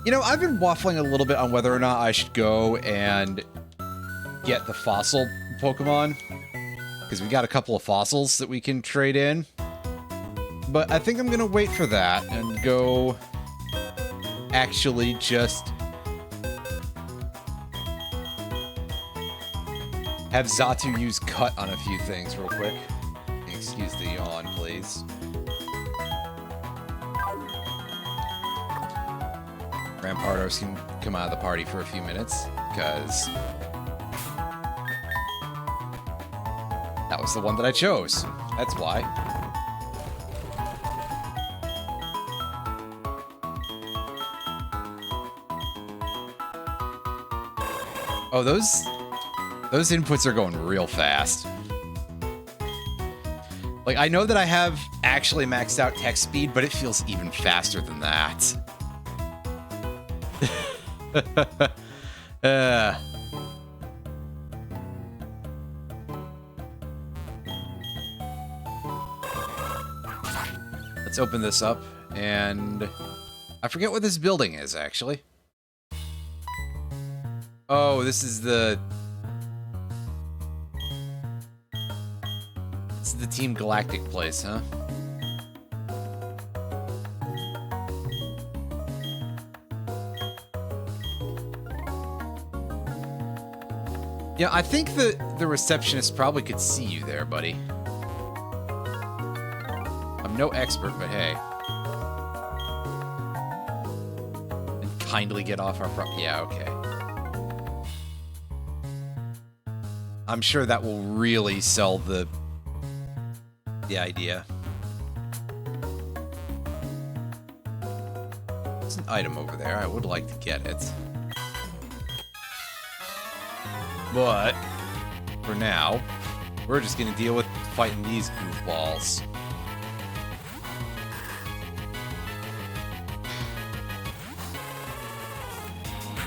You know, I've been waffling a little bit on whether or not I should go and get the fossil Pokemon, because we got a couple of fossils that we can trade in. But I think I'm gonna wait for that and go actually just have Xatu use Cut on a few things real quick. Excuse the yawn, please. Rampardos can come out of the party for a few minutes, because that was the one that I chose. That's why. Oh, those inputs are going real fast. Like, I know that I have actually maxed out text speed, but it feels even faster than that. Let's open this up, and I forget what this building is, actually. Oh, this is the Team Galactic place, huh? Yeah, I think the receptionist probably could see you there, buddy. I'm no expert, but hey. And kindly get off our yeah, okay. I'm sure that will really sell the idea. There's an item over there. I would like to get it. But for now, we're just gonna deal with fighting these goofballs.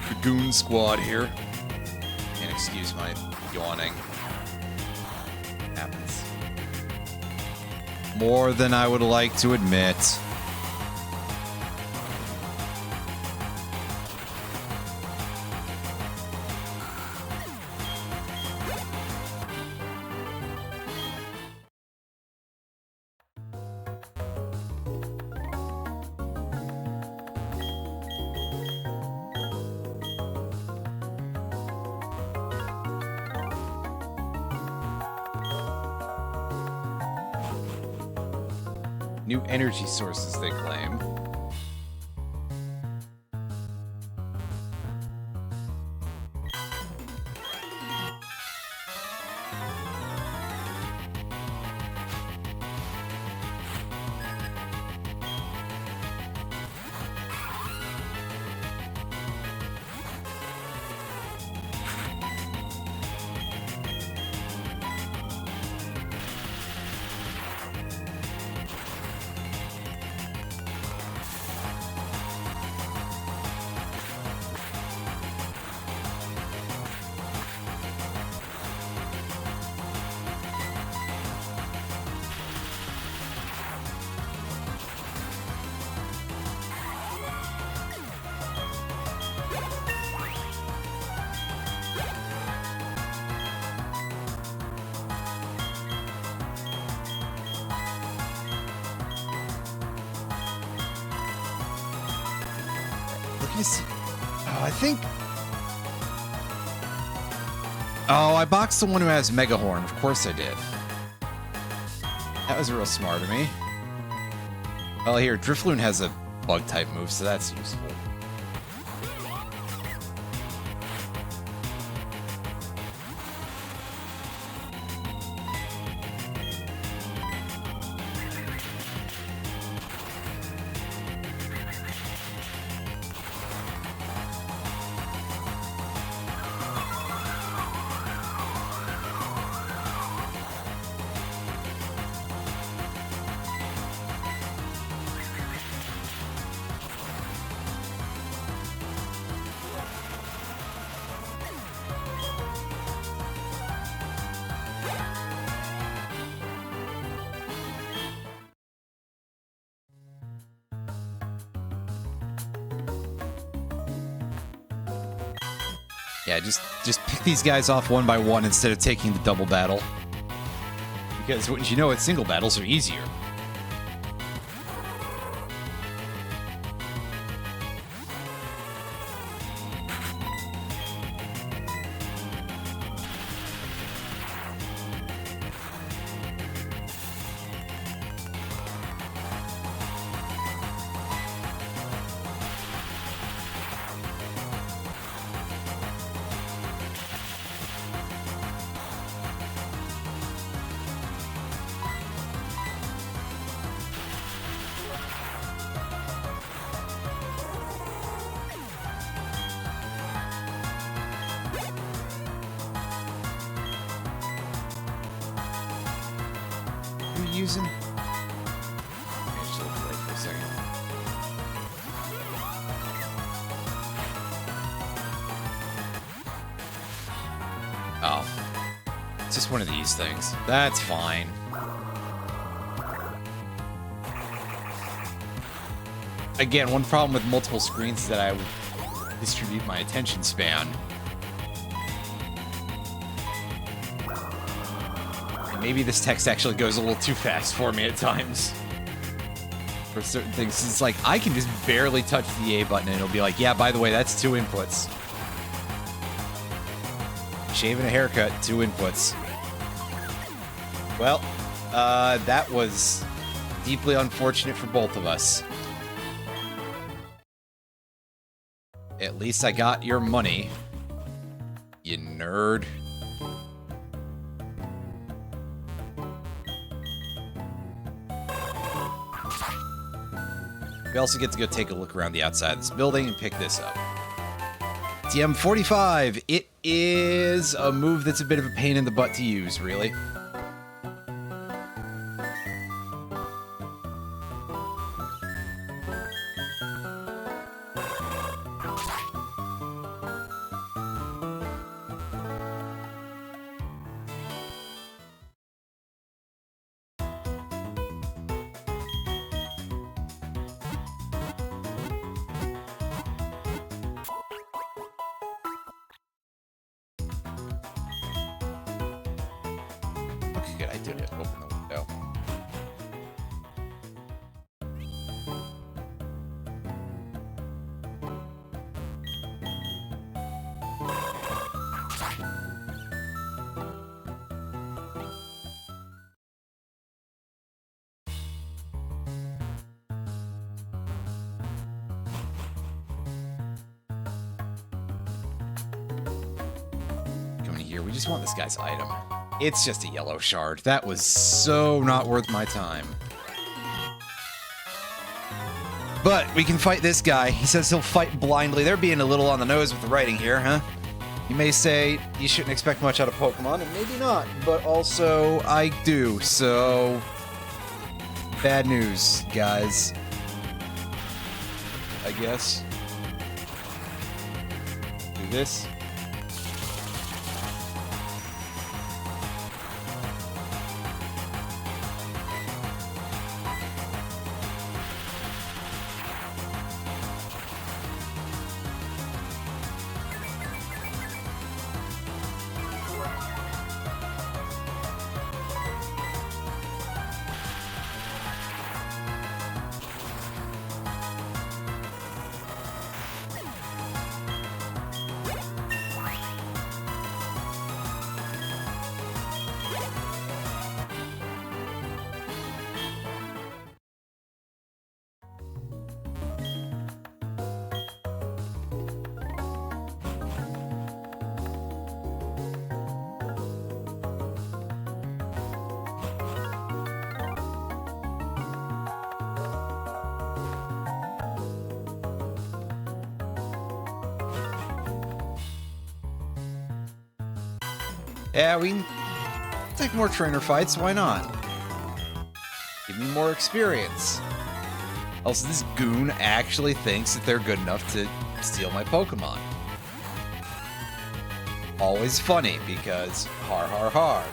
The Goon Squad here. Can't excuse my yawning. Happens. More than I would like to admit. New energy sources, they claim. Oh, I think... Oh, I boxed the one who has Mega Horn. Of course I did. That was real smart of me. Well, here, Drifloon has a bug-type move, so that's useful. Yeah, just pick these guys off one by one instead of taking the double battle. Because wouldn't you know it, single battles are easier. Using? Actually, wait for a second. Oh. It's just one of these things. That's fine. Again, one problem with multiple screens is that I distribute my attention span. Maybe this text actually goes a little too fast for me at times. For certain things, it's like, I can just barely touch the A button and it'll be like, yeah, by the way, that's 2 inputs. Shaving a haircut, 2 inputs. Well, that was deeply unfortunate for both of us. At least I got your money, you nerd. We also get to go take a look around the outside of this building and pick this up. TM45. It is a move that's a bit of a pain in the butt to use, really. Good, I did it. Open the window. Coming here, we just want this guy's item. It's just a yellow shard. That was so not worth my time. But we can fight this guy. He says he'll fight blindly. They're being a little on the nose with the writing here, huh? You may say you shouldn't expect much out of Pokemon, and maybe not, but also I do, so... Bad news, guys. I guess. Do this. Yeah, we can take more trainer fights, why not? Give me more experience. Also, this goon actually thinks that they're good enough to steal my Pokemon. Always funny, because har har har.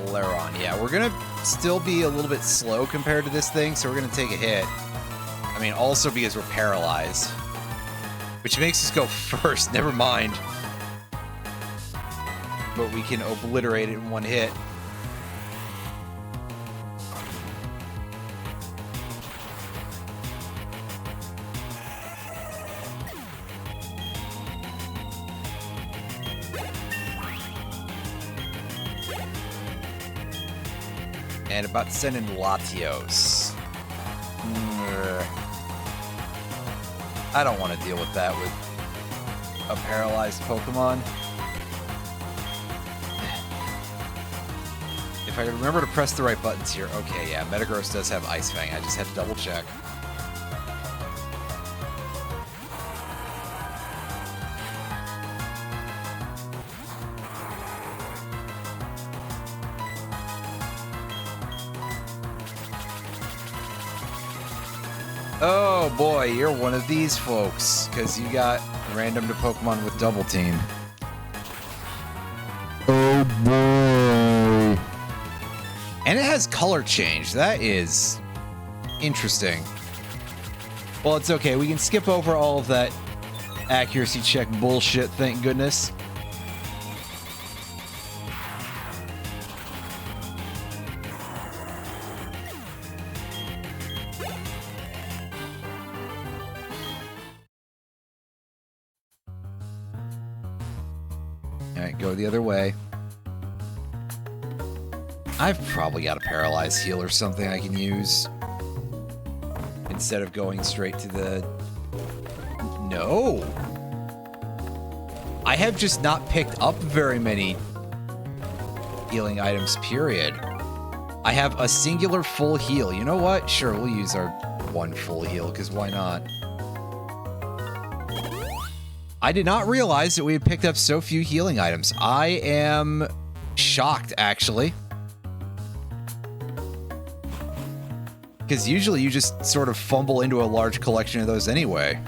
Laron. Yeah, we're gonna still be a little bit slow compared to this thing, so we're gonna take a hit. I mean, also because we're paralyzed. Which makes us go first, never mind. But we can obliterate it in one hit. And about to send in Latios. I don't want to deal with that with a paralyzed Pokemon. If I remember to press the right buttons here. Okay, yeah, Metagross does have Ice Fang. I just had to double check. Oh boy, you're one of these folks, because you got random to Pokemon with Double Team. Oh boy. And it has color change. That is interesting. Well, it's okay. We can skip over all of that accuracy check bullshit, thank goodness. Alright, go the other way. I've probably got a Paralyze Heal or something I can use. Instead of going straight to the... No! I have just not picked up very many healing items, period. I have a singular full heal. You know what? Sure, we'll use our one full heal, because why not? I did not realize that we had picked up so few healing items. I am shocked, actually. Because usually you just sort of fumble into a large collection of those anyway.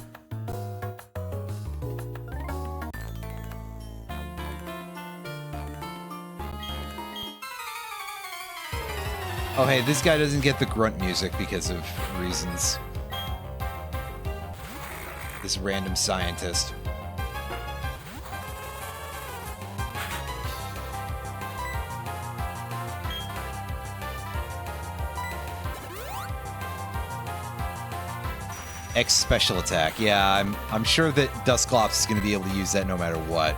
Oh hey, this guy doesn't get the grunt music because of reasons. This random scientist. X special attack. Yeah, I'm sure that Dusclops is going to be able to use that no matter what.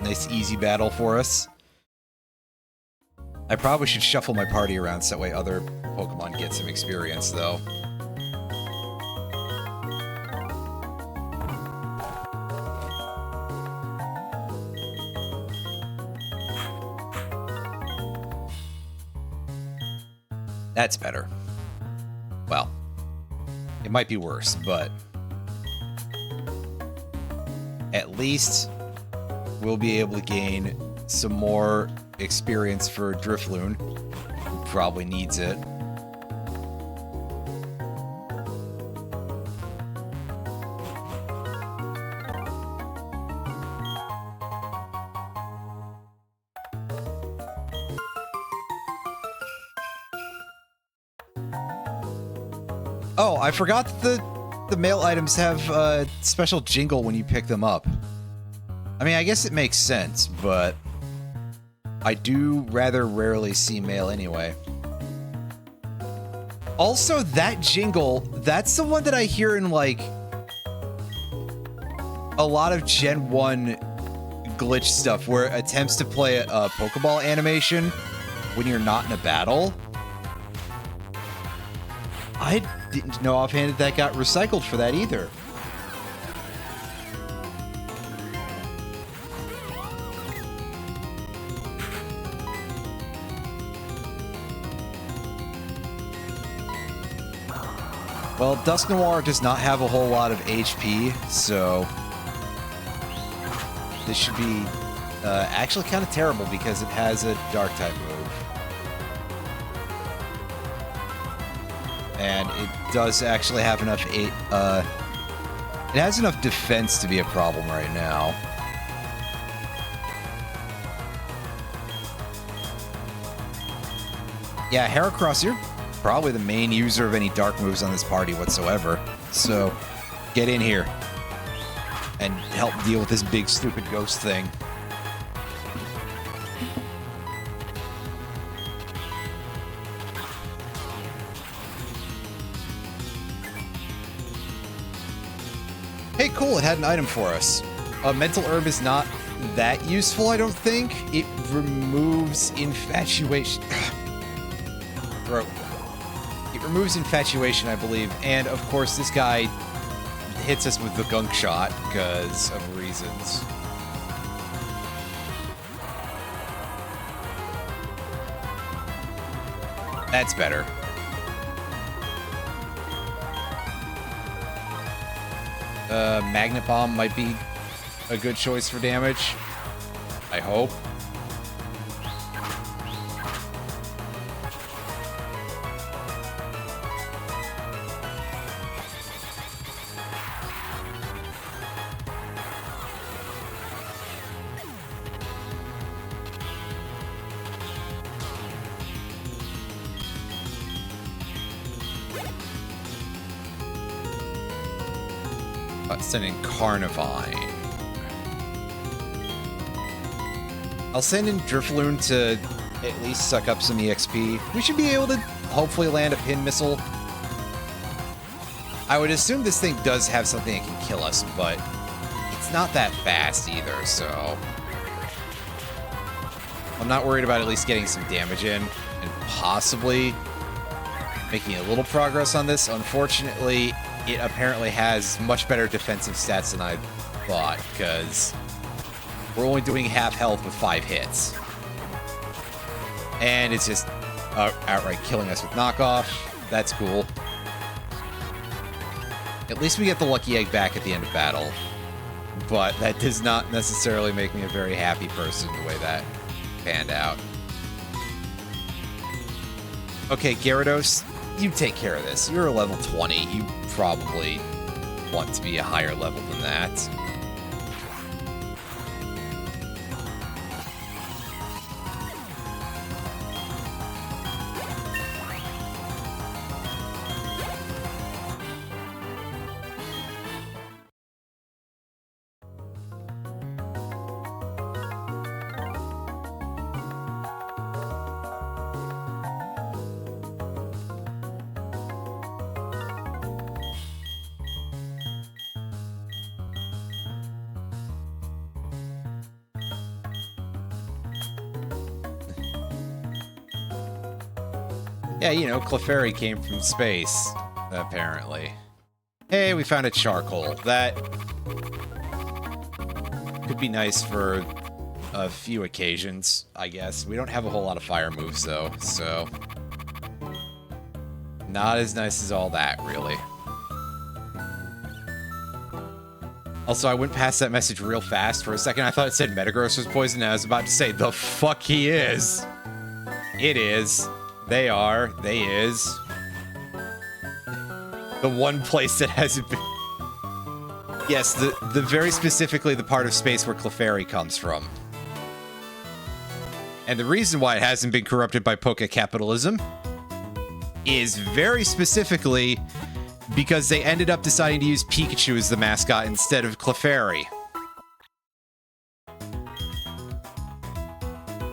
Nice easy battle for us. I probably should shuffle my party around so that way other Pokemon get some experience though. That's better. Well, it might be worse, but at least we'll be able to gain some more experience for Drifloon, who probably needs it. Oh, I forgot that the mail items have a special jingle when you pick them up. I mean, I guess it makes sense, but I do rather rarely see mail anyway. Also, that jingle, that's the one that I hear in, like, a lot of Gen 1 glitch stuff where it attempts to play a Pokeball animation when you're not in a battle. I didn't know offhand that that got recycled for that either. Well, Dusknoir does not have a whole lot of HP, so this should be Actually kind of terrible because it has a dark type move. And it does actually have enough it has enough defense to be a problem right now. Yeah, Heracross, you're probably the main user of any dark moves on this party whatsoever. So, get in here and help deal with this big stupid ghost thing. Hey, cool, it had an item for us. Mental Herb is not that useful, I don't think. It removes infatuation. Throat. It removes infatuation, I believe. And, of course, this guy hits us with the gunk shot because of reasons. That's better. Magnet Bomb might be a good choice for damage. I hope. Send in Carnivine. I'll send in Drifloon to at least suck up some EXP. We should be able to hopefully land a pin missile. I would assume this thing does have something that can kill us, but it's not that fast either, so I'm not worried about at least getting some damage in and possibly making a little progress on this. Unfortunately, it apparently has much better defensive stats than I thought, because we're only doing half health with 5 hits. And it's just outright killing us with knockoff. That's cool. At least we get the lucky egg back at the end of battle. But that does not necessarily make me a very happy person the way that panned out. Okay, Gyarados, you take care of this. You're a level 20. You probably want to be a higher level than that. Yeah, you know, Clefairy came from space, apparently. Hey, we found a charcoal. That could be nice for a few occasions, I guess. We don't have a whole lot of fire moves, though, so not as nice as all that, really. Also, I went past that message real fast. For a second, I thought it said Metagross was poisoned, and I was about to say, the fuck he is. It is. They are. They is. The one place that hasn't been... Yes, the very specifically the part of space where Clefairy comes from. And the reason why it hasn't been corrupted by Poke capitalism is very specifically because they ended up deciding to use Pikachu as the mascot instead of Clefairy.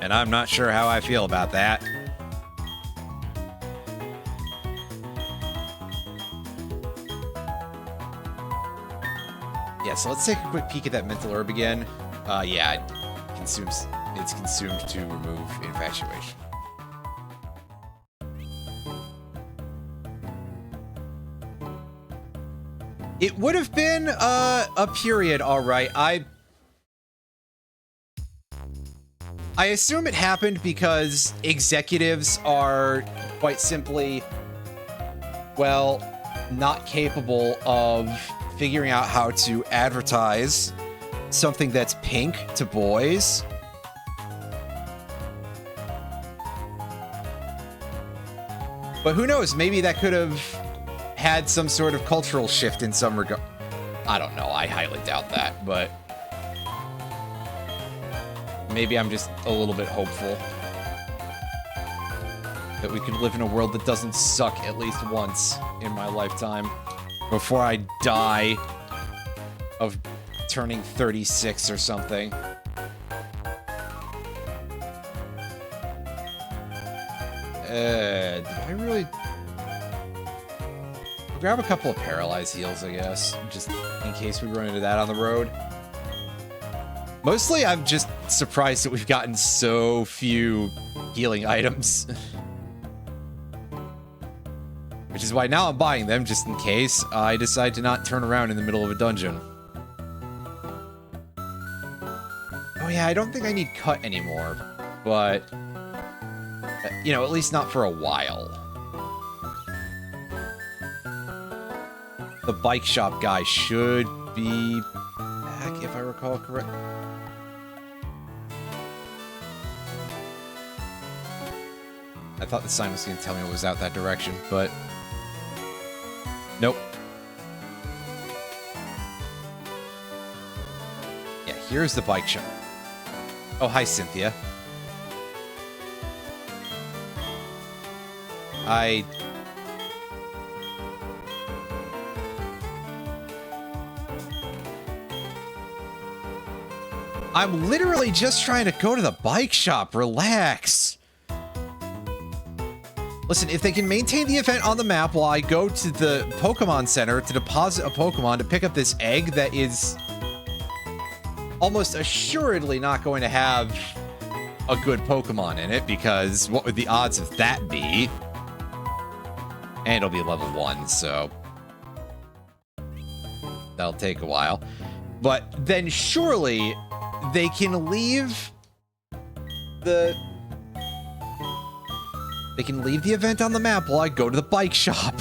And I'm not sure how I feel about that. Yeah, so let's take a quick peek at that mental herb again. Yeah, it's consumed to remove infatuation. It would have been a period, all right. I assume it happened because executives are quite simply, well, not capable of figuring out how to advertise something that's pink to boys But who knows? Maybe that could have had some sort of cultural shift in some regard. I don't know. I highly doubt that, but maybe I'm just a little bit hopeful that we could live in a world that doesn't suck at least once in my lifetime before I die of turning 36 or something. Did I really... Grab a couple of paralyzed heals, I guess, just in case we run into that on the road. Mostly, I'm just surprised that we've gotten so few healing items. Which is why now I'm buying them, just in case I decide to not turn around in the middle of a dungeon. Oh yeah, I don't think I need cut anymore, but... you know, at least not for a while. The bike shop guy should be back, if I recall correctly. I thought the sign was going to tell me it was out that direction, but... nope. Yeah, here's the bike shop. Oh, hi, Cynthia. I'm literally just trying to go to the bike shop. Relax. Listen, if they can maintain the event on the map while I go to the Pokemon Center to deposit a Pokemon to pick up this egg that is almost assuredly not going to have a good Pokemon in it, because what would the odds of that be? And it'll be level 1, so that'll take a while. But then surely they can leave the event on the map while I go to the bike shop.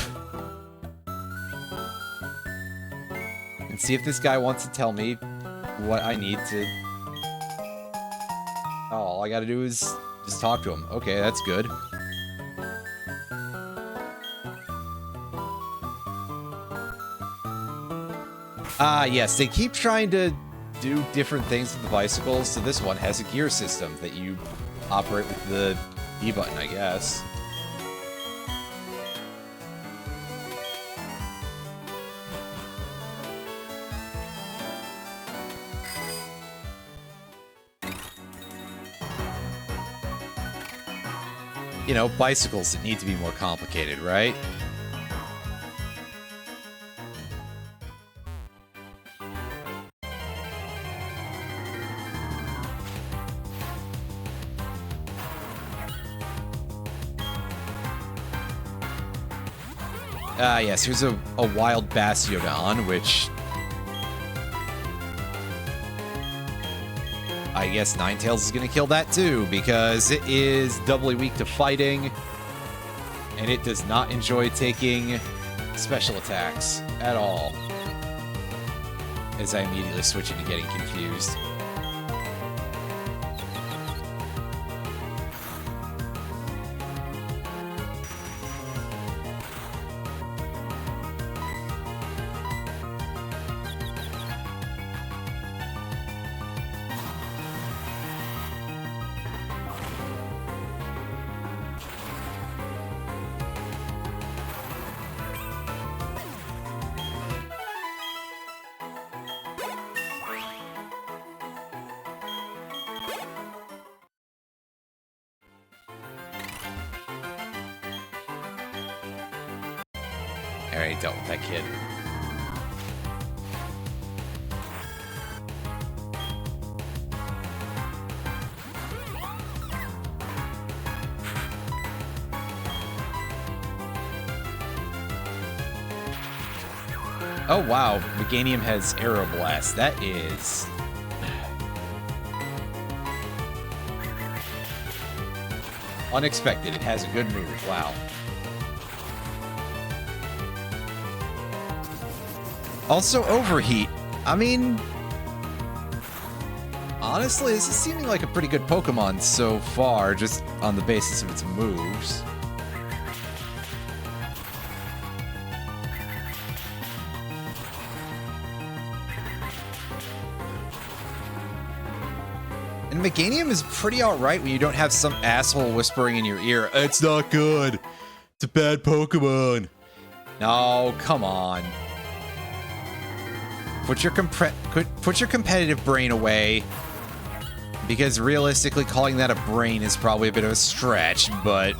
And see if this guy wants to tell me what I need to... oh, all I gotta do is just talk to him. Okay, that's good. Yes, they keep trying to do different things with the bicycles, so this one has a gear system that you operate with the B button, I guess. You know, bicycles that need to be more complicated, right? Yes, here's a wild Bastiodon, which I guess Ninetales is going to kill that too, because it is doubly weak to fighting, and it does not enjoy taking special attacks at all. As I immediately switch into getting confused. I already dealt with that kid. Oh wow, Meganium has Aeroblast. That is... unexpected. It has a good move. Wow. Also, Overheat. I mean, honestly, this is seeming like a pretty good Pokemon so far, just on the basis of its moves. Meganium is pretty alright when you don't have some asshole whispering in your ear, "It's not good. It's a bad Pokemon." No, come on. Put your competitive brain away. Because realistically, calling that a brain is probably a bit of a stretch, but...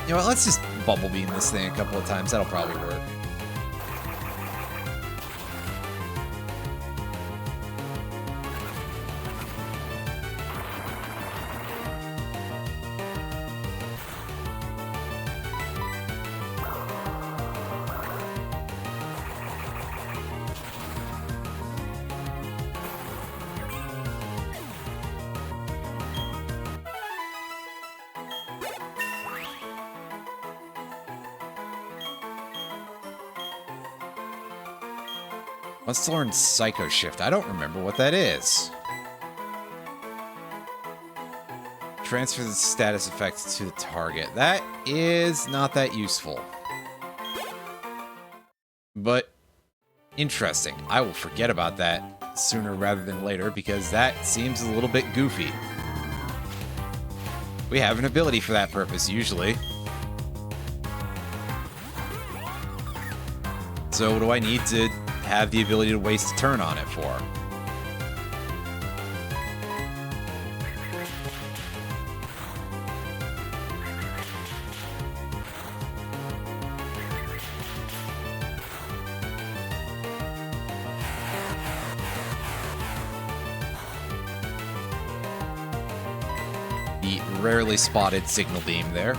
You know what, let's just Bubble Beam this thing a couple of times. That'll probably work. Wants to learn Psycho Shift. I don't remember what that is. Transfer the status effect to the target. That is not that useful. But interesting. I will forget about that sooner rather than later because that seems a little bit goofy. We have an ability for that purpose, usually. So what do I need to have the ability to waste a turn on it for? The rarely spotted Signal Beam there.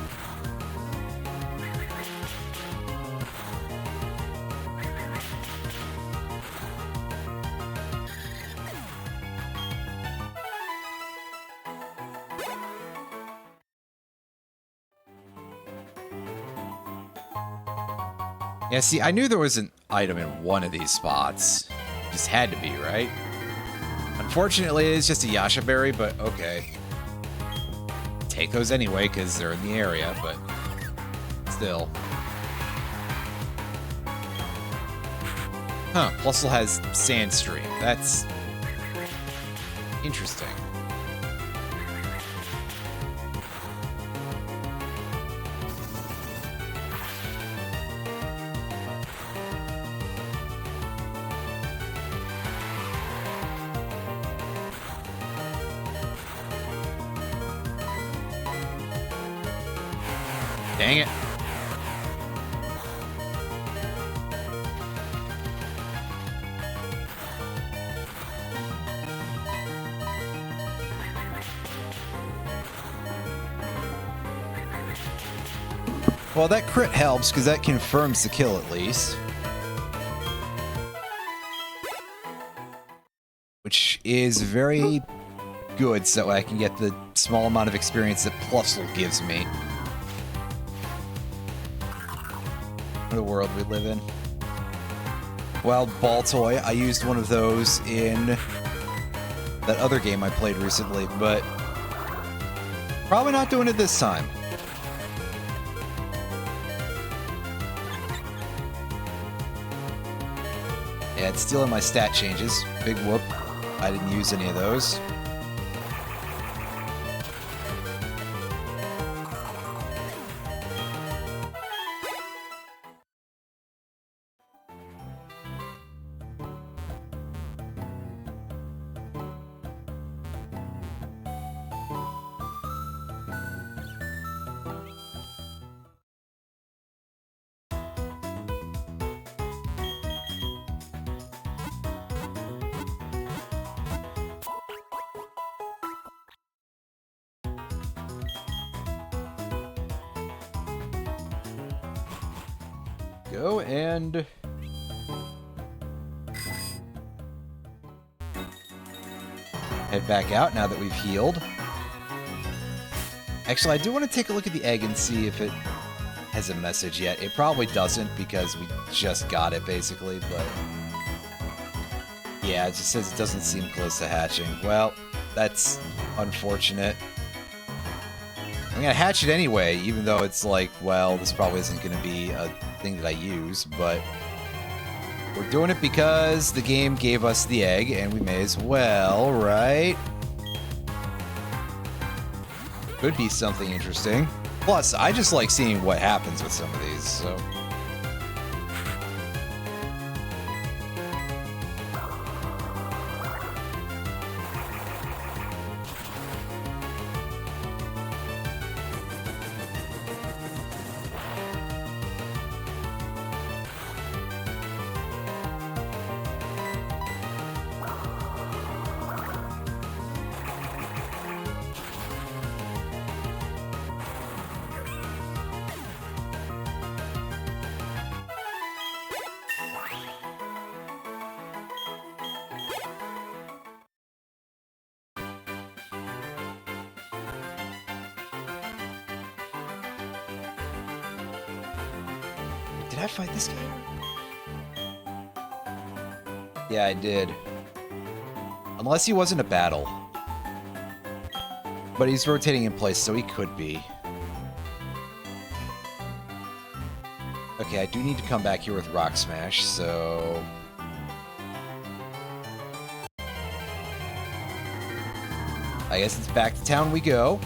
Yeah, see, I knew there was an item in one of these spots. Just had to be, right? Unfortunately, it's just a Yasha Berry, but okay. Take those anyway, because they're in the area, but still. Huh, Plusle has Sandstream. That's interesting. Dang it. Well, that crit helps because that confirms the kill at least. Which is very good so I can get the small amount of experience that Plusle gives me. What a world we live in. Well, Ball Toy, I used one of those in that other game I played recently, but probably not doing it this time. Yeah, it's still in my stat changes. Big whoop. I didn't use any of those. Go and head back out now that we've healed. Actually, I do want to take a look at the egg and see if it has a message yet. It probably doesn't because we just got it basically, but yeah, it just says it doesn't seem close to hatching. Well, that's unfortunate. I'm gonna hatch it anyway, even though it's like, well, this probably isn't gonna be a thing that I use, but We're doing it because the game gave us the egg, and we may as well, right? Could be something interesting. Plus, I just like seeing what happens with some of these, so... Did I fight this guy? Yeah, I did. Unless he wasn't a battle. But he's rotating in place, so he could be. Okay, I do need to come back here with Rock Smash, so... I guess it's back to town we go.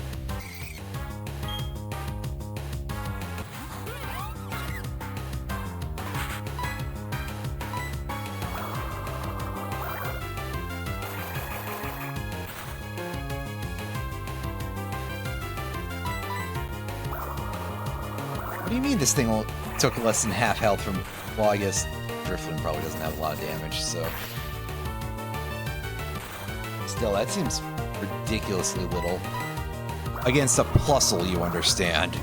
What do you mean this thing took less than half health from... Well, I guess Drifloon probably doesn't have a lot of damage, so... Still, that seems ridiculously little. Against a Plusle, you understand.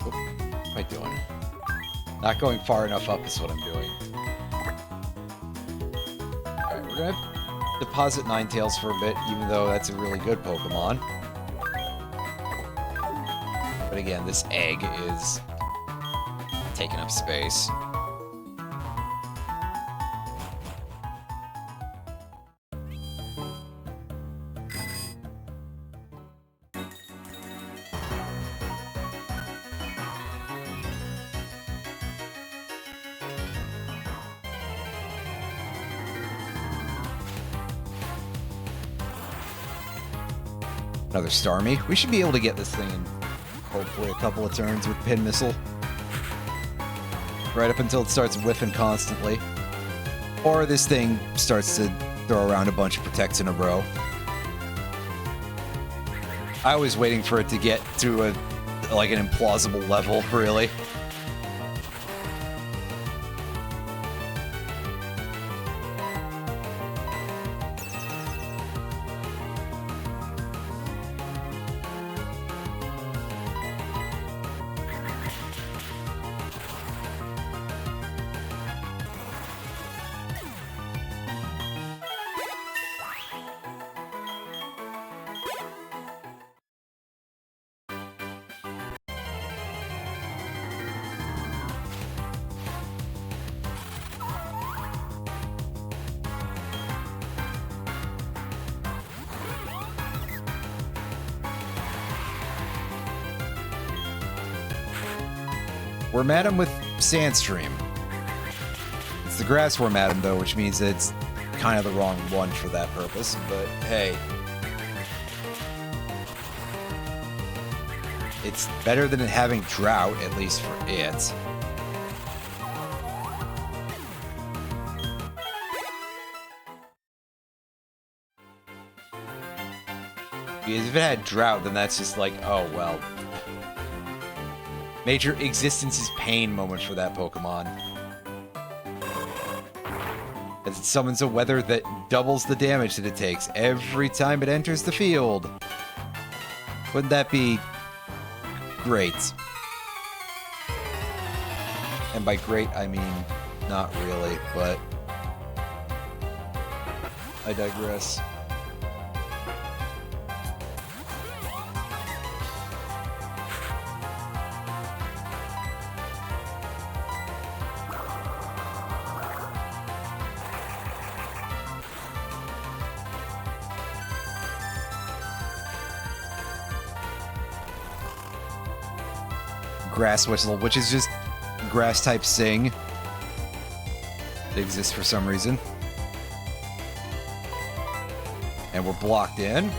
What am I doing? Not going far enough up is what I'm doing. Alright, we're gonna deposit Ninetales for a bit, even though that's a really good Pokemon. But again, this egg is taking up space. Another Starmie. We should be able to get this thing in hopefully a couple of turns with Pin Missile. Right up until it starts whiffing constantly. Or this thing starts to throw around a bunch of Protects in a row. I was waiting for it to get to an implausible level, really. We're Madam with Sandstream. It's the grass Worm Madam, though, which means it's kind of the wrong one for that purpose, but hey. It's better than it having Drought, at least for it. Because if it had Drought, then that's just like, oh, well. Major existence is pain moment for that Pokemon. As it summons a weather that doubles the damage that it takes every time it enters the field. Wouldn't that be great? And by great, I mean not really, but I digress. Grass Whistle, which is just grass type Sing. It exists for some reason. And we're blocked in.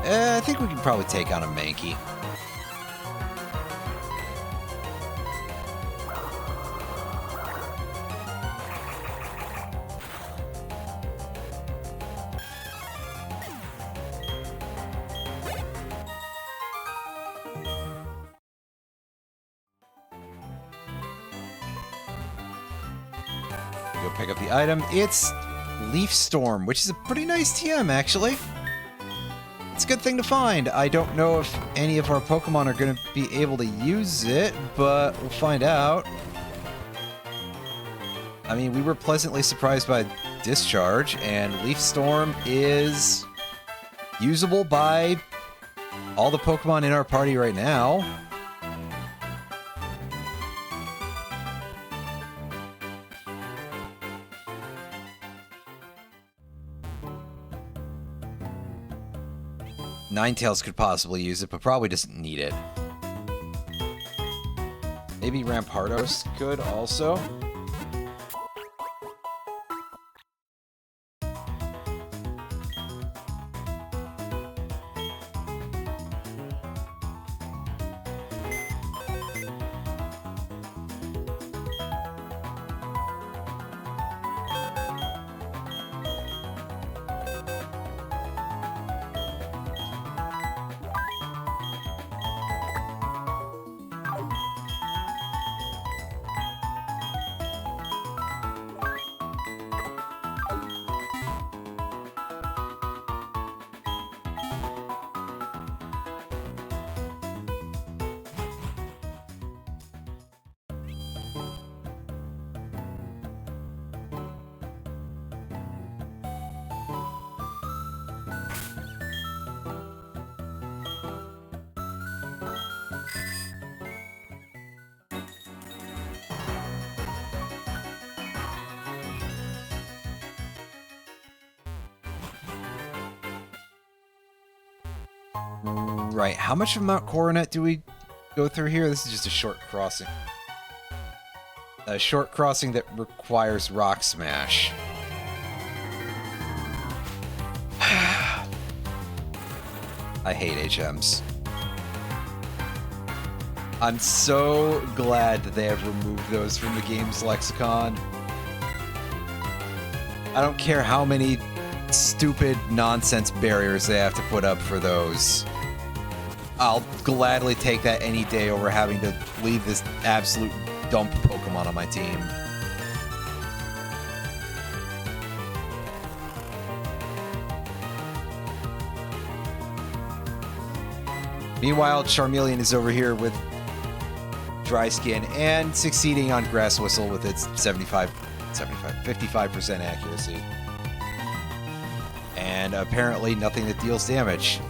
I think we can probably take on a Mankey. Go pick up the item. It's Leaf Storm, which is a pretty nice TM, actually. It's a good thing to find. I don't know if any of our Pokemon are going to be able to use it, but we'll find out. I mean, we were pleasantly surprised by Discharge, and Leaf Storm is usable by all the Pokemon in our party right now. Ninetales could possibly use it, but probably doesn't need it. Maybe Rampardos could also. Right, how much of Mount Coronet do we go through here? This is just a short crossing. A short crossing that requires Rock Smash. I hate HMs. I'm so glad that they have removed those from the game's lexicon. I don't care how many stupid nonsense barriers they have to put up for those. I'll gladly take that any day over having to leave this absolute dump Pokemon on my team. Meanwhile, Charmeleon is over here with Dry Skin and succeeding on Grass Whistle with its 55% accuracy. And apparently nothing that deals damage.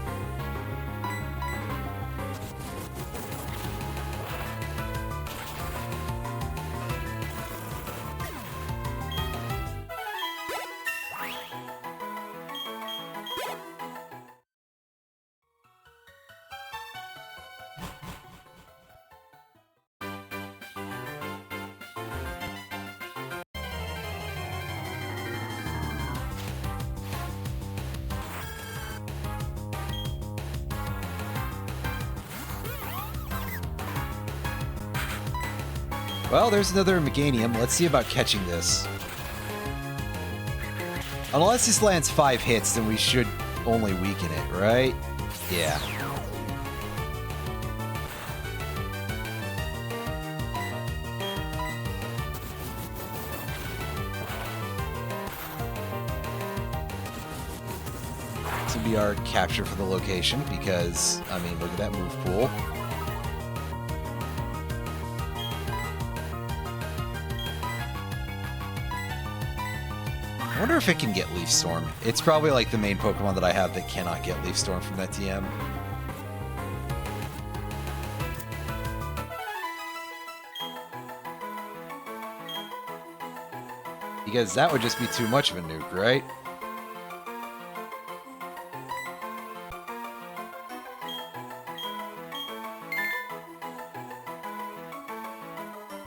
Well, there's another Meganium. Let's see about catching this. Unless this lands 5 hits, then we should only weaken it, right? Yeah. This would be our capture for the location because, I mean, look at that move pool. I wonder if it can get Leaf Storm. It's probably like the main Pokemon that I have that cannot get Leaf Storm from that TM. Because that would just be too much of a nuke, right?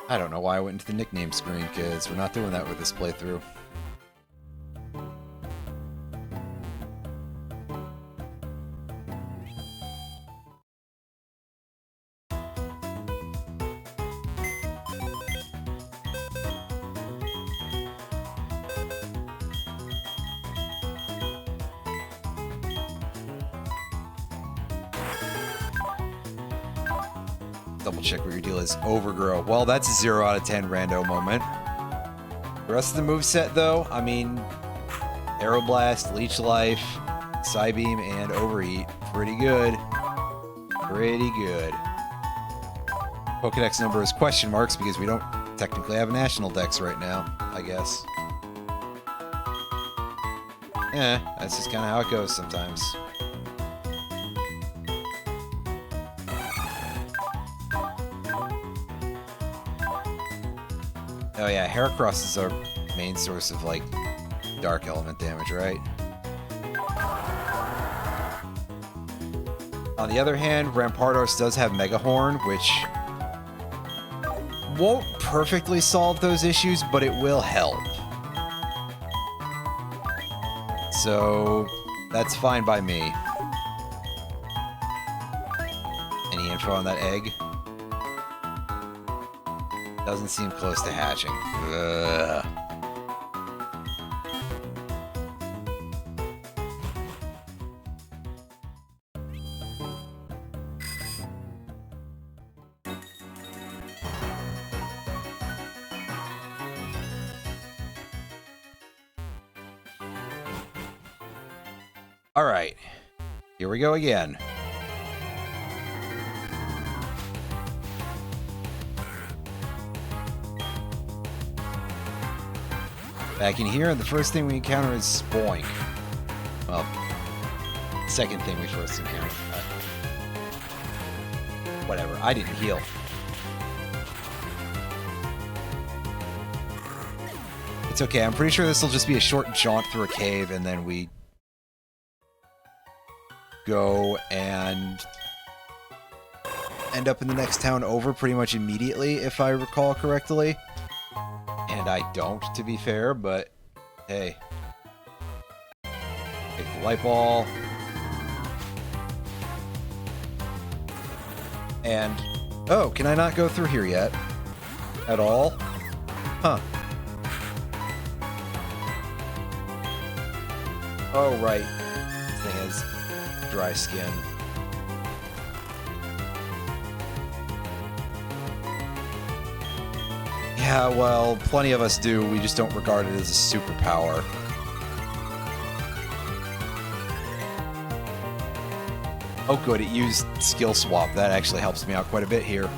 I don't know why I went into the nickname screen, because we're not doing that with this playthrough. Double check what your deal is. Overgrow. Well, that's a 0 out of 10 rando moment. The rest of the moveset, though, I mean, Aeroblast, Leech Life, Psybeam, and Overeat. Pretty good. Pretty good. Pokedex number is question marks because we don't technically have a national dex right now, I guess. That's just kind of how it goes sometimes. Oh yeah, Heracross is our main source of, like, dark element damage, right? On the other hand, Rampardos does have Mega Horn, which won't perfectly solve those issues, but it will help. So, that's fine by me. Any info on that egg? Doesn't seem close to hatching. Ugh. All right, here we go again. Back in here, and the first thing we encounter is Spoink. Well, second thing we first encounter. Whatever, I didn't heal. It's okay, I'm pretty sure this will just be a short jaunt through a cave, and then we go and end up in the next town over pretty much immediately, if I recall correctly. And I don't, to be fair, but hey. Take the light ball. And, oh, can I not go through here yet? At all? Huh. Oh, right. This thing has dry skin. Yeah, well, plenty of us do. We just don't regard it as a superpower. Oh good, it used skill swap. That actually helps me out quite a bit here.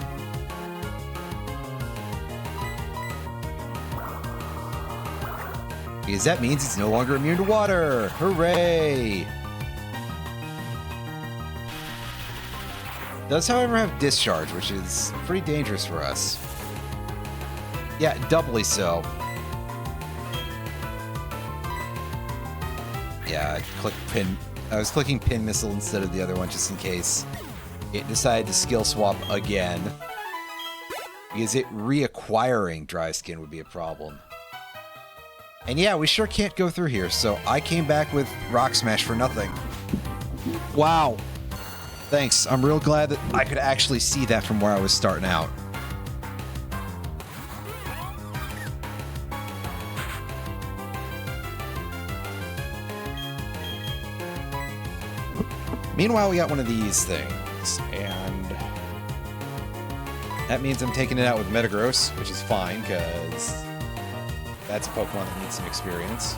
Because that means it's no longer immune to water! Hooray! Does, however, have discharge, which is pretty dangerous for us. Yeah, doubly so. Yeah, I was clicking pin missile instead of the other one just in case it decided to skill swap again. Because it reacquiring dry skin would be a problem. And yeah, we sure can't go through here, so I came back with Rock Smash for nothing. Wow. Thanks. I'm real glad that I could actually see that from where I was starting out. Meanwhile, we got one of these things, and that means I'm taking it out with Metagross, which is fine, because that's a Pokemon that needs some experience.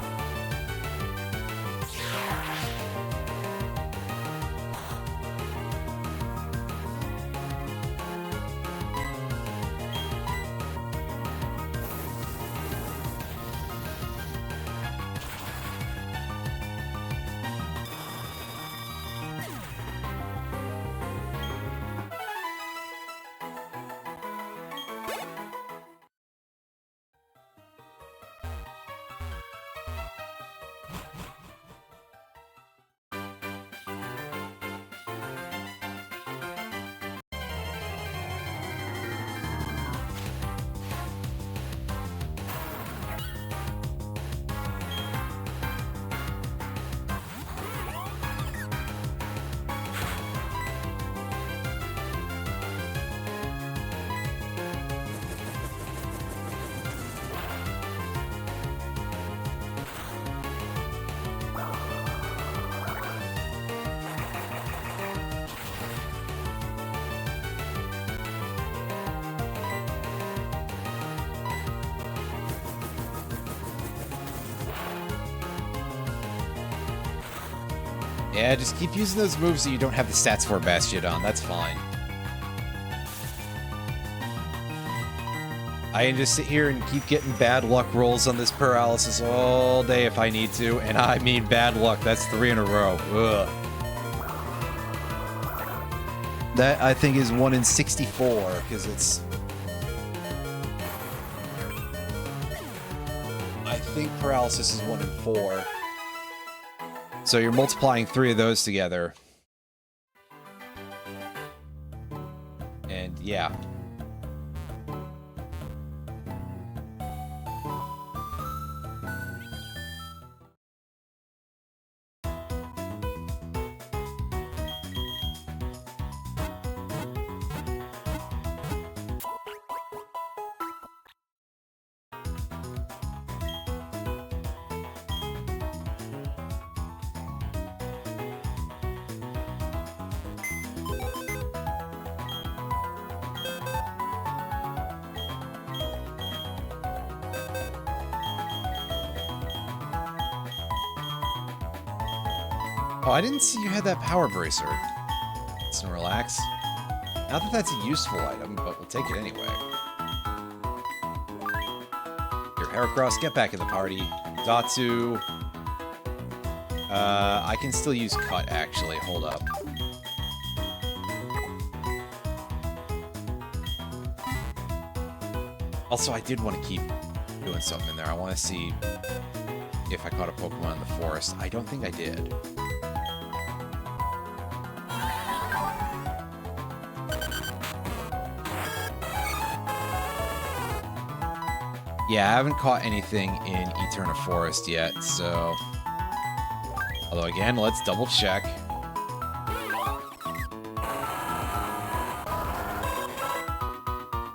Yeah, just keep using those moves that you don't have the stats for Bastion on. That's fine. I can just sit here and keep getting bad luck rolls on this paralysis all day if I need to. And I mean bad luck. That's 3 in a row. Ugh. That, I think, is 1 in 64, because it's... I think paralysis is 1 in 4. So you're multiplying 3 of those together. And yeah. Oh, I didn't see you had that power bracer. Snorlax. Not that that's a useful item, but we'll take it anyway. Here, Heracross, get back in the party. Datsu. I can still use Cut, actually. Hold up. Also, I did want to keep doing something in there. I want to see if I caught a Pokemon in the forest. I don't think I did. Yeah, I haven't caught anything in Eterna Forest yet, so... Although, again, let's double check.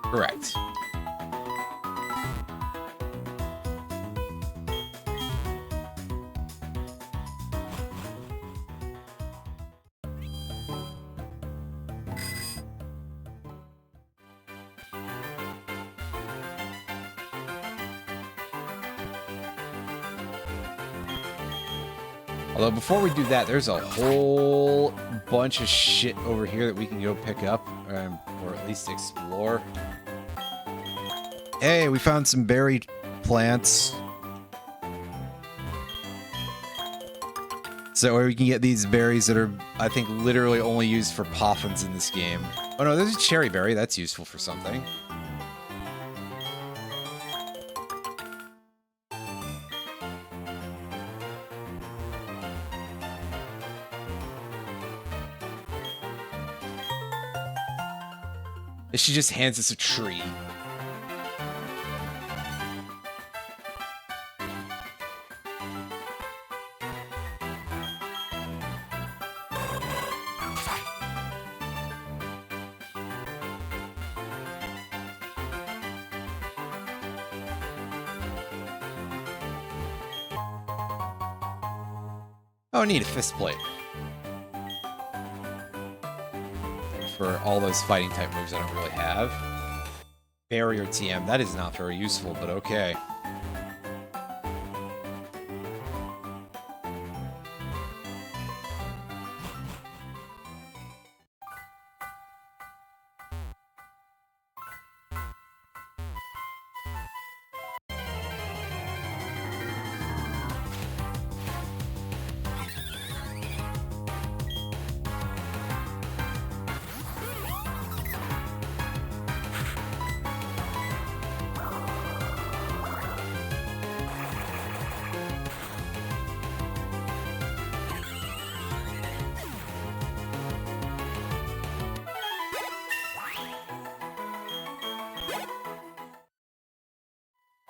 Correct. Although before we do that, there's a whole bunch of shit over here that we can go pick up, or at least explore. Hey, we found some berry plants. So we can get these berries that are, I think, literally only used for poffins in this game. Oh no, there's a cherry berry. That's useful for something. She just hands us a tree. Oh, neat, a fist plate. For all those fighting type moves I don't really have. Barrier TM, that is not very useful, but okay.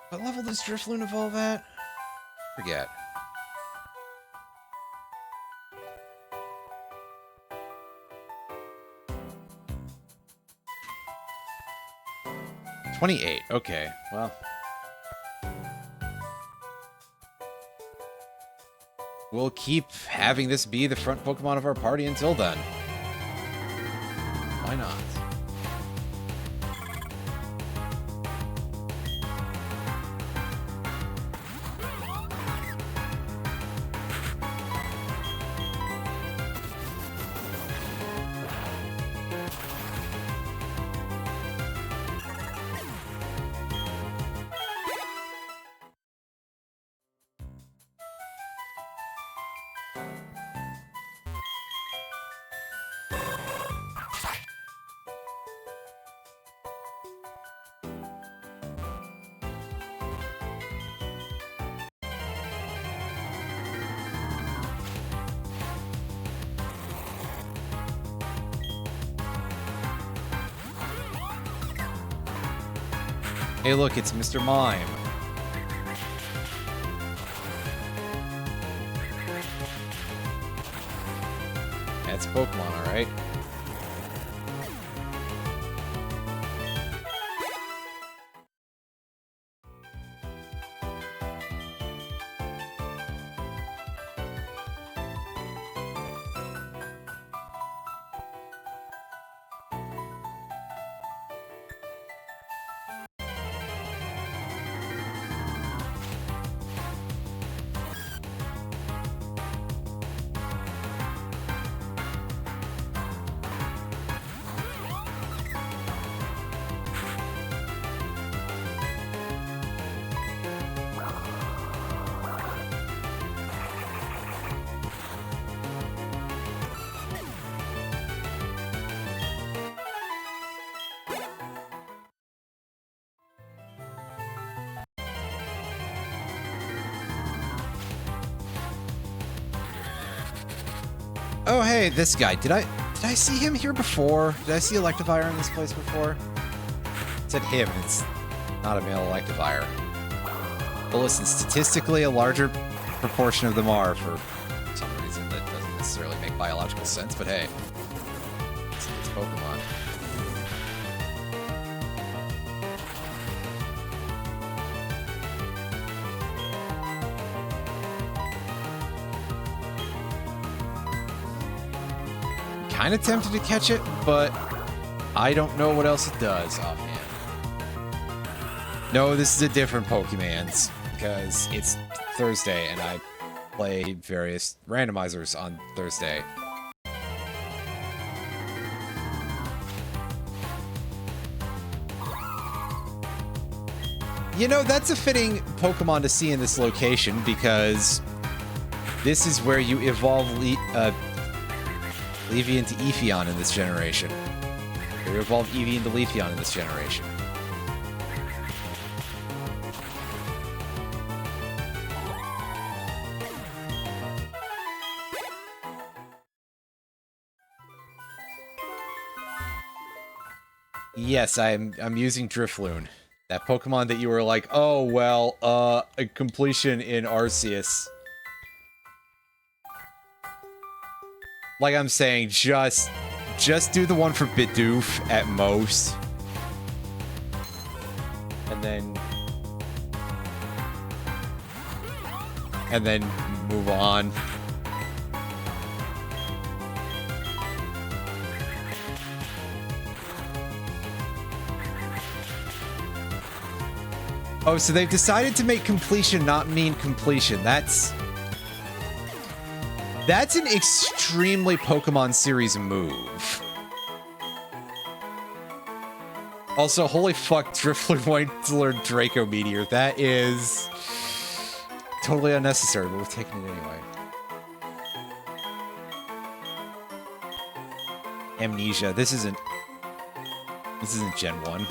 What level does Drifloon evolve at? Forget. $28. Okay, well. We'll keep having this be the front Pokemon of our party until then. Why not? Hey look, it's Mr. Mime. That's Pokemon, alright? Oh, hey, this guy. Did I see him here before? Did I see Electivire in this place before? It said him, and it's not a male Electivire. But listen, statistically, a larger proportion of them are for some reason that doesn't necessarily make biological sense, but hey, it's Pokemon. Kind of tempted to catch it, but I don't know what else it does offhand. No, this is a different Pokemans, because it's Thursday and I play various randomizers on Thursday. You know, that's a fitting Pokemon to see in this location because this is where you evolve Leafy into Eevee in this generation. You evolve Eevee into Leafeon in this generation. Yes, I'm using Drifloon. That Pokemon that you were like, oh, well, a completion in Arceus. Like I'm saying, just do the one for Bidoof at most. And then move on. Oh, so they've decided to make completion not mean completion. That's an extremely Pokemon series move. Also, holy fuck, Drifloon wanted to learn Draco Meteor. That is totally unnecessary, but we're taking it anyway. Amnesia. This isn't Gen 1.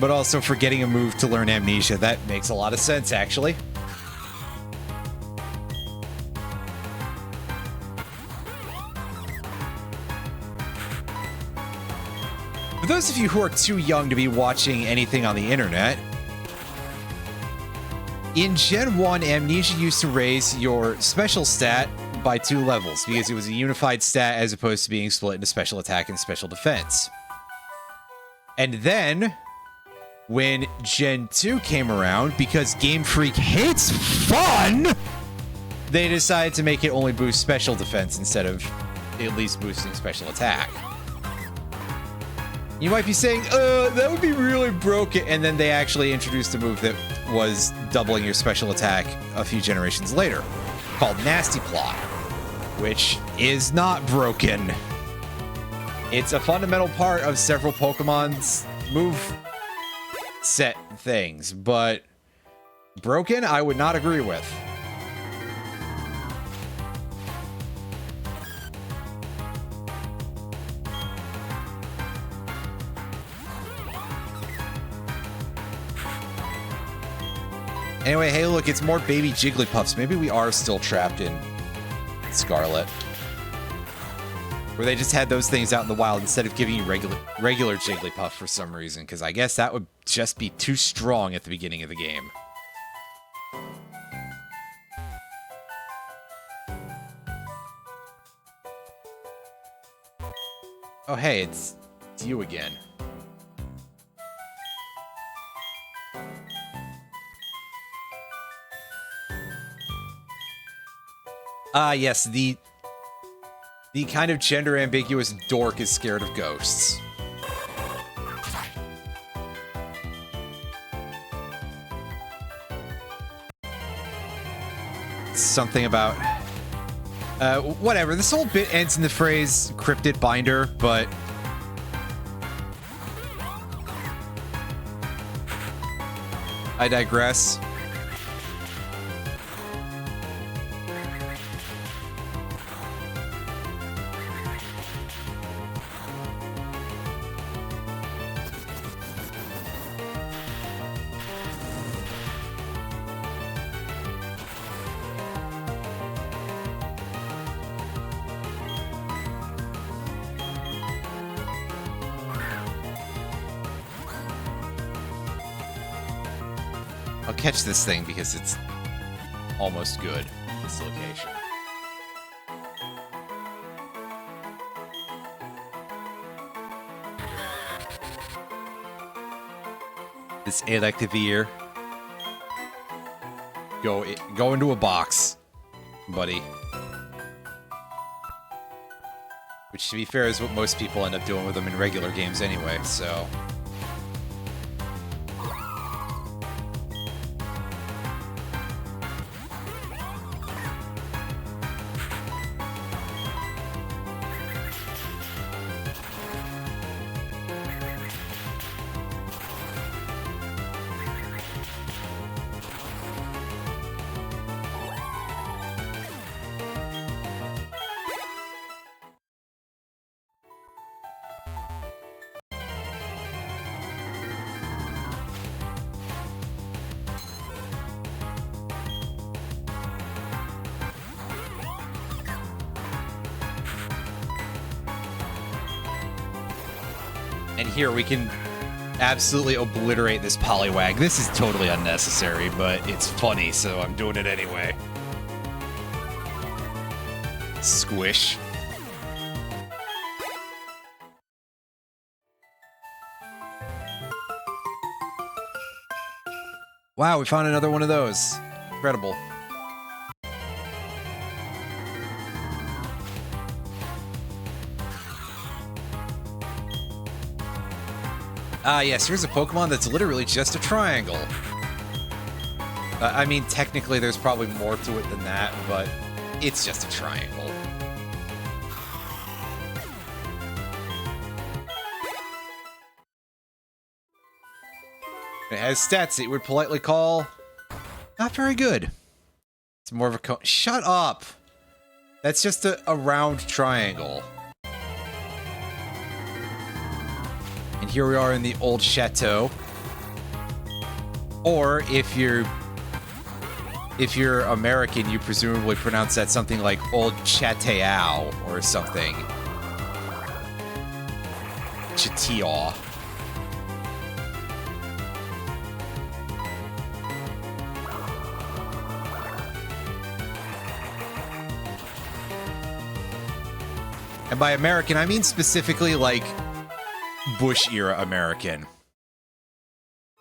But also forgetting a move to learn Amnesia. That makes a lot of sense, actually. For those of you who are too young to be watching anything on the internet, in Gen 1, Amnesia used to raise your special stat by 2 levels because it was a unified stat as opposed to being split into special attack and special defense. And then, when Gen 2 came around, because Game Freak hates fun, they decided to make it only boost special defense instead of at least boosting special attack. You might be saying, that would be really broken. And then they actually introduced a move that was doubling your special attack a few generations later, called Nasty Plot, which is not broken. It's a fundamental part of several Pokemon's move set things, but broken, I would not agree with. Anyway, hey, look, it's more baby Jigglypuffs. Maybe we are still trapped in Scarlet, where they just had those things out in the wild instead of giving you regular Jigglypuff for some reason, because I guess that would just be too strong at the beginning of the game. Oh, hey, it's you again. Ah, yes, the kind of gender-ambiguous dork is scared of ghosts. Something about... whatever. This whole bit ends in the phrase cryptid binder, but... I digress. I'll catch this thing because it's almost good, this location. This Electivire. Go into a box, buddy. Which, to be fair, is what most people end up doing with them in regular games anyway, so... And here we can absolutely obliterate this Poliwag. This is totally unnecessary, but it's funny, so I'm doing it anyway. Squish. Wow, we found another one of those. Incredible. Ah, yes, here's a Pokemon that's literally just a triangle. I mean, technically there's probably more to it than that, but it's just a triangle. It has stats that you would politely call not very good. It's more of a cone. Shut up! That's just a round triangle. And here we are in the old chateau. Or if you're American, you presumably pronounce that something like Old Chateau or something. Chateau. And by American, I mean specifically like Bush-era American.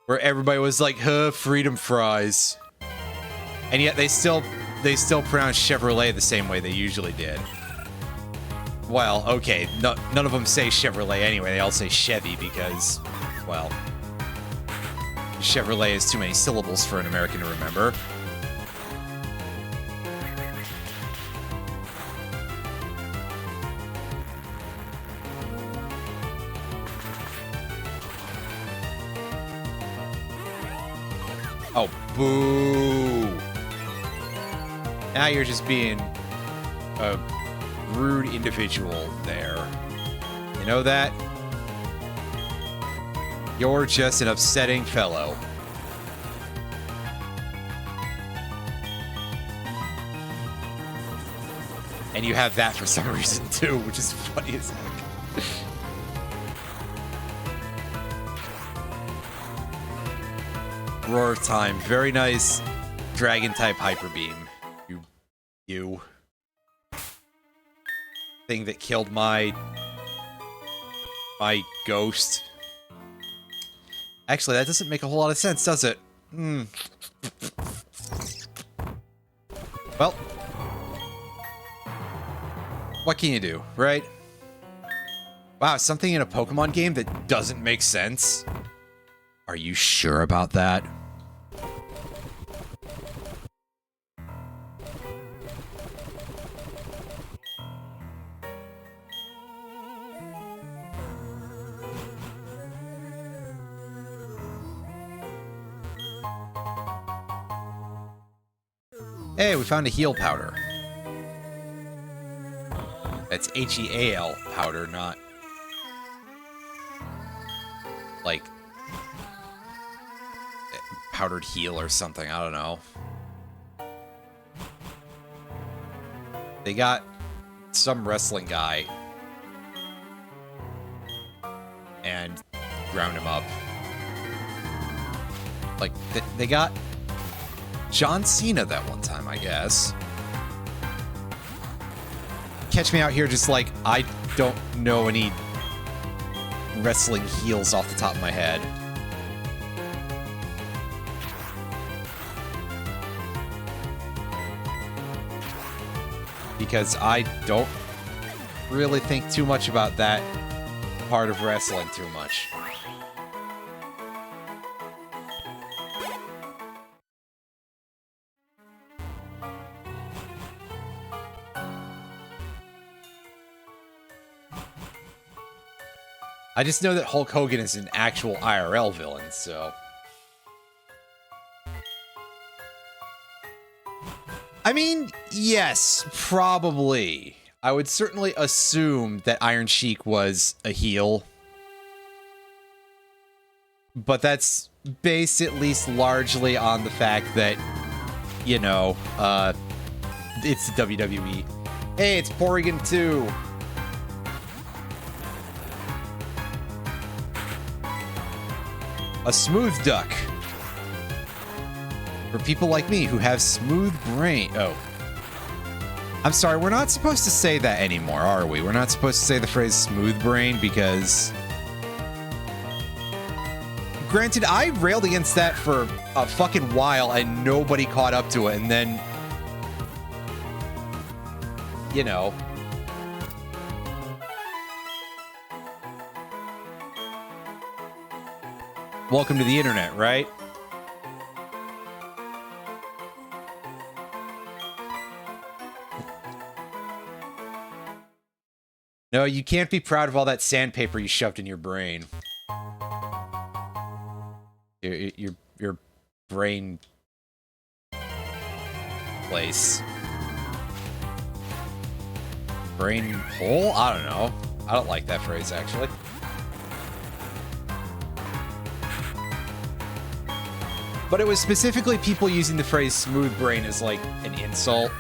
Where everybody was like, huh, freedom fries. And yet they still pronounce Chevrolet the same way they usually did. Well, okay, none of them say Chevrolet anyway, they all say Chevy because, well, Chevrolet is too many syllables for an American to remember. Oh, boo! Now you're just being a rude individual there. You know that? You're just an upsetting fellow. And you have that for some reason too, which is funny as heck. Roar time. Very nice dragon-type Hyper Beam. You. Thing that killed my ghost. Actually, that doesn't make a whole lot of sense, does it? Well. What can you do, right? Wow, something in a Pokemon game that doesn't make sense? Are you sure about that? Hey, we found a heal powder. That's H-E-A-L powder, not like powdered heal or something. I don't know. They got some wrestling guy and ground him up. Like, they got John Cena that one time, I guess. Catch me out here just like I don't know any wrestling heels off the top of my head. Because I don't really think too much about that part of wrestling too much. I just know that Hulk Hogan is an actual IRL villain, so... I mean, yes, probably. I would certainly assume that Iron Sheik was a heel. But that's based at least largely on the fact that, you know, it's the WWE. Hey, it's Porygon 2! A smooth duck. For people like me who have smooth brain. Oh. I'm sorry, we're not supposed to say that anymore, are we? We're not supposed to say the phrase smooth brain because... Granted, I railed against that for a fucking while and nobody caught up to it, and then... You know... Welcome to the internet, right? No, you can't be proud of all that sandpaper you shoved in your brain. Your brain place. Brain hole? I don't know. I don't like that phrase, actually. But it was specifically people using the phrase smooth brain as like an insult.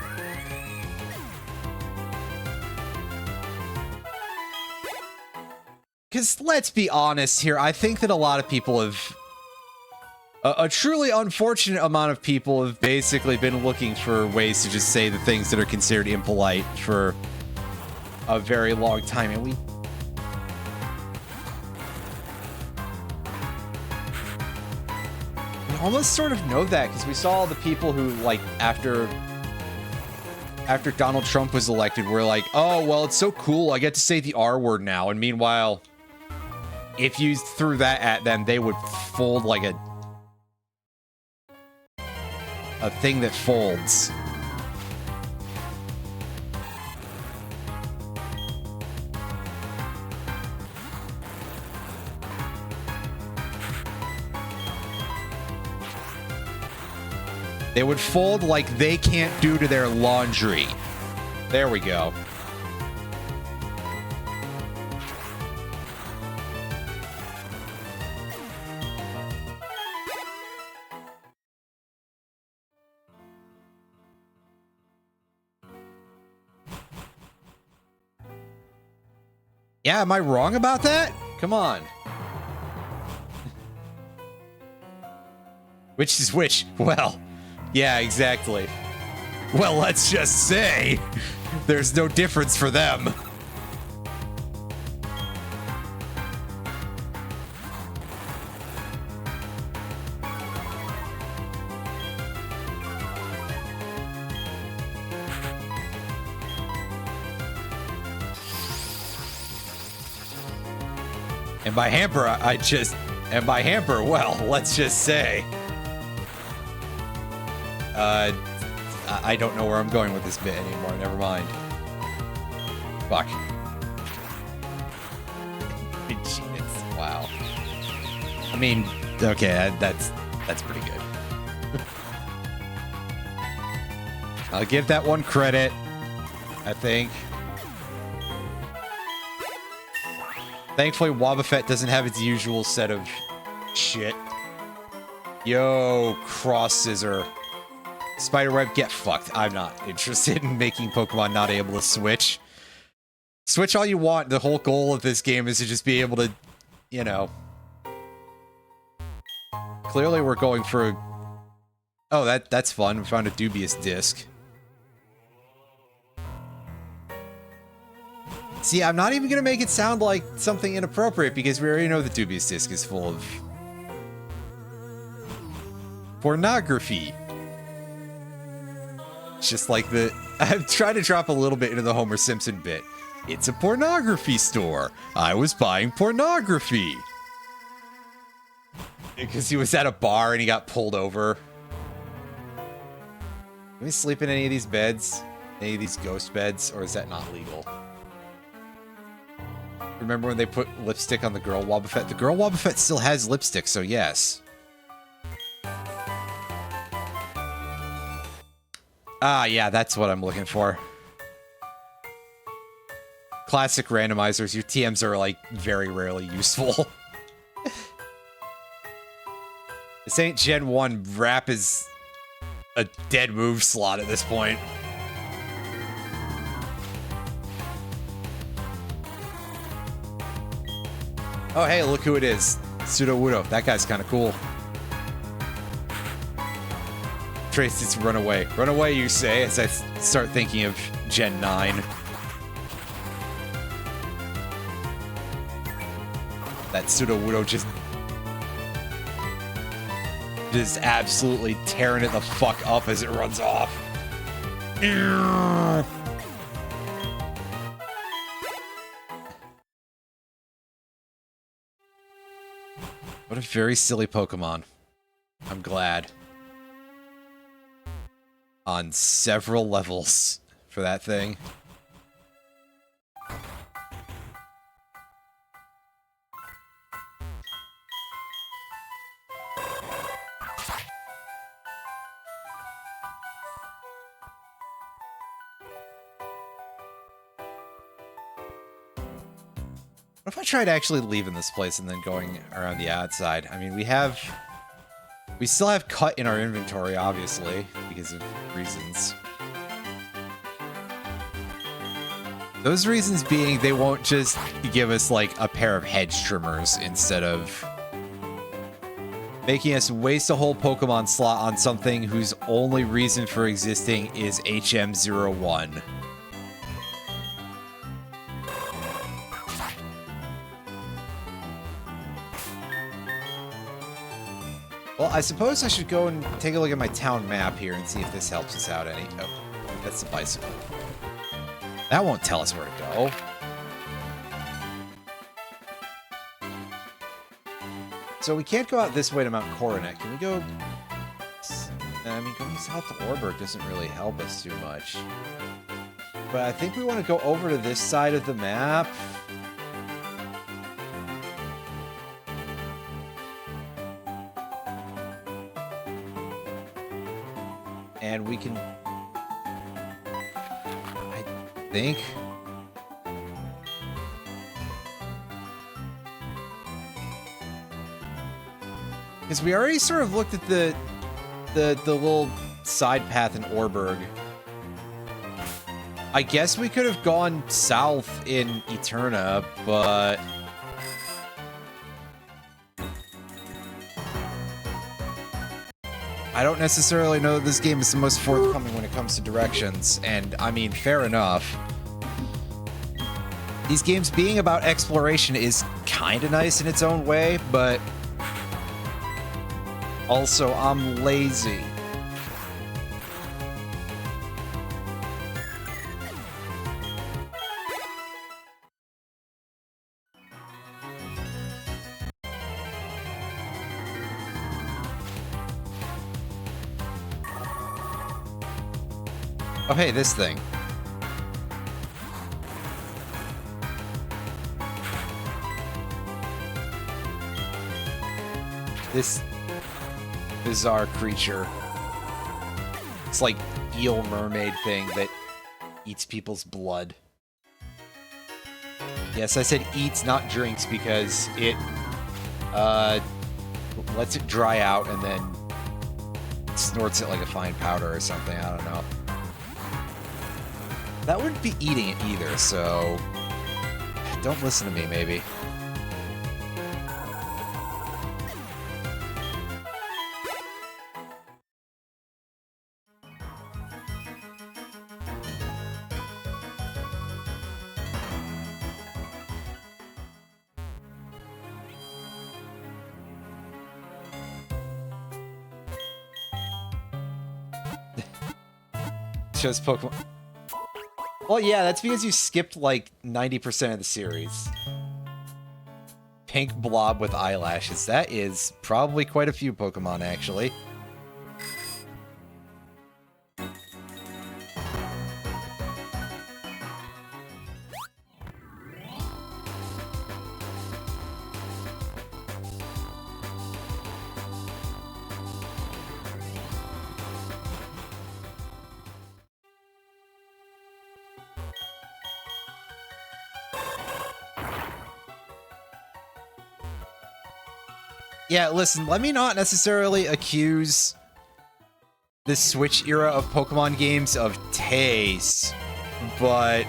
Because let's be honest here, I think that a lot of people have... A truly unfortunate amount of people have basically been looking for ways to just say the things that are considered impolite for a very long time, and we... almost sort of know that, because we saw all the people who, like, after Donald Trump was elected, were like, oh, well, it's so cool, I get to say the R word now, and meanwhile, if you threw that at them, they would fold like a thing that folds. They would fold like they can't do to their laundry. There we go. Yeah, am I wrong about that? Come on. Which is which? Well... yeah, exactly. Well, let's just say there's no difference for them. And by hamper, by hamper, well, let's just say... I don't know where I'm going with this bit anymore. Never mind. Fuck. Genius. Wow. I mean, okay, that's pretty good. I'll give that one credit, I think. Thankfully, Wobbuffet doesn't have its usual set of shit. Yo, cross scissor. Spiderweb, get fucked. I'm not interested in making Pokemon not able to switch. Switch all you want. The whole goal of this game is to just be able to, you know... Clearly we're going for... oh, that's fun. We found a dubious disc. See, I'm not even going to make it sound like something inappropriate because we already know the dubious disc is full of... pornography. It's just like the... I'm trying to drop a little bit into the Homer Simpson bit. It's a pornography store. I was buying pornography. Because he was at a bar and he got pulled over. Can we sleep in any of these beds? Any of these ghost beds? Or is that not legal? Remember when they put lipstick on the girl Wobbuffet? The girl Wobbuffet still has lipstick, so yes. Ah, yeah, that's what I'm looking for. Classic randomizers. Your TMs are, like, very rarely useful. This ain't Gen 1. Rap is a dead move slot at this point. Oh, hey, look who it is. Sudowoodo. That guy's kind of cool. Tracy's run away. Run away, you say, as I start thinking of Gen 9. That Sudowoodo just absolutely tearing it the fuck up as it runs off. What a very silly Pokemon. I'm glad. On several levels for that thing. What if I tried actually leaving this place and then going around the outside? I mean, we still have cut in our inventory, obviously, because of reasons. Those reasons being they won't just give us, like, a pair of hedge trimmers instead of making us waste a whole Pokemon slot on something whose only reason for existing is HM01. Well, I suppose I should go and take a look at my town map here and see if this helps us out any. Oh, that's the bicycle. That won't tell us where to go. So we can't go out this way to Mount Coronet. Can we go... I mean, going south to Orberg doesn't really help us too much. But I think we want to go over to this side of the map. And we can, I think, because we already sort of looked at the little side path in Orberg. I guess we could have gone south in Eterna, but I don't necessarily know that this game is the most forthcoming when it comes to directions, and I mean, fair enough. These games being about exploration is kind of nice in its own way, but also I'm lazy. Oh, hey, this thing. This bizarre creature. It's like eel mermaid thing that eats people's blood. Yes, I said eats, not drinks, because it lets it dry out and then snorts it like a fine powder or something. I don't know. That wouldn't be eating it either, so don't listen to me, maybe. Shows Pokemon. Well, yeah, that's because you skipped, like, 90% of the series. Pink blob with eyelashes. That is probably quite a few Pokemon, actually. Yeah, listen, let me not necessarily accuse the Switch era of Pokemon games of taste, but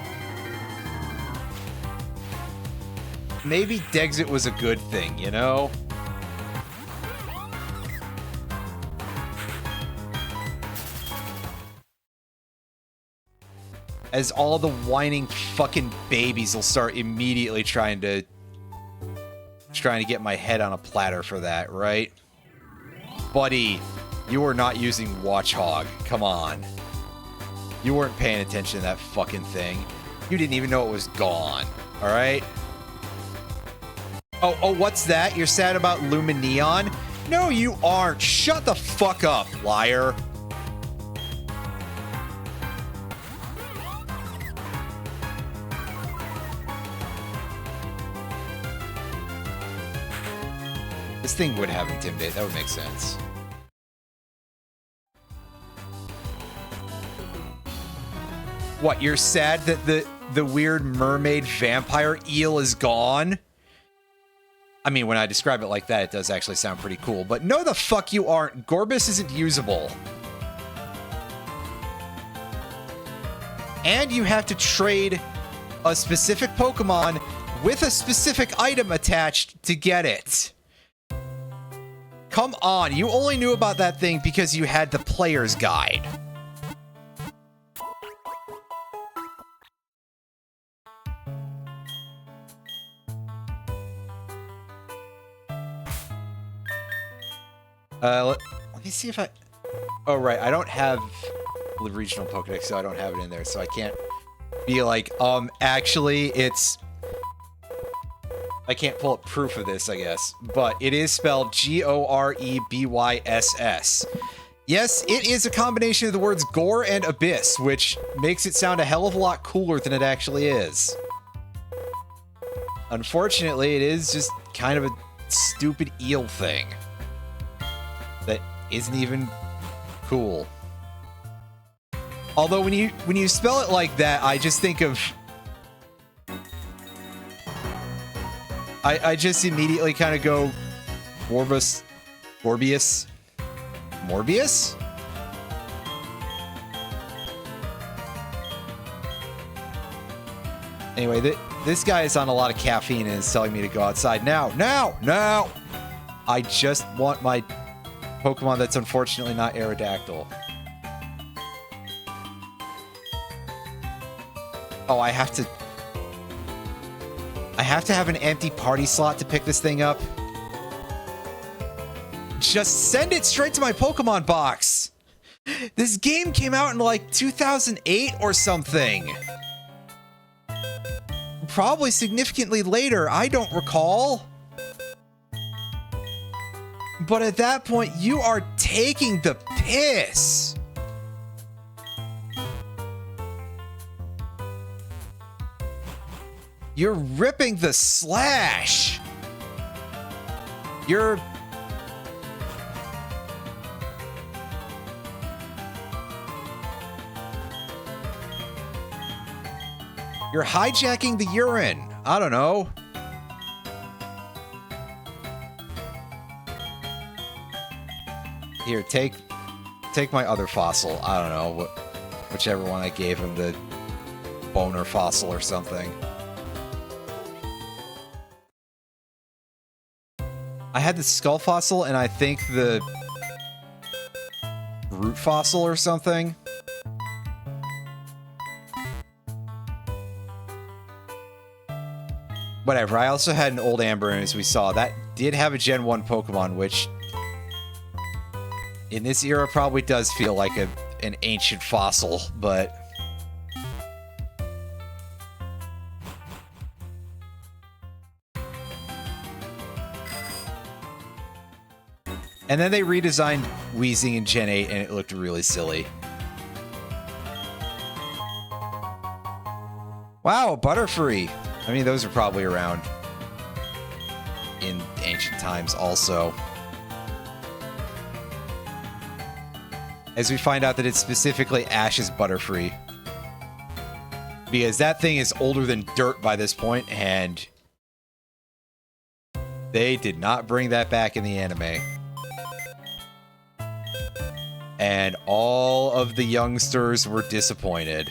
maybe Dexit was a good thing, you know? As all the whining fucking babies will start immediately trying to get my head on a platter for that, right? Buddy, you were not using Watchhog. Come on. You weren't paying attention to that fucking thing. You didn't even know it was gone, alright? Oh, what's that? You're sad about Lumineon? No, you aren't. Shut the fuck up, liar. This thing would have Intimidate. That would make sense. What, you're sad that the weird mermaid vampire eel is gone? I mean, when I describe it like that, it does actually sound pretty cool. But no, the fuck you aren't. Gorbis isn't usable. And you have to trade a specific Pokemon with a specific item attached to get it. Come on, you only knew about that thing because you had the player's guide. Let me see if I... Oh, right, I don't have the regional Pokedex, so I don't have it in there, so I can't be like, actually, it's... I can't pull up proof of this, I guess, but it is spelled G-O-R-E-B-Y-S-S. Yes, it is a combination of the words gore and abyss, which makes it sound a hell of a lot cooler than it actually is. Unfortunately, it is just kind of a stupid eel thing that isn't even cool. Although when you spell it like that, I just think of... I just immediately kind of go Morbius? Anyway, this guy is on a lot of caffeine and is telling me to go outside now. Now! I just want my Pokemon that's unfortunately not Aerodactyl. Oh, I have to have an empty party slot to pick this thing up. Just send it straight to my Pokemon box. This game came out in like 2008 or something. Probably significantly later, I don't recall. But at that point, you are taking the piss. You're ripping the slash. You're hijacking the urine. I don't know. Here, take my other fossil. I don't know, whichever one I gave him, the boner fossil or something. I had the skull fossil and I think the root fossil or something. Whatever, I also had an old Amber, and as we saw, that did have a Gen 1 Pokemon, which in this era probably does feel like an ancient fossil, but... And then they redesigned Weezing in Gen 8, and it looked really silly. Wow, Butterfree! I mean, those are probably around in ancient times also. As we find out that it's specifically Ash's Butterfree. Because that thing is older than dirt by this point, and they did not bring that back in the anime. And all of the youngsters were disappointed.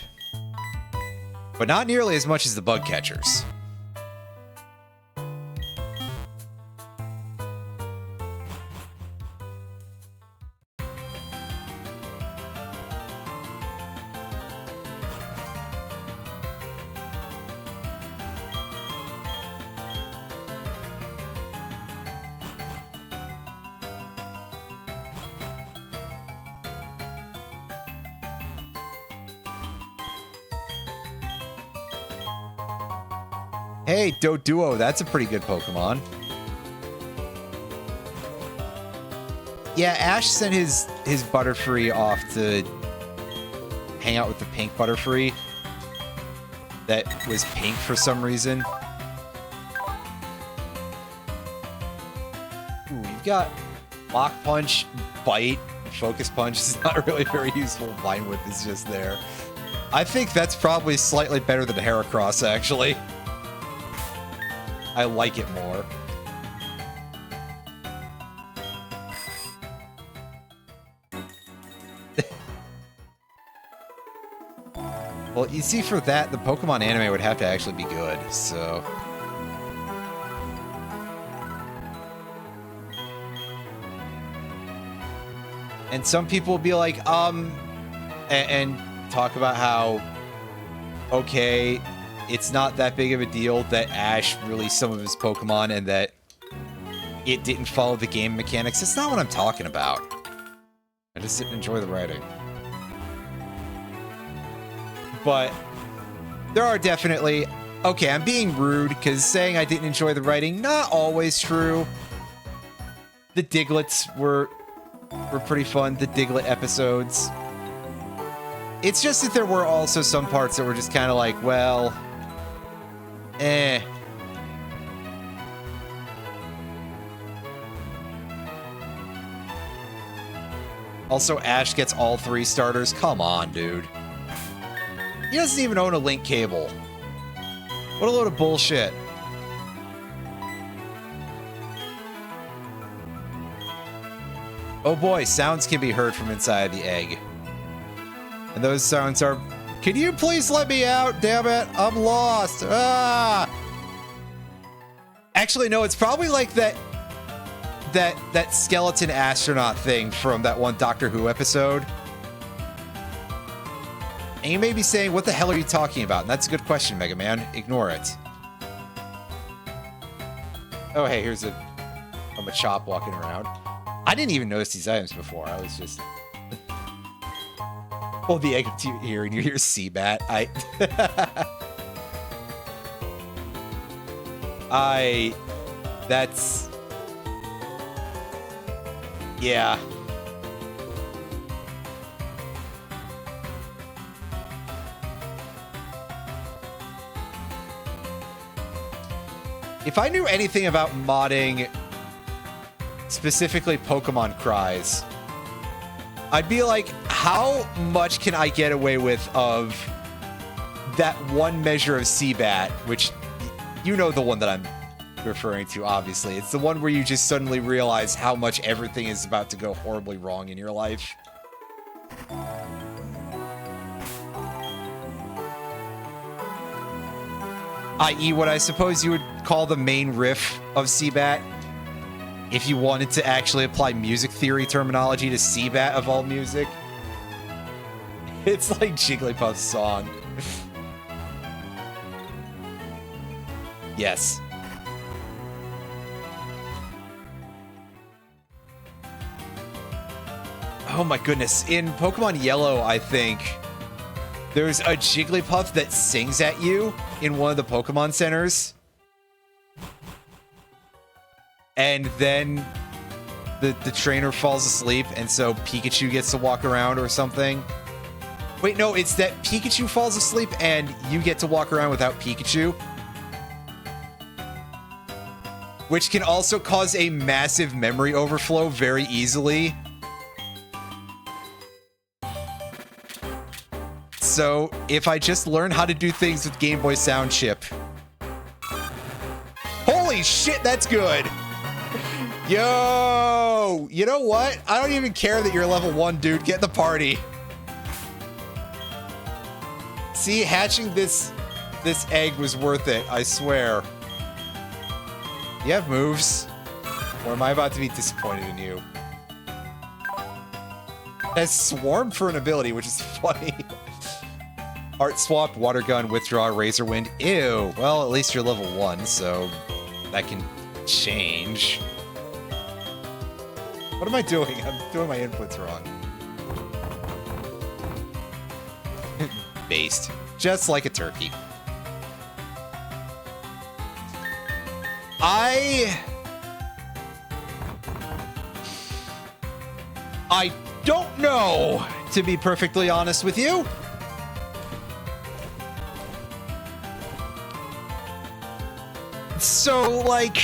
But not nearly as much as the bug catchers. Hey, Doduo, that's a pretty good Pokemon. Yeah, Ash sent his Butterfree off to hang out with the pink Butterfree that was pink for some reason. Ooh, you've got Lock Punch, Bite, Focus Punch is not really very useful. Vine Whip is just there. I think that's probably slightly better than Heracross, actually. I like it more. Well, you see, for that, the Pokemon anime would have to actually be good, so... And some people will be like, and talk about how, okay, it's not that big of a deal that Ash released some of his Pokemon and that it didn't follow the game mechanics. That's not what I'm talking about. I just didn't enjoy the writing. But there are definitely... Okay, I'm being rude, because saying I didn't enjoy the writing, not always true. The Digletts were pretty fun, the Diglett episodes. It's just that there were also some parts that were just kind of like, well... eh. Also, Ash gets all 3 starters. Come on, dude. He doesn't even own a link cable. What a load of bullshit. Oh boy, sounds can be heard from inside the egg. And those sounds are... Can you please let me out? Damn it, I'm lost. Ah! Actually, no, it's probably like that skeleton astronaut thing from that one Doctor Who episode. And you may be saying, what the hell are you talking about? And that's a good question, Mega Man. Ignore it. Oh, hey, here's a Machop walking around. I didn't even notice these items before. I was just... Hold the egg up to your ear and you hear Seabat. That's... Yeah. If I knew anything about modding, specifically Pokemon cries, I'd be like, how much can I get away with of that one measure of Seabat, which you know the one that I'm referring to, obviously. It's the one where you just suddenly realize how much everything is about to go horribly wrong in your life. I.e. what I suppose you would call the main riff of Seabat, if you wanted to actually apply music theory terminology to Seabat of all music. It's like Jigglypuff's song. Yes. Oh my goodness. In Pokemon Yellow, I think, there's a Jigglypuff that sings at you in one of the Pokemon Centers. And then the trainer falls asleep, and so Pikachu gets to walk around or something. Wait, no, it's that Pikachu falls asleep and you get to walk around without Pikachu. Which can also cause a massive memory overflow very easily. So, if I just learn how to do things with Game Boy Sound Chip... Holy shit, that's good! Yo! You know what? I don't even care that you're level 1, dude. Get in the party. See, hatching this egg was worth it, I swear. You have moves? Or am I about to be disappointed in you? It has Swarm for an ability, which is funny. Art Swap, Water Gun, Withdraw, Razor Wind. Ew. Well, at least you're level 1, so that can change. What am I doing? I'm doing my inputs wrong. Based. Just like a turkey. I don't know, to be perfectly honest with you. So, like,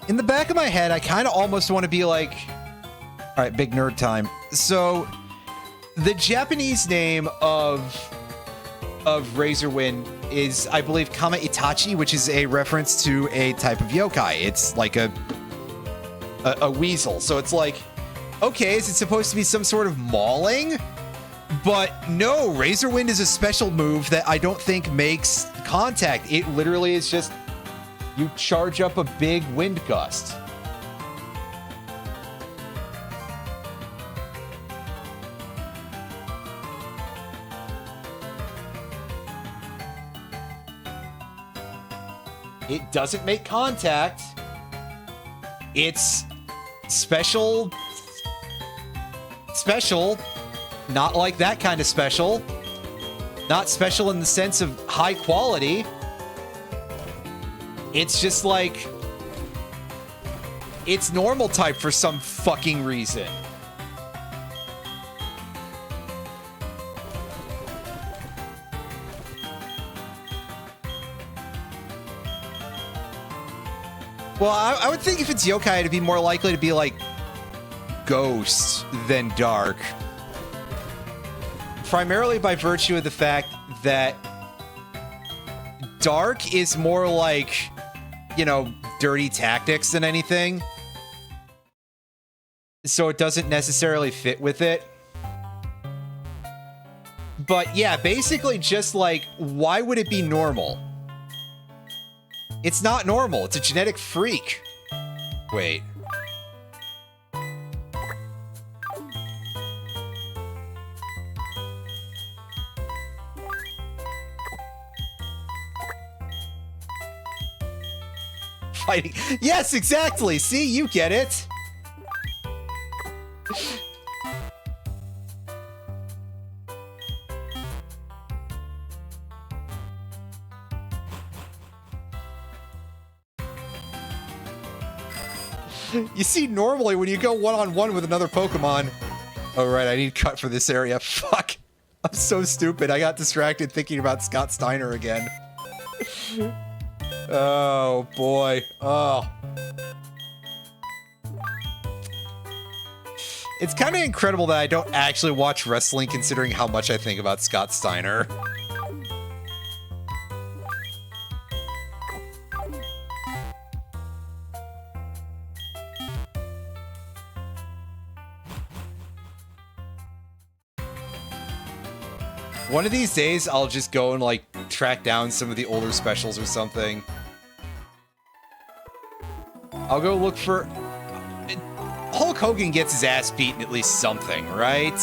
in the back of my head, I kind of almost want to be like, all right, big nerd time. So, the Japanese name of Razorwind is, I believe, Kama Itachi, which is a reference to a type of yokai. It's like a weasel. So it's like, okay, is it supposed to be some sort of mauling? But no, Razorwind is a special move that I don't think makes contact. It literally is just, you charge up a big wind gust. It doesn't make contact. It's special, not like that kind of special. Not special in the sense of high quality. It's just like, it's normal type for some fucking reason. Well, I would think if it's yokai, it'd be more likely to be like ghost than dark. Primarily by virtue of the fact that dark is more like, you know, dirty tactics than anything. So it doesn't necessarily fit with it. But yeah, basically just like, why would it be normal? It's not normal. It's a genetic freak. Wait. Fighting. Yes, exactly. See, you get it. You see, normally when you go one-on-one with another Pokemon... Oh, right, I need cut for this area. Fuck. I'm so stupid. I got distracted thinking about Scott Steiner again. Oh, boy. Oh. It's kind of incredible that I don't actually watch wrestling considering how much I think about Scott Steiner. One of these days, I'll just go and, like, track down some of the older specials or something. I'll go look for... Hulk Hogan gets his ass beat in at least something, right?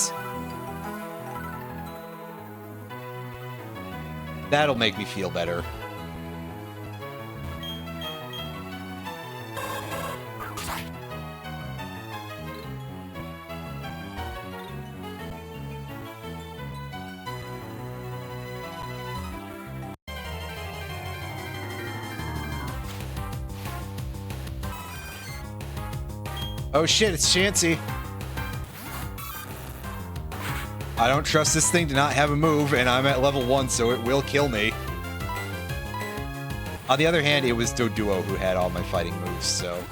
That'll make me feel better. Oh shit, it's Chansey. I don't trust this thing to not have a move, and I'm at level 1, so it will kill me. On the other hand, it was Doduo who had all my fighting moves, so...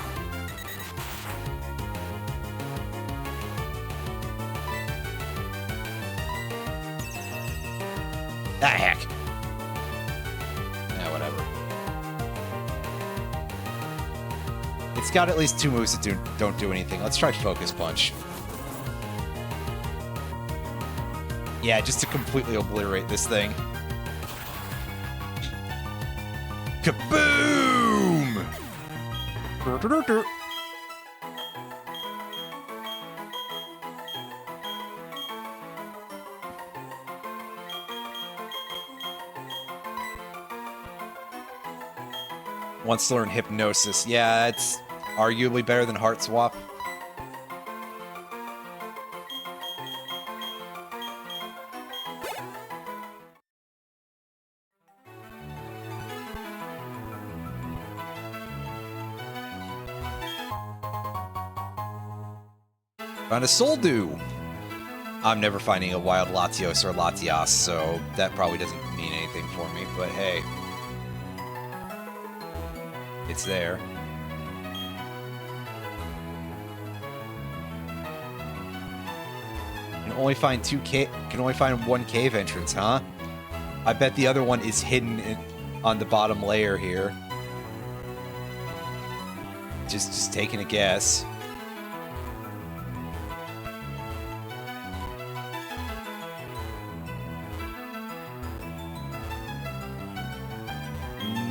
Ah, heck. Yeah, whatever. It's got at least 2 moves that don't do anything. Let's try Focus Punch. Yeah, just to completely obliterate this thing. Kaboom! Wants to learn Hypnosis. Yeah, it's arguably better than Heart Swap. Found a Soldew. I'm never finding a wild Latios or Latias, so that probably doesn't mean anything for me, but hey. It's there. Can only find one cave entrance, huh? I bet the other one is hidden on the bottom layer here. Just taking a guess.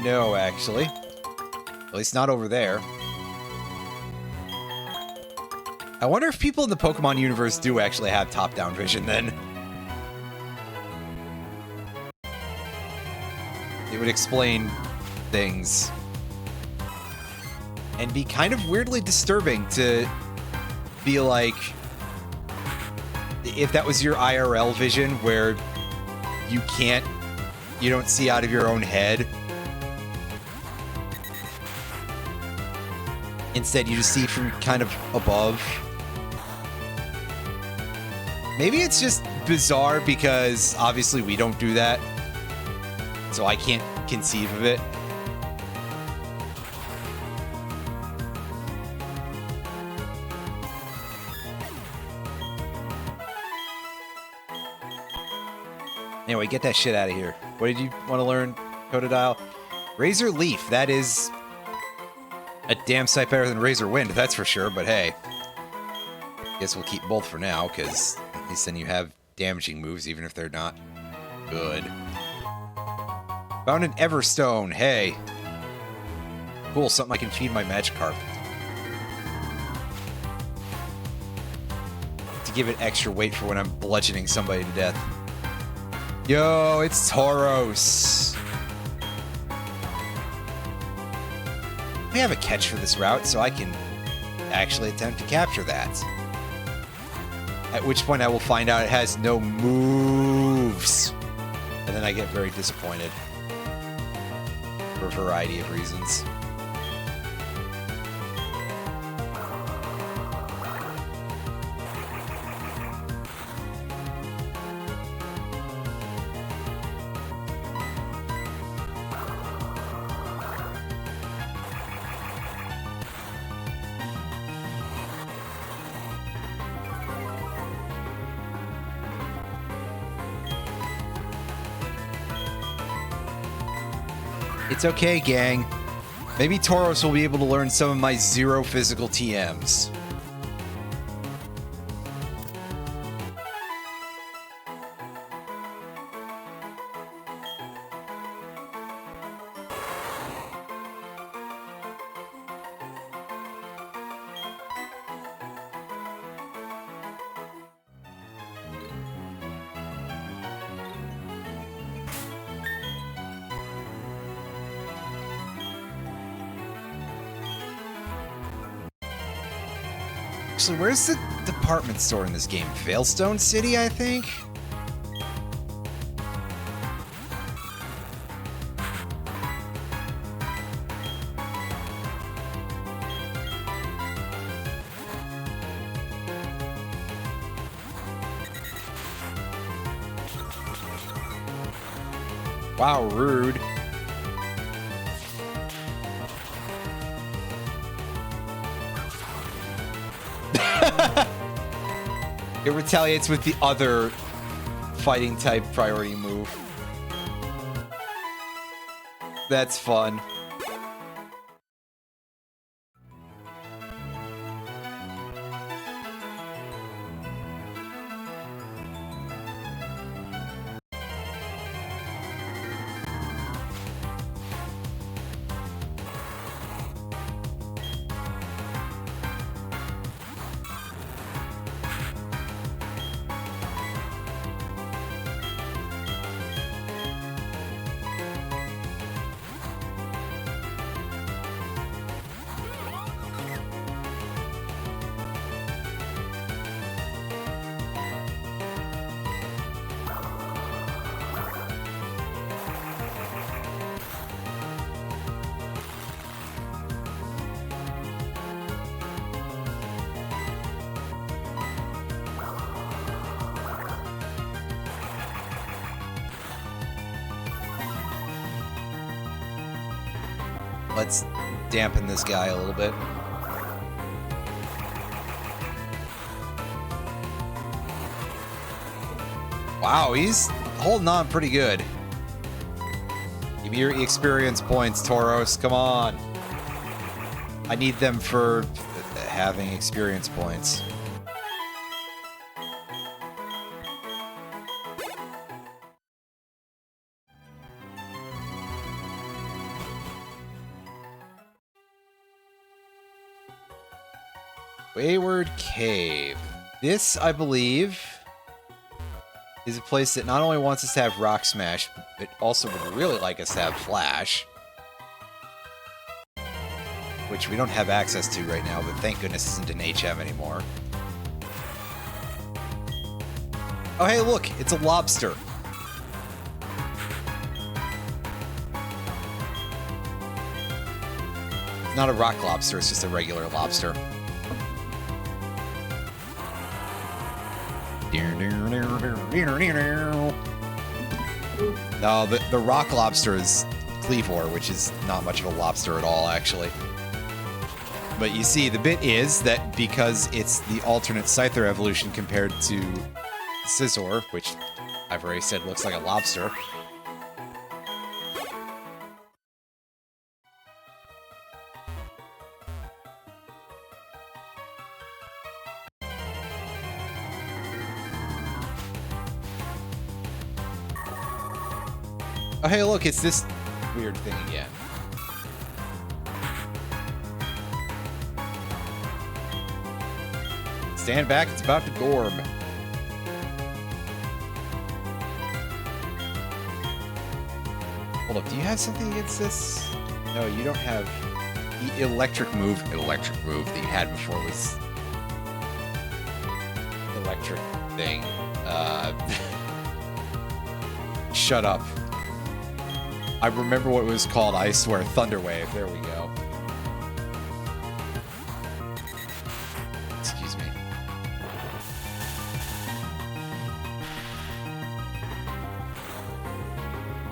No, actually. At least not over there. I wonder if people in the Pokemon universe do actually have top-down vision, then. It would explain things. And be kind of weirdly disturbing to be like... If that was your IRL vision, where you don't see out of your own head. Instead, you just see from kind of above. Maybe it's just bizarre because obviously we don't do that. So I can't conceive of it. Anyway, get that shit out of here. What did you want to learn, Totodile? Razor Leaf, that is a damn sight better than Razor Wind, that's for sure, but hey. Guess we'll keep both for now, because at least then you have damaging moves, even if they're not good. Found an Everstone, hey. Cool, something I can feed my Magikarp. To give it extra weight for when I'm bludgeoning somebody to death. Yo, it's Tauros. I have a catch for this route, so I can actually attempt to capture that. At which point I will find out it has no moves. And then I get very disappointed. For a variety of reasons. It's okay, gang. Maybe Tauros will be able to learn some of my zero physical TMs. Actually, where's the department store in this game? Veilstone City, I think? Wow, rude. It retaliates with the other fighting type priority move. That's fun. Let's dampen this guy a little bit. Wow, he's holding on pretty good. Give me your experience points, Tauros. Come on. I need them for having experience points. Wayward Cave. This, I believe, is a place that not only wants us to have Rock Smash, but also would really like us to have Flash. Which we don't have access to right now, but thank goodness isn't an HM anymore. Oh hey, look! It's a lobster! It's not a rock lobster, it's just a regular lobster. No, the rock lobster is Cleavor, which is not much of a lobster at all, actually. But you see, the bit is that because it's the alternate Scyther evolution compared to Scizor, which I've already said looks like a lobster. Oh, hey, look, it's this weird thing again. Stand back, it's about to gorb. Hold up, do you have something against this? No, you don't have... The electric move that you had before was... Electric thing. Shut up. I remember what it was called, I swear. Thunder Wave. There we go. Excuse me.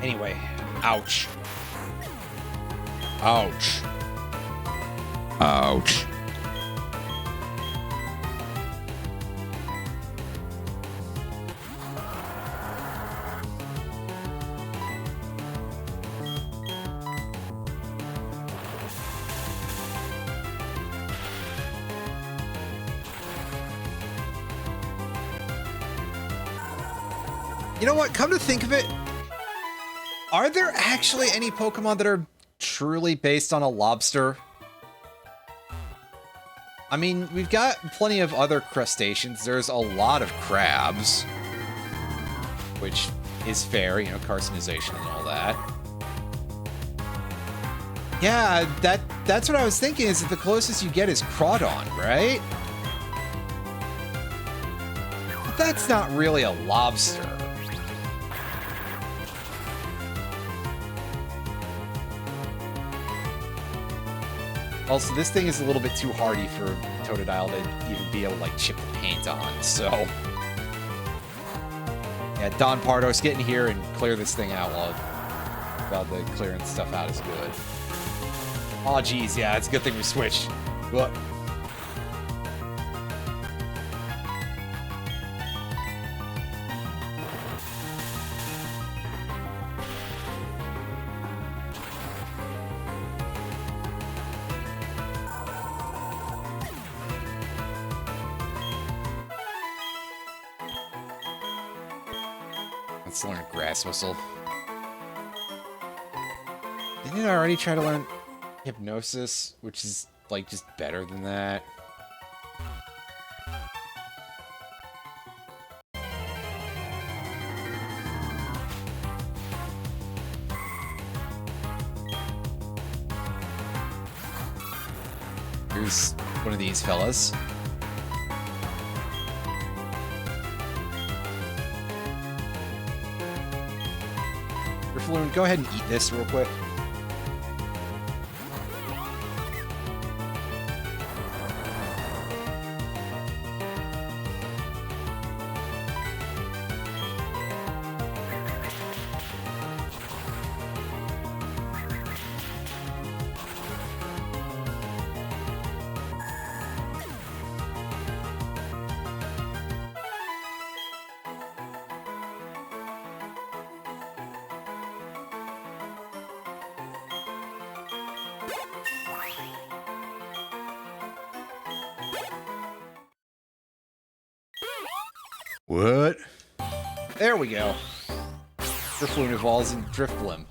Anyway. Ouch. Ouch. Ouch. You know what? Come to think of it, are there actually any Pokemon that are truly based on a lobster? I mean, we've got plenty of other crustaceans. There's a lot of crabs, which is fair, you know, carcinization and all that. Yeah, that's what I was thinking, is that the closest you get is Crawdon, right? But that's not really a lobster. Also, this thing is a little bit too hardy for Totodile to even be able to, like, chip the paint on, so... Yeah, Don Pardos, get in here and clear this thing out while the clearing stuff out is good. Aw, geez, yeah, it's a good thing we switched. Look. Let's learn Grass Whistle. Didn't I already try to learn Hypnosis, which is, like, just better than that? Here's one of these fellas. Riffaloon, go ahead and eat this real quick. What? There we go. Drifloon evolves in Drifblim.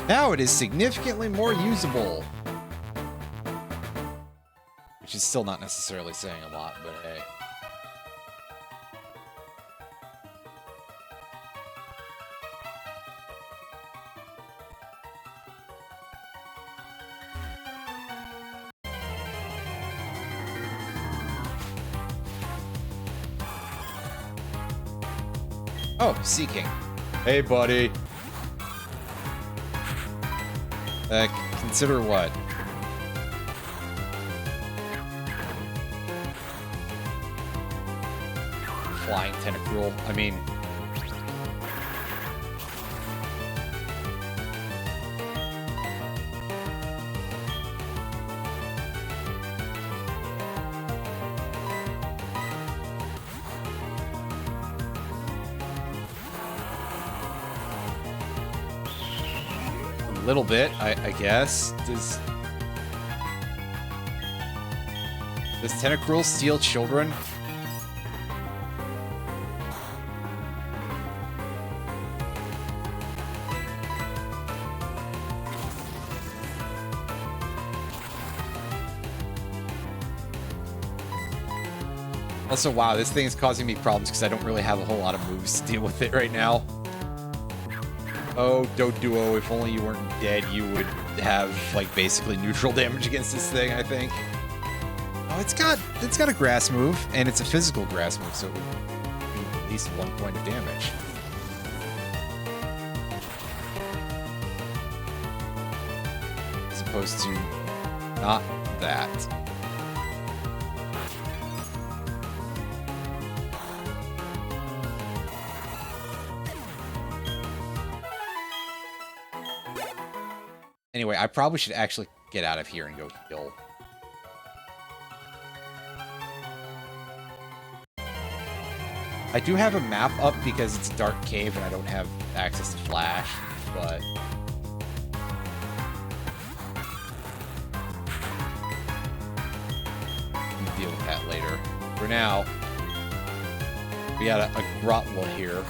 Now it is significantly more usable. Which is still not necessarily saying a lot, but hey. Oh, cking. Hey, buddy. Consider what? Flying tentacruel. I mean... a little bit, I guess. Does Tentacruel steal children? Also, wow, this thing is causing me problems because I don't really have a whole lot of moves to deal with it right now. Oh, Doduo, if only you weren't dead, you would have, like, basically neutral damage against this thing, I think. Oh, it's got a grass move, and it's a physical grass move, so it would do at least 1 point of damage. As opposed to not that. Anyway, I probably should actually get out of here and go heal. I do have a map up because it's a dark cave and I don't have access to flash, but... we'll deal with that later. For now, we got a Grotla here.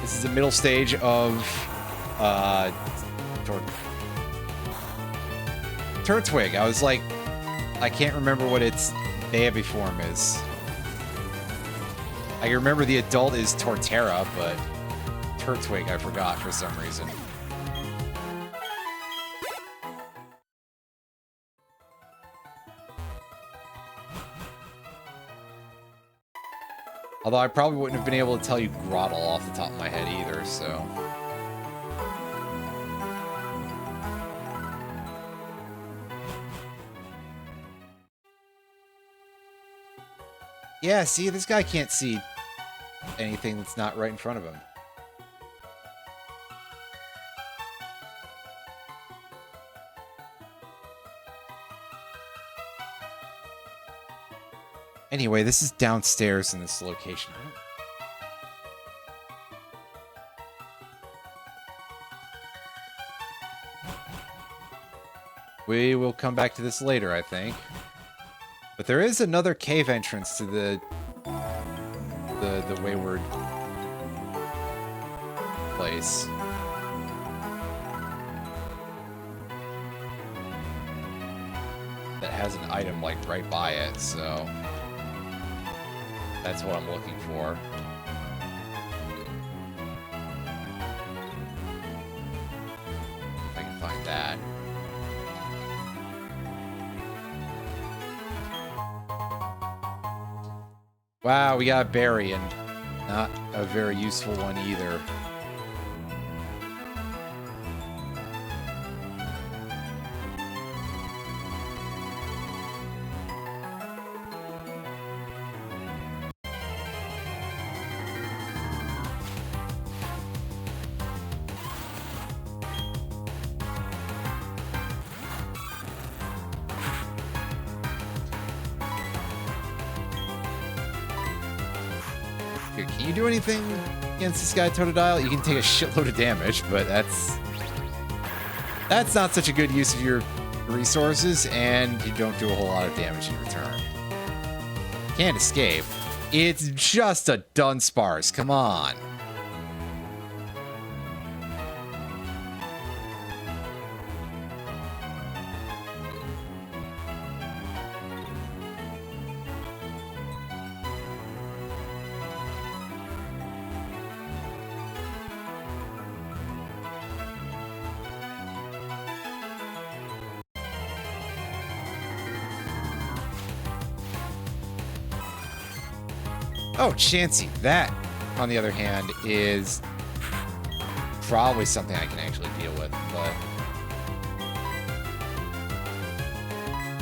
This is the middle stage of... Turtwig. I was like, I can't remember what its baby form is. I remember the adult is Torterra, but Turtwig I forgot for some reason. Although I probably wouldn't have been able to tell you Grottle off the top of my head either, so... Yeah, see, this guy can't see anything that's not right in front of him. Anyway, this is downstairs in this location. We will come back to this later, I think. But there is another cave entrance to the Wayward place. That has an item, like, right by it, so... that's what I'm looking for. If I can find that. Wow, we got a berry, and not a very useful one either. Can you do anything against this guy, Totodile. You can take a shitload of damage, but that's not such a good use of your resources, and you don't do a whole lot of damage in return. Can't escape. It's just a Dunsparce. Come on. Oh, Chansey. That, on the other hand, is probably something I can actually deal with, but...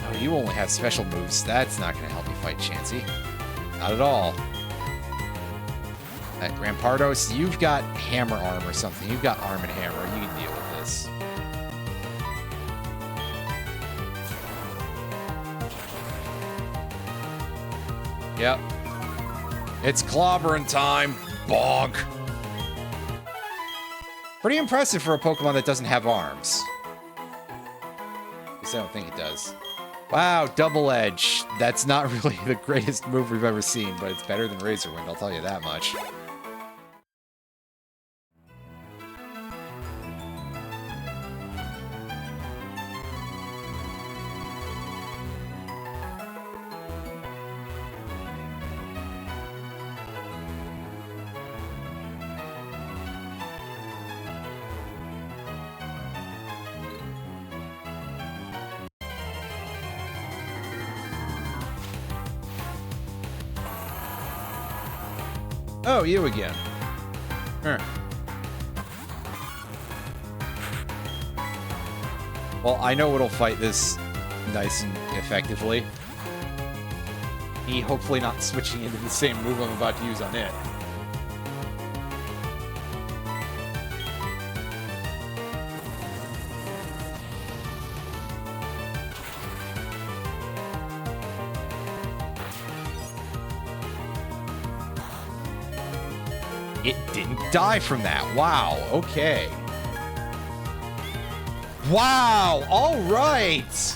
Oh, you only have special moves. That's not going to help you fight Chansey. Not at all. Rampardos, you've got Hammer Arm or something. You've got Arm and Hammer. You can deal with this. Yep. It's clobbering time. Bonk. Pretty impressive for a Pokemon that doesn't have arms. At least I don't think it does. Wow, Double Edge. That's not really the greatest move we've ever seen, but it's better than Razor Wind, I'll tell you that much. Oh, you again. Well, I know it'll fight this nice and effectively. Me hopefully not switching into the same move I'm about to use on it. It didn't die from that. Wow, okay. Wow, all right.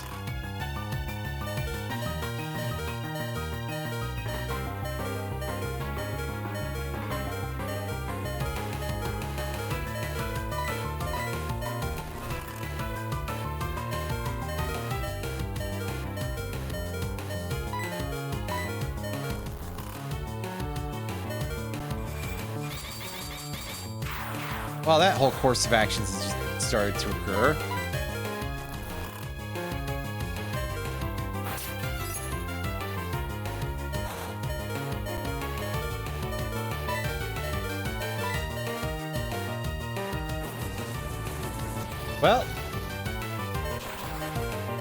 Well, that whole course of actions has just started to occur. Well,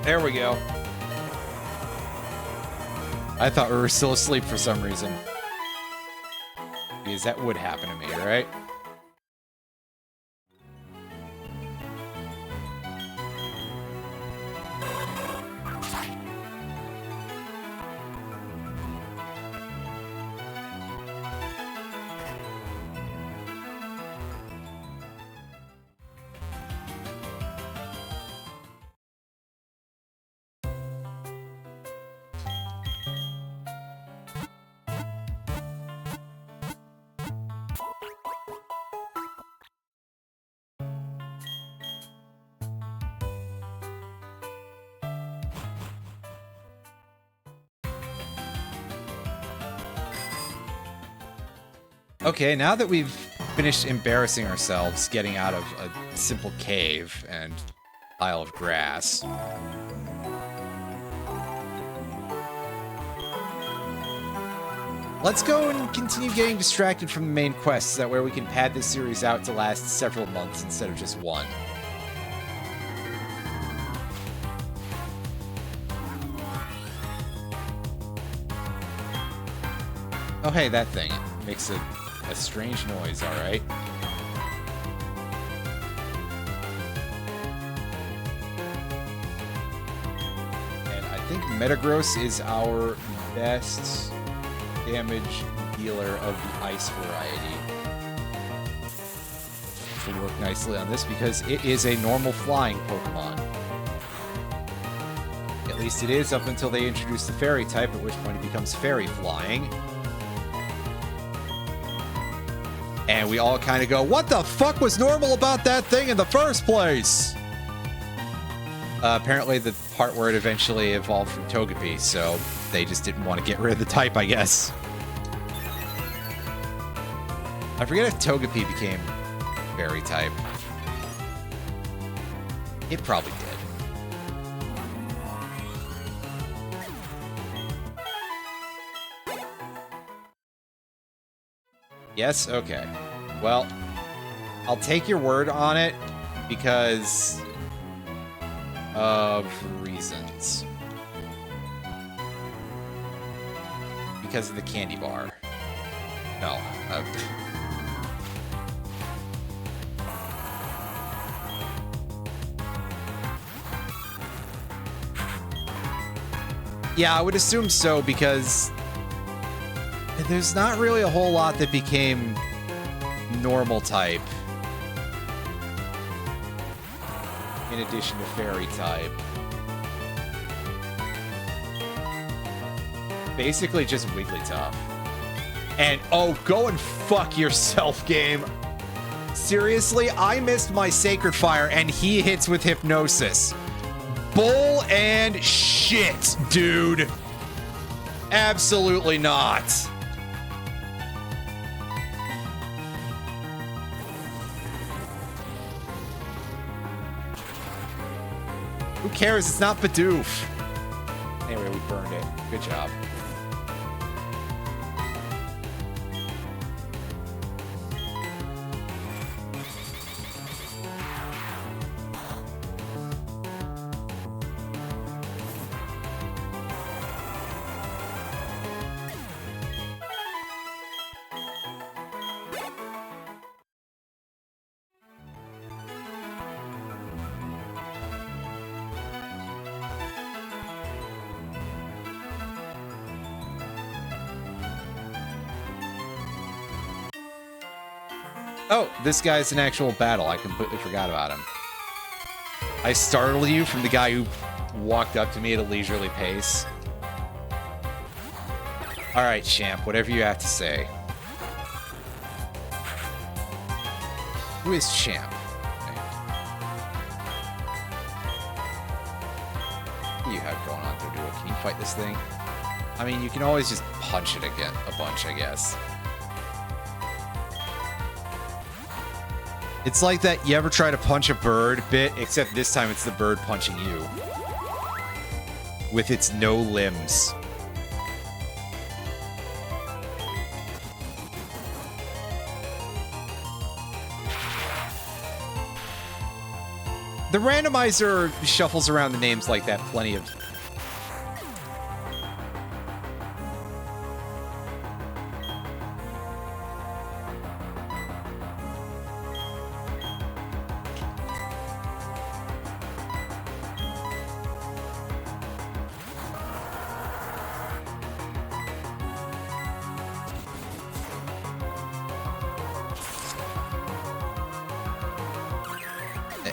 there we go. I thought we were still asleep for some reason. Because that would happen to me, right? Okay, now that we've finished embarrassing ourselves getting out of a simple cave and pile of grass, let's go and continue getting distracted from the main quests. That way we can pad this series out to last several months instead of just one. Oh hey, that thing. It makes a strange noise, alright. And I think Metagross is our best damage dealer of the ice variety. which will work nicely on this because it is a normal flying Pokemon. At least it is up until they introduce the fairy type, at which point it becomes fairy flying. And we all kind of go, what the fuck was normal about that thing in the first place? Apparently the part where it eventually evolved from Togepi, so they just didn't want to get rid of the type, I guess. I forget if Togepi became fairy type. It probably did. Yes? Okay. Well, I'll take your word on it because of reasons. Because of the candy bar. No. Yeah, I would assume so because there's not really a whole lot that became normal type. In addition to fairy type. Basically just Wigglytuff. And, oh, go and fuck yourself, game. Seriously, I missed my Sacred Fire and he hits with Hypnosis. Bull and shit, dude. Absolutely not. Who cares? It's not Bidoof. Anyway, we burned it. Good job. Oh, this guy's an actual battle. I completely forgot about him. I startled you from the guy who walked up to me at a leisurely pace. All right, champ, whatever you have to say. Who is champ? What do you have going on there, dude? Can you fight this thing? I mean, you can always just punch it again a bunch, I guess. It's like that you ever try to punch a bird bit, except this time it's the bird punching you. With its no limbs. The randomizer shuffles around the names like that plenty of...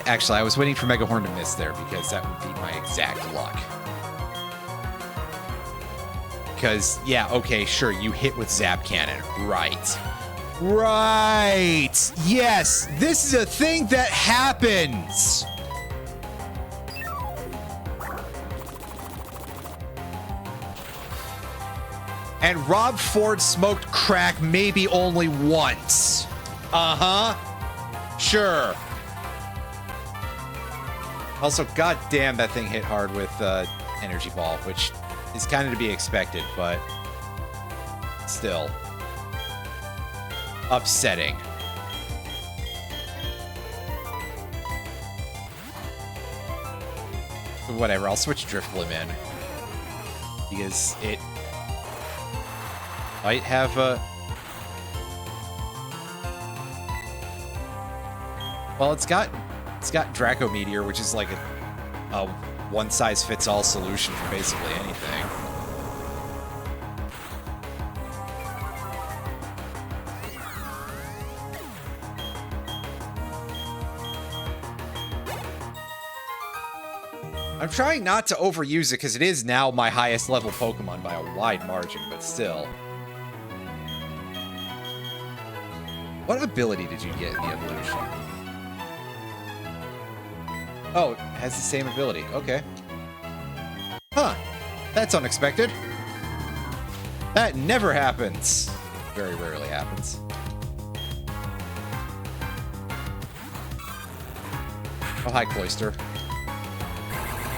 Actually, I was waiting for Megahorn to miss there because that would be my exact luck. Because, yeah, okay, sure, you hit with Zap Cannon. Right. Right! Yes! This is a thing that happens! And Rob Ford smoked crack maybe only once. Uh-huh. Sure. Also, goddamn, that thing hit hard with Energy Ball, which is kind of to be expected, but still upsetting. But whatever, I'll switch Drifblim in because it might have a... Well, it's got Draco Meteor, which is like a one-size-fits-all solution for basically anything. I'm trying not to overuse it because it is now my highest level Pokemon by a wide margin, but still. What ability did you get in the evolution? Oh, it has the same ability. Okay. Huh. That's unexpected. That never happens. Very rarely happens. Oh, hi, Cloyster.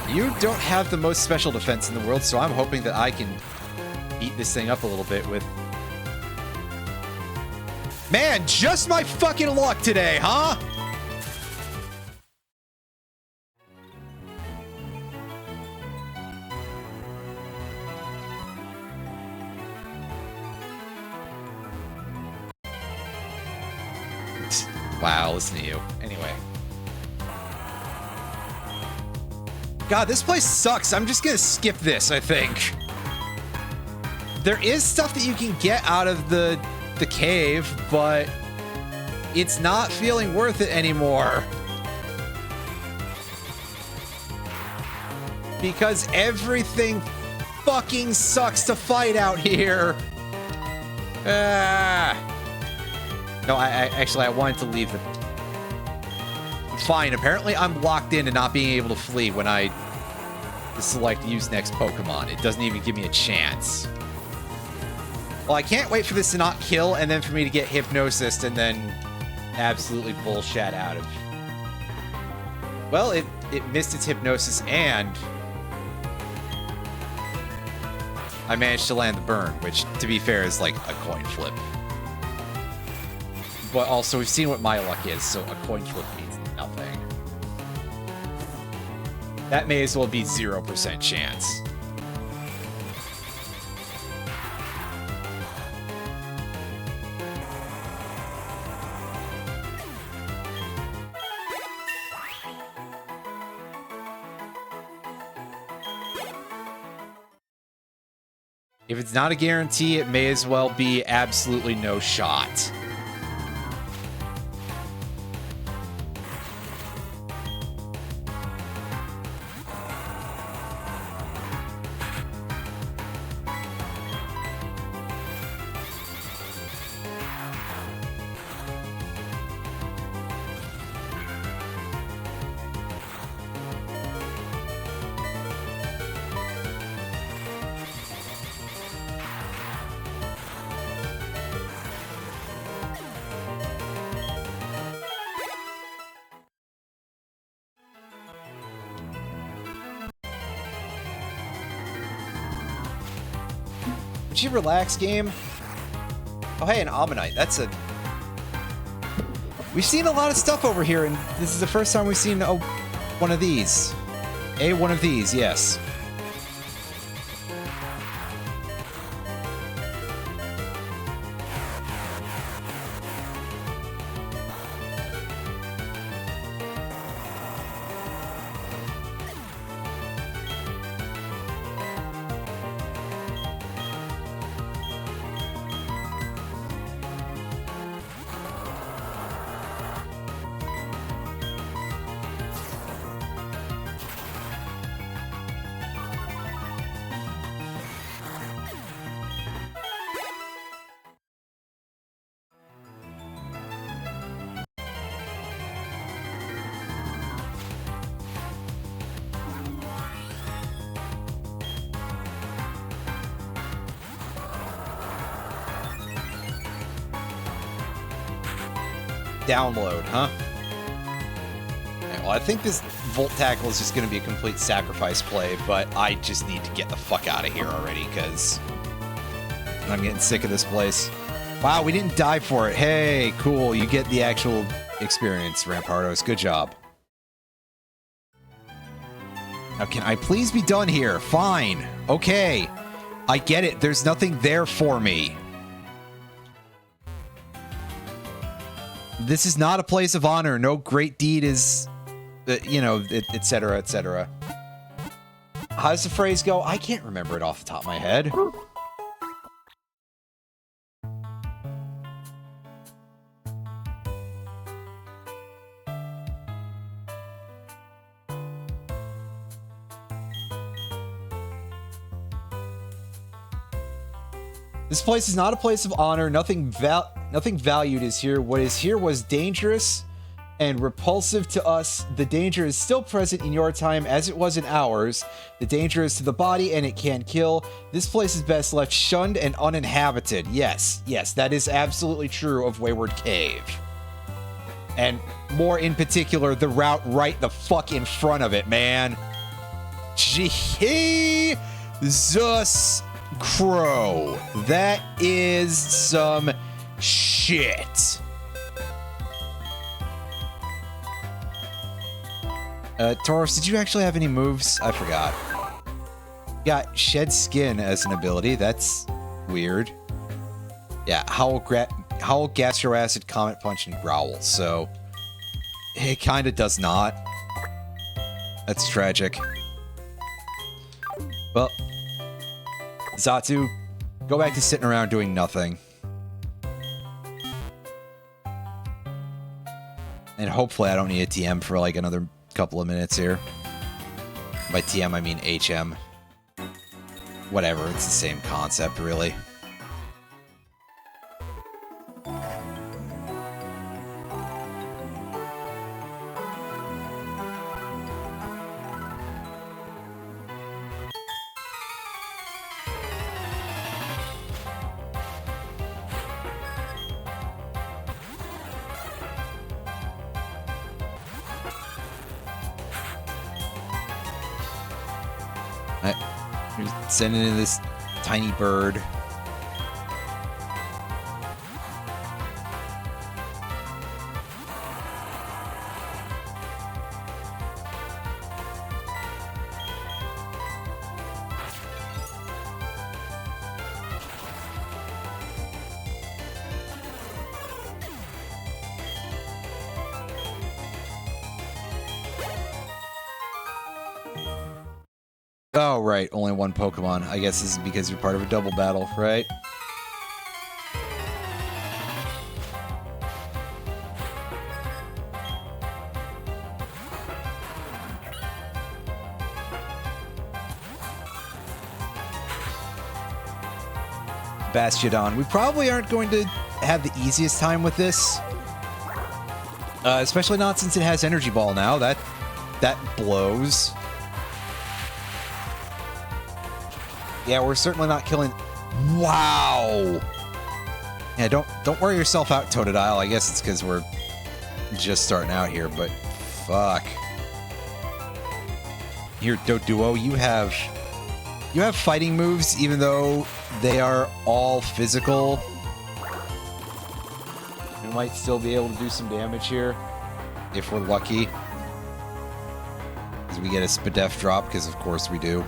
You don't have the most special defense in the world, so I'm hoping that I can eat this thing up a little bit with... Man, just my fucking luck today, huh? Wow, listen to you. Anyway. God, this place sucks. I'm just gonna skip this, I think. There is stuff that you can get out of the cave, but it's not feeling worth it anymore. Because everything fucking sucks to fight out here. Ah. No, I wanted to leave the... Fine, apparently I'm locked into not being able to flee when I select use next Pokemon. It doesn't even give me a chance. Well, I can't wait for this to not kill and then for me to get Hypnosis and then absolutely bullshit out of... Well, it missed its Hypnosis and I managed to land the burn, which, to be fair, is like a coin flip. But also, we've seen what my luck is, so a coin flip means nothing. That may as well be 0% chance. If it's not a guarantee, it may as well be absolutely no shot. Would you relax, game? Oh, hey, an Ammonite. That's a... We've seen a lot of stuff over here, and this is the first time we've seen one of these. One of these, yes. Download, huh? Okay, well, I think this Volt Tackle is just going to be a complete sacrifice play, but I just need to get the fuck out of here already, because I'm getting sick of this place. Wow, we didn't die for it. Hey, cool. You get the actual experience, Rampardos. Good job. Now, can I please be done here? Fine. Okay. I get it. There's nothing there for me. This is not a place of honor. No great deed is, you know, etc., etc. How does the phrase go? I can't remember it off the top of my head. This place is not a place of honor. Nothing valued is here. What is here was dangerous and repulsive to us. The danger is still present in your time as it was in ours. The danger is to the body and it can kill. This place is best left shunned and uninhabited. Yes, that is absolutely true of Wayward Cave. And more in particular, the route right the fuck in front of it, man. Jesus Crow. That is some shit. Tauros, did you actually have any moves? I forgot. You got Shed Skin as an ability. That's weird. Yeah, Howl, Gastro Acid, Comet Punch, and Growl. So, it kind of does not. That's tragic. Well, Xatu, go back to sitting around doing nothing. And hopefully I don't need a TM for like another couple of minutes here. By TM, I mean HM. Whatever, it's the same concept, really. Sending in this tiny bird. Oh, right. Only one Pokemon. I guess this is because you're part of a double battle, right? Bastiodon. We probably aren't going to have the easiest time with this. Especially not since it has Energy Ball now. That blows. Yeah, we're certainly not killing... Wow! Yeah, don't wear yourself out, Totodile. I guess it's because we're just starting out here, but fuck. Here, Doduo, you have fighting moves, even though they are all physical. We might still be able to do some damage here, if we're lucky. Because we get a Spadef drop, because of course we do.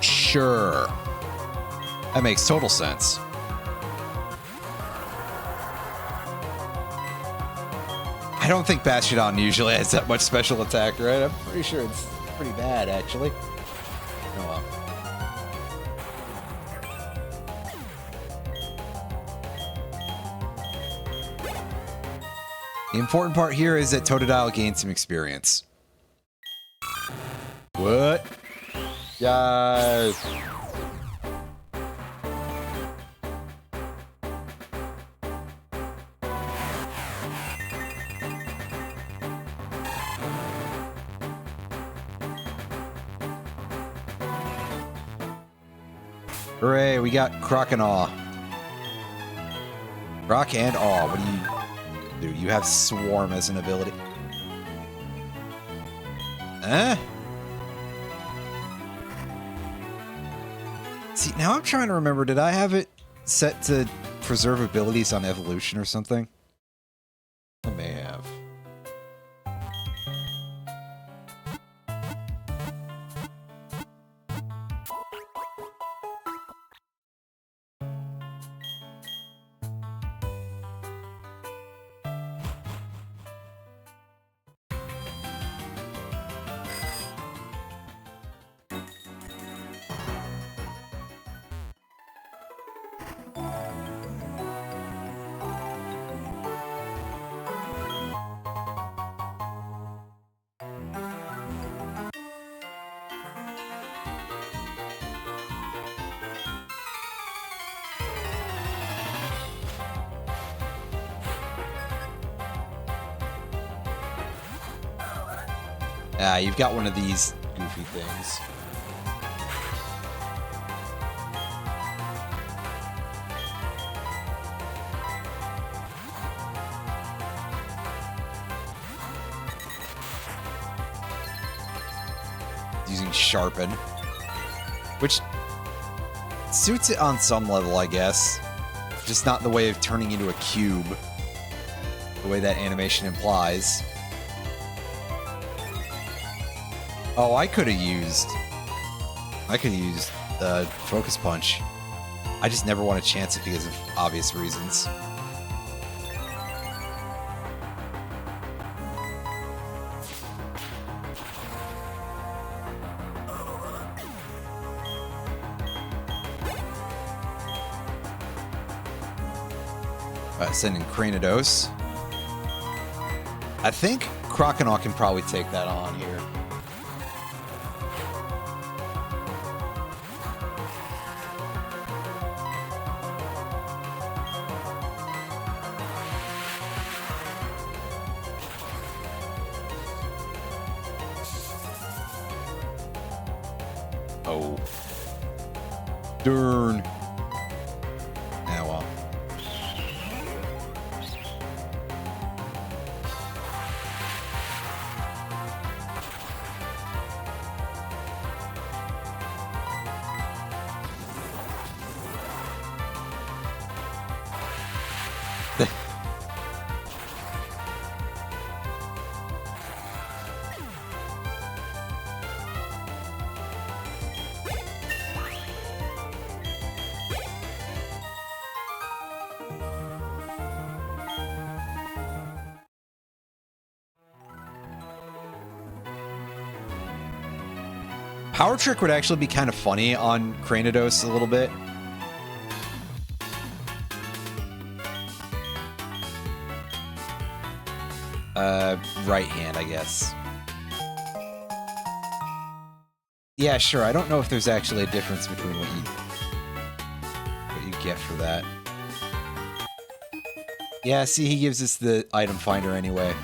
Sure. That makes total sense. I don't think Bastiodon usually has that much special attack, right? I'm pretty sure it's pretty bad, actually. Oh well. The important part here is that Totodile gains some experience. What? Yes. Hooray, we got Croc and Awe. Croc and Awe, what do? You have Swarm as an ability. Eh? See, now I'm trying to remember, did I have it set to preserve abilities on evolution or something? I may have. You've got one of these goofy things. Using sharpen, which suits it on some level, I guess. Just not in the way of turning into a cube, the way that animation implies. Oh, I could have used the focus punch. I just never want to chance it because of obvious reasons. Sending Cranidos. I think Croconaw can probably take that on here. Oh. Darn. Now, well. Power Trick would actually be kind of funny on Cranidos a little bit. Right hand, I guess. Yeah, sure. I don't know if there's actually a difference between what you get for that. Yeah, see, he gives us the item finder anyway.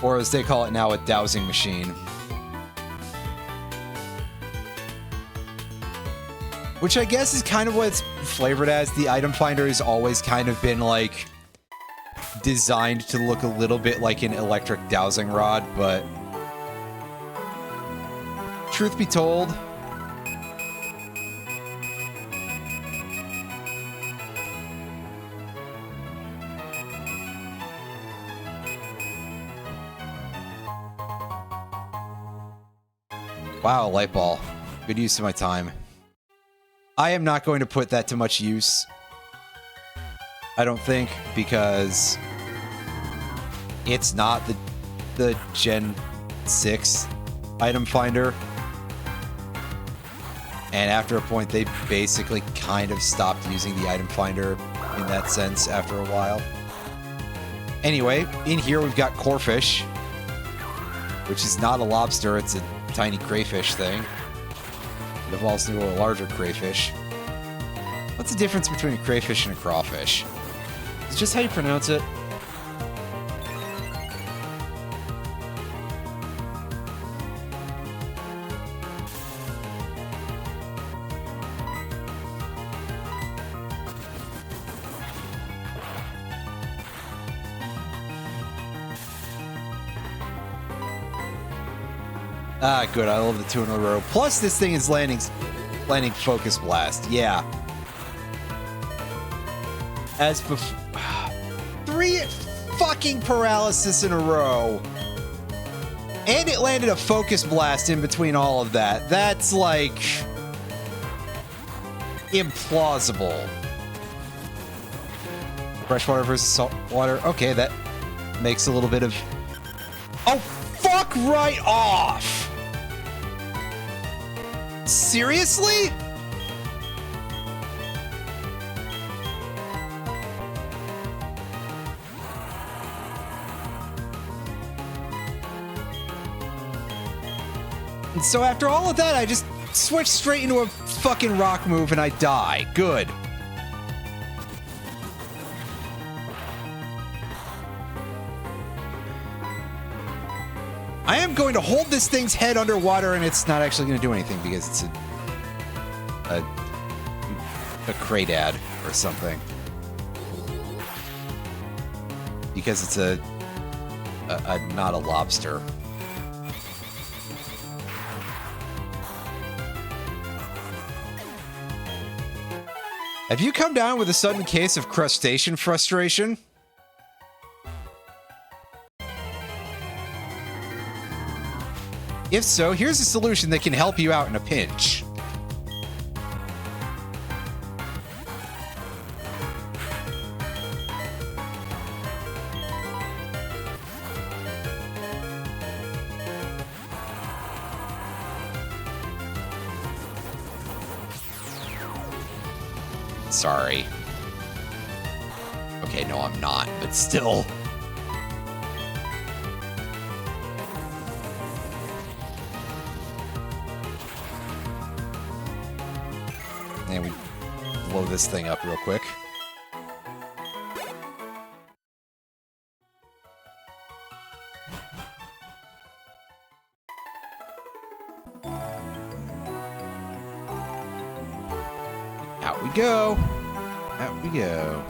Or as they call it now, a dowsing machine. Which I guess is kind of what it's flavored as. The item finder has always kind of been, like, designed to look a little bit like an electric dowsing rod, but truth be told, wow, light ball. Good use of my time. I am not going to put that to much use. I don't think, because it's not the Gen 6 item finder. And after a point, they basically kind of stopped using the item finder in that sense after a while. Anyway, in here we've got Corefish, which is not a lobster, it's a tiny crayfish thing. It evolves into a larger crayfish. What's the difference between a crayfish and a crawfish? It's just how you pronounce it. Ah, good. I love the 2 in a row. Plus, this thing is landing Focus Blast. Yeah. As before. 3 fucking paralysis in a row. And it landed a Focus Blast in between all of that. That's, like, implausible. Freshwater versus saltwater. Okay, that makes a little bit of... Oh, fuck right off! Seriously? And so after all of that, I just switch straight into a fucking rock move and I die. Good. I am going to hold this thing's head underwater, and it's not actually going to do anything because it's a cradad or something. Because it's not a lobster. Have you come down with a sudden case of crustacean frustration? If so, here's a solution that can help you out in a pinch. Sorry. Okay, no, I'm not, but still. And we blow this thing up real quick. Out we go. Out we go.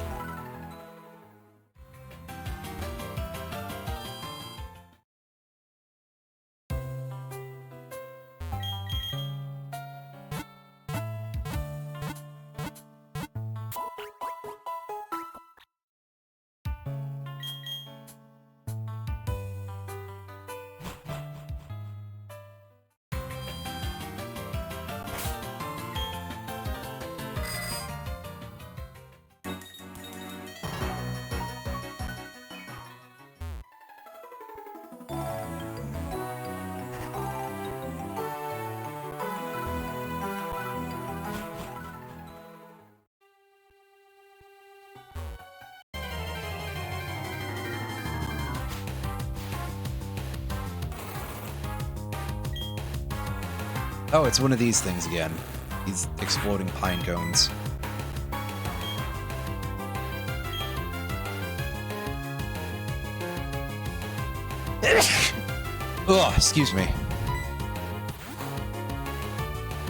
Oh, it's one of these things again. These exploding pine cones. Oh, excuse me.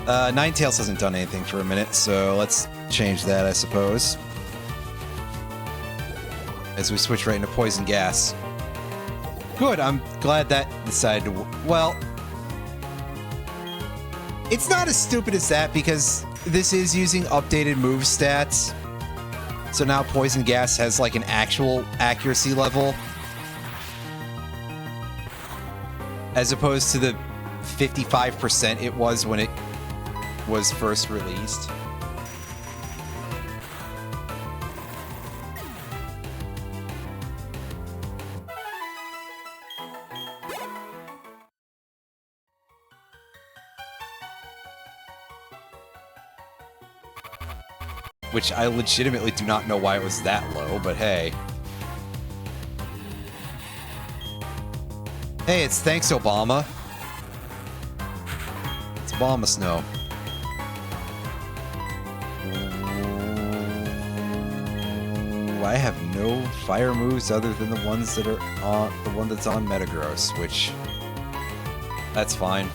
Ninetales hasn't done anything for a minute, so let's change that, I suppose. As we switch right into poison gas. Good, I'm glad that decided to... Well... It's not as stupid as that, because this is using updated move stats. So now poison gas has like an actual accuracy level. As opposed to the 55% it was when it was first released. Which I legitimately do not know why it was that low, but hey. Hey, it's thanks, Obama. It's Obama snow. Ooh, I have no fire moves other than the ones that are on the one that's on Metagross, which that's fine.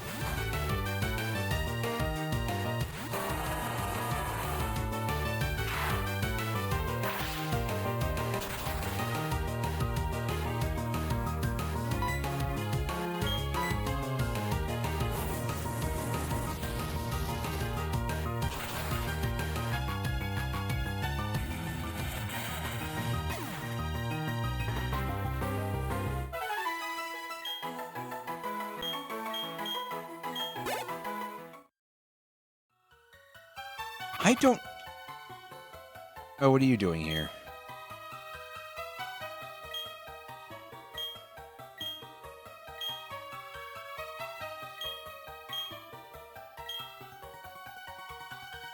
I don't... Oh, what are you doing here?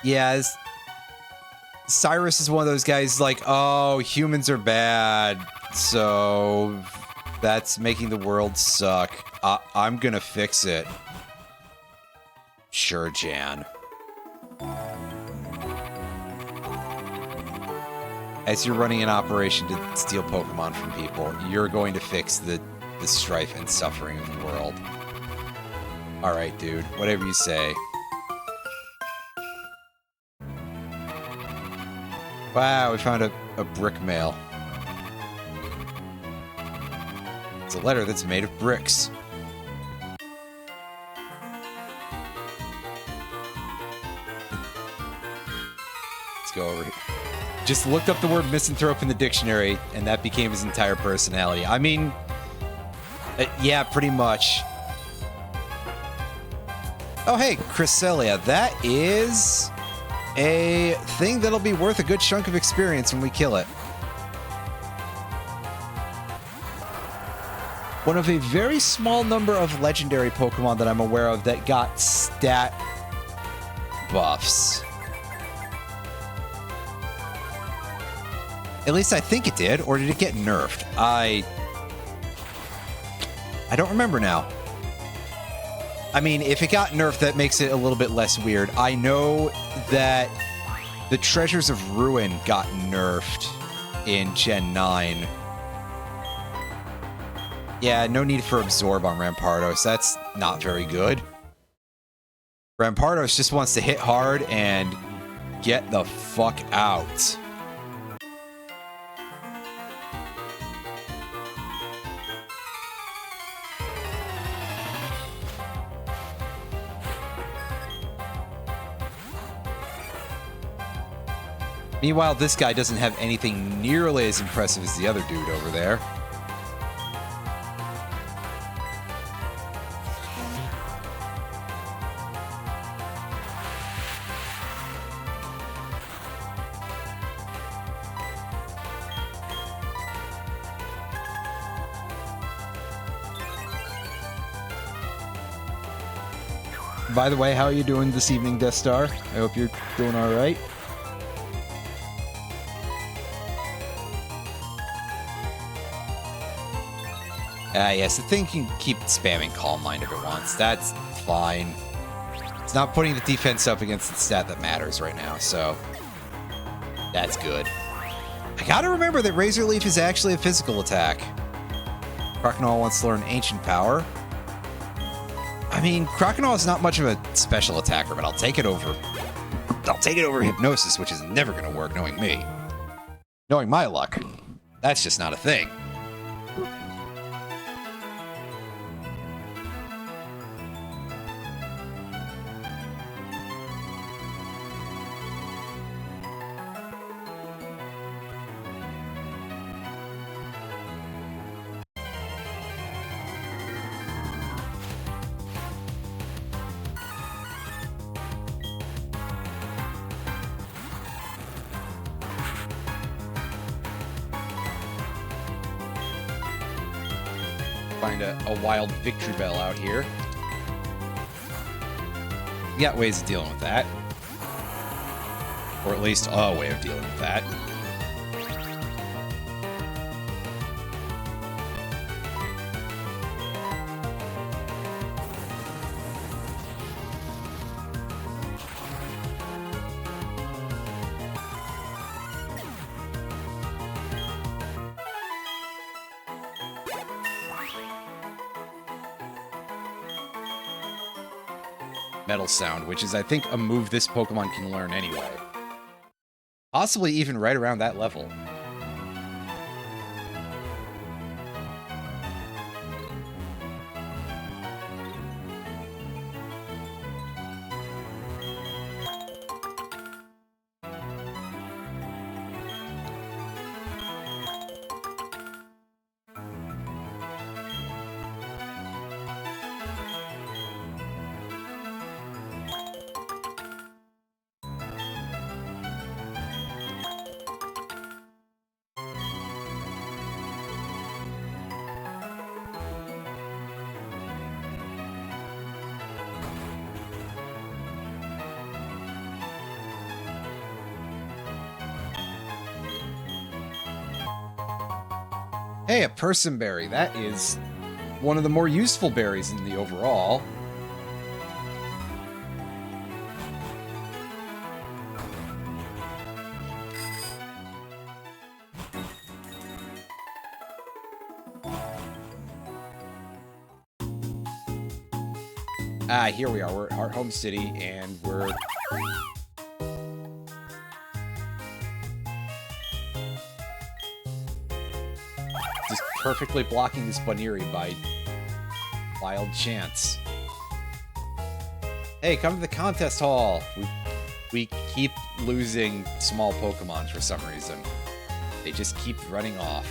Yeah, Cyrus is one of those guys like, oh, humans are bad, so that's making the world suck. I'm gonna fix it. Sure, Jan. As you're running an operation to steal Pokemon from people, you're going to fix the the strife and suffering of the world. Alright, dude. Whatever you say. Wow, we found a brick mail. It's a letter that's made of bricks. Let's go over here. Just looked up the word misanthrope in the dictionary, and that became his entire personality. I mean, yeah, pretty much. Oh, hey, Cresselia, that is a thing that'll be worth a good chunk of experience when we kill it. One of a very small number of legendary Pokemon that I'm aware of that got stat buffs. At least I think it did, or did it get nerfed? I don't remember now. I mean, if it got nerfed, that makes it a little bit less weird. I know that the Treasures of Ruin got nerfed in Gen 9. Yeah, no need for Absorb on Rampardos. That's not very good. Rampardos just wants to hit hard and get the fuck out. Meanwhile, this guy doesn't have anything nearly as impressive as the other dude over there. By the way, how are you doing this evening, Death Star? I hope you're doing all right. Yes, the thing can keep spamming Calm Mind if it wants. That's fine. It's not putting the defense up against the stat that matters right now, so that's good. I gotta remember that Razor Leaf is actually a physical attack. Croconaw wants to learn Ancient Power. I mean, Croconaw is not much of a special attacker, but I'll take it over Hypnosis, which is never gonna work, knowing me. Knowing my luck. That's just not a thing. Find a wild Victory Bell out here. We got ways of dealing with that. Or at least a way of dealing with that. Metal Sound, which is, I think, a move this Pokemon can learn anyway. Possibly even right around that level. Hey, a Person Berry. That is one of the more useful berries in the overall. Ah, here we are. We're at our home city, and we're... just perfectly blocking this Bunnery by wild chance. Hey, come to the contest hall! We keep losing small Pokemon for some reason. They just keep running off.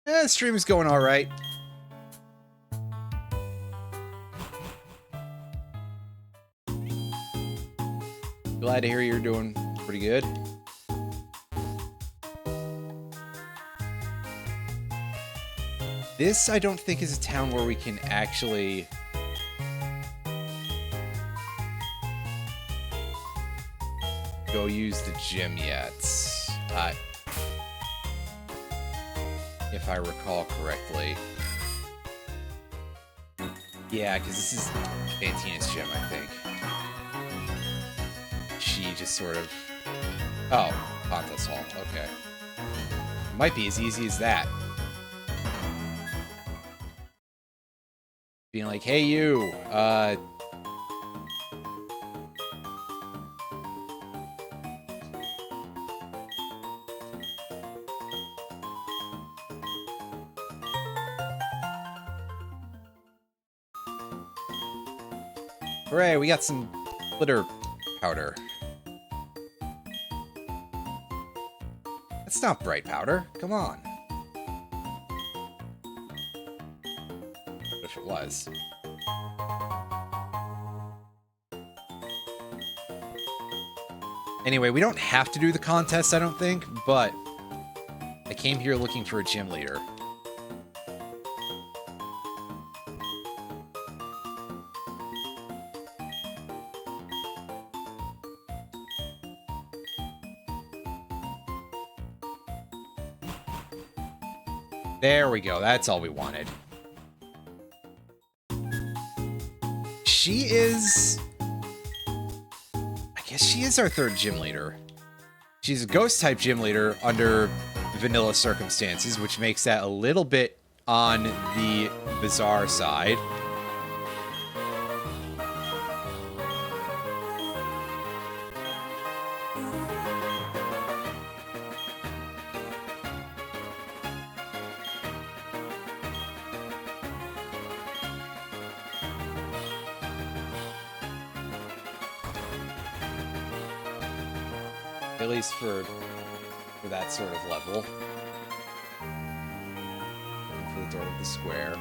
The stream is going alright. Glad to hear you're doing pretty good. This, I don't think, is a town where we can actually... go use the gym yet. If I recall correctly. Yeah, because this is Fantina's gym, I think. She just sort of... Oh, contest hall. Okay. Might be as easy as that. Being like, hey, you, hooray, we got some glitter powder. That's not bright powder. Come on. What if it was? Anyway, we don't have to do the contest, I don't think, but I came here looking for a gym leader. There we go. That's all we wanted. She is... I guess she is our third gym leader. She's a ghost-type gym leader under vanilla circumstances, which makes that a little bit on the bizarre side. At least for that sort of level. Looking for the door with the square.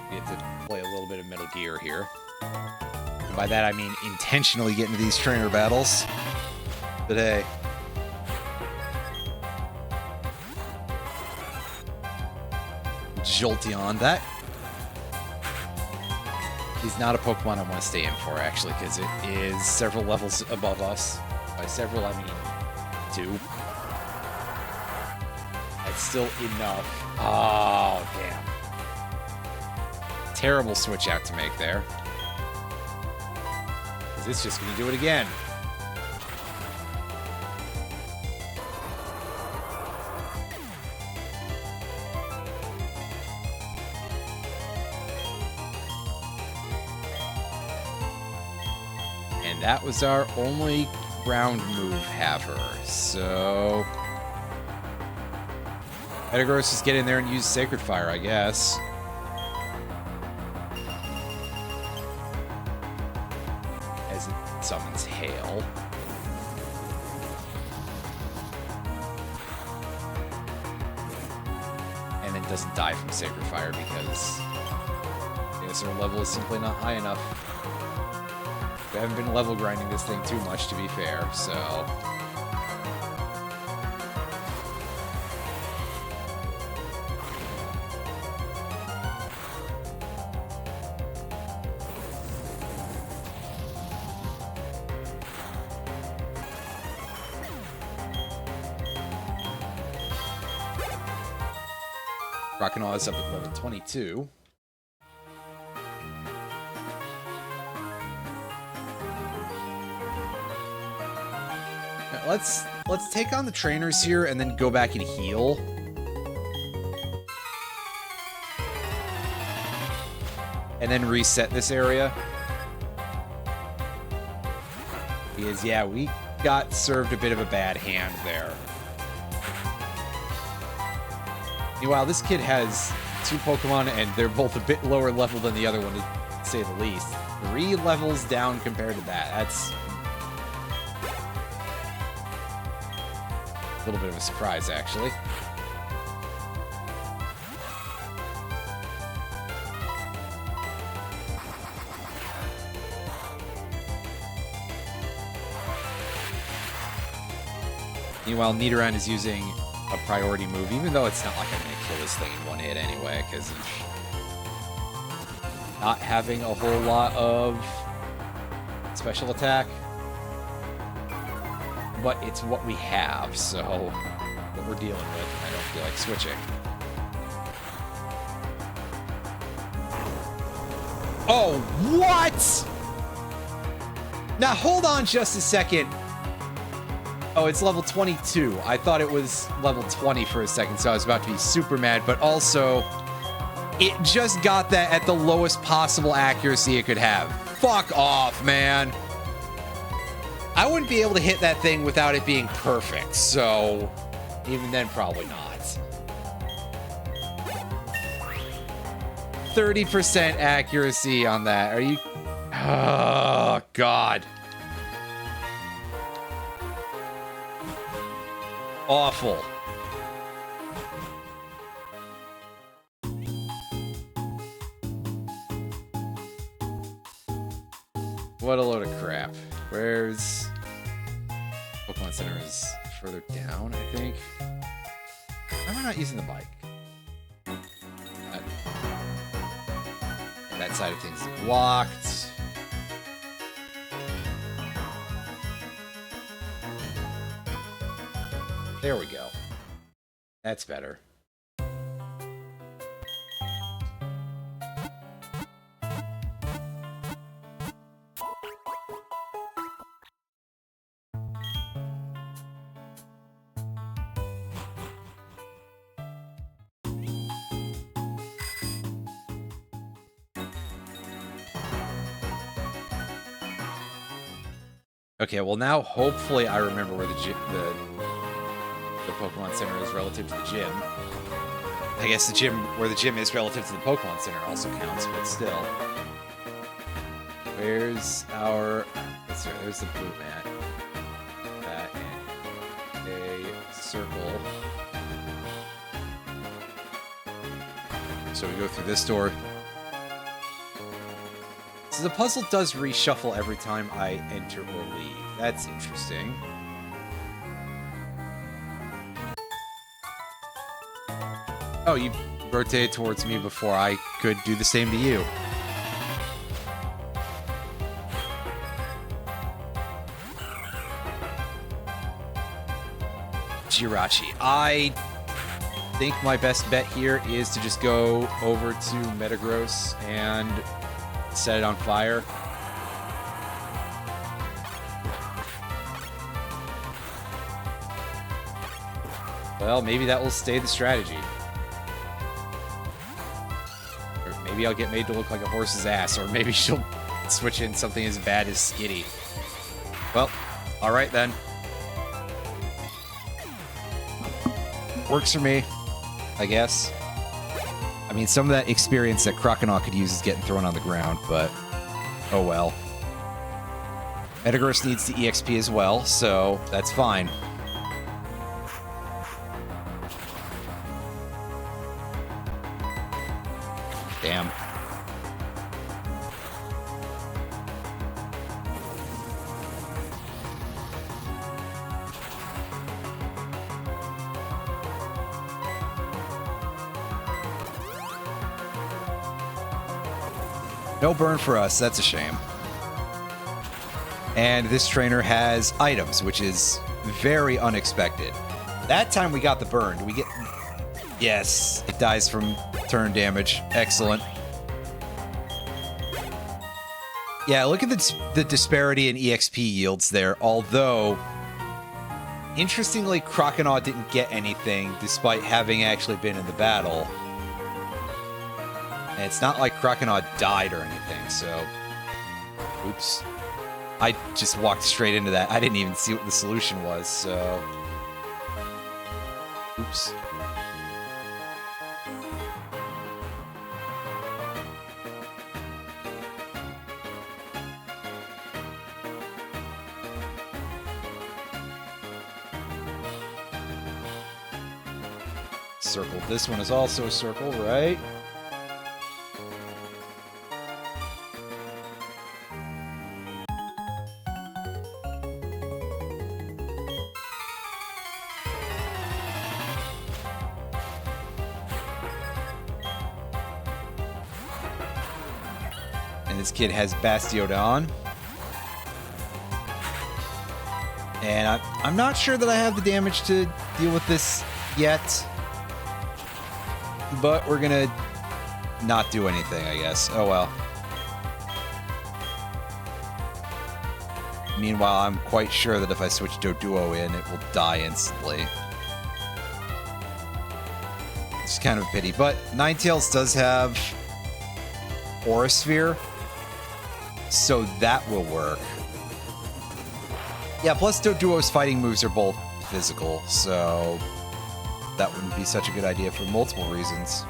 We have to play a little bit of Metal Gear here. And by that I mean intentionally get into these trainer battles today. Jolteon, that he's not a Pokemon I want to stay in for, actually, because it is several levels above us. By several, I mean 2. That's still enough. Oh, damn. Terrible switch out to make there. Because it's just going to do it again. That was our only ground move haver, so... Metagross just get in there and use Sacred Fire, I guess. As it summons Hail. And it doesn't die from Sacred Fire because... I guess our level is simply not high enough. I haven't been level grinding this thing too much, to be fair, so... Crocodile is up at level 22. Now, let's take on the trainers here and then go back and heal. And then reset this area. Because, yeah, we got served a bit of a bad hand there. Meanwhile, this kid has 2 Pokemon, and they're both a bit lower level than the other one, to say the least. 3 levels down compared to that. That's a little bit of a surprise, actually. Meanwhile, Nidoran is using a priority move, even though it's not like I'm going to kill this thing in one hit anyway, because of not having a whole lot of special attack. But it's what we have, so what we're dealing with, I don't feel like switching. Oh, what? Now, hold on just a second. Oh, it's level 22. I thought it was level 20 for a second, so I was about to be super mad, but also, it just got that at the lowest possible accuracy it could have. Fuck off, man. I wouldn't be able to hit that thing without it being perfect, so even then, probably not. 30% accuracy on that. Are you... Oh, God. Awful. What a load of crap. Where's... Pokemon Center is further down, I think. Why am I not using the bike? That side of things is blocked. There we go. That's better. Okay, well now hopefully I remember where the Pokemon Center is relative to the gym. I guess the gym, where the gym is relative to the Pokemon Center also counts, but still. Where's our... There's the blue mat. That and a circle. So we go through this door. So the puzzle does reshuffle every time I enter or leave. That's interesting. Oh, you rotated towards me before I could do the same to you. Jirachi. I think my best bet here is to just go over to Metagross and set it on fire. Well, maybe that will stay the strategy. Or maybe I'll get made to look like a horse's ass, or maybe she'll switch in something as bad as Skitty. Well, alright then. Works for me, I guess. I mean, some of that experience that Crocodile could use is getting thrown on the ground, but oh well. Metagross needs the EXP as well, so that's fine. Damn. No burn for us, that's a shame. And this trainer has items, which is very unexpected. That time we got the burn. Do we get... Yes, it dies from turn damage. Excellent. Yeah, look at the disparity in EXP yields there, although, interestingly, Croconaw didn't get anything despite having actually been in the battle. And it's not like Croconaw died or anything, so... Oops. I just walked straight into that. I didn't even see what the solution was, so... Oops. Circle. This one is also a circle, right? And this kid has Bastiodon. And I'm not sure that I have the damage to deal with this yet. But we're gonna not do anything, I guess. Oh well. Meanwhile, I'm quite sure that if I switch Doduo in, it will die instantly. It's kind of a pity. But Ninetales does have Aura Sphere, so that will work. Yeah, plus Doduo's fighting moves are both physical, so... that wouldn't be such a good idea for multiple reasons.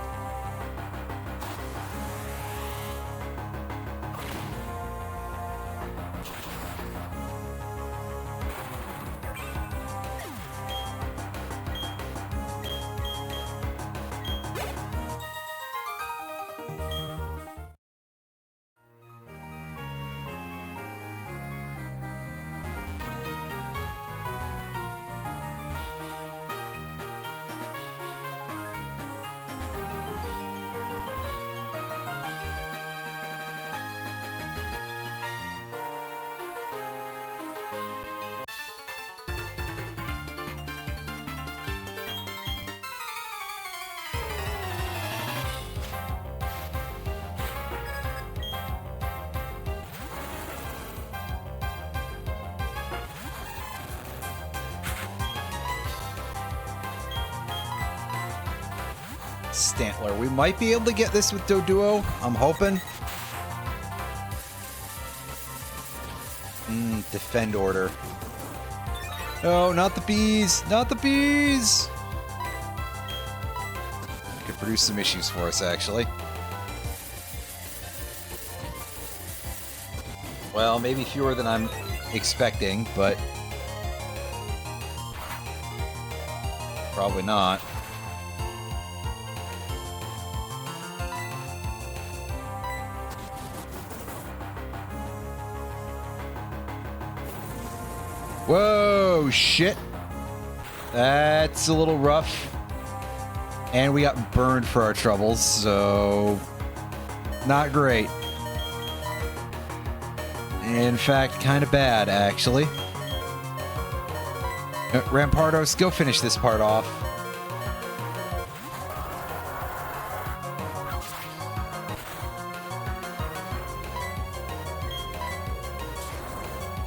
Stantler. We might be able to get this with Doduo. I'm hoping. Defend order. No, not the bees. Not the bees. Could produce some issues for us, actually. Well, maybe fewer than I'm expecting, but probably not. Whoa, shit. That's a little rough. And we got burned for our troubles, so not great. In fact, kind of bad, actually. Rampardos, go finish this part off.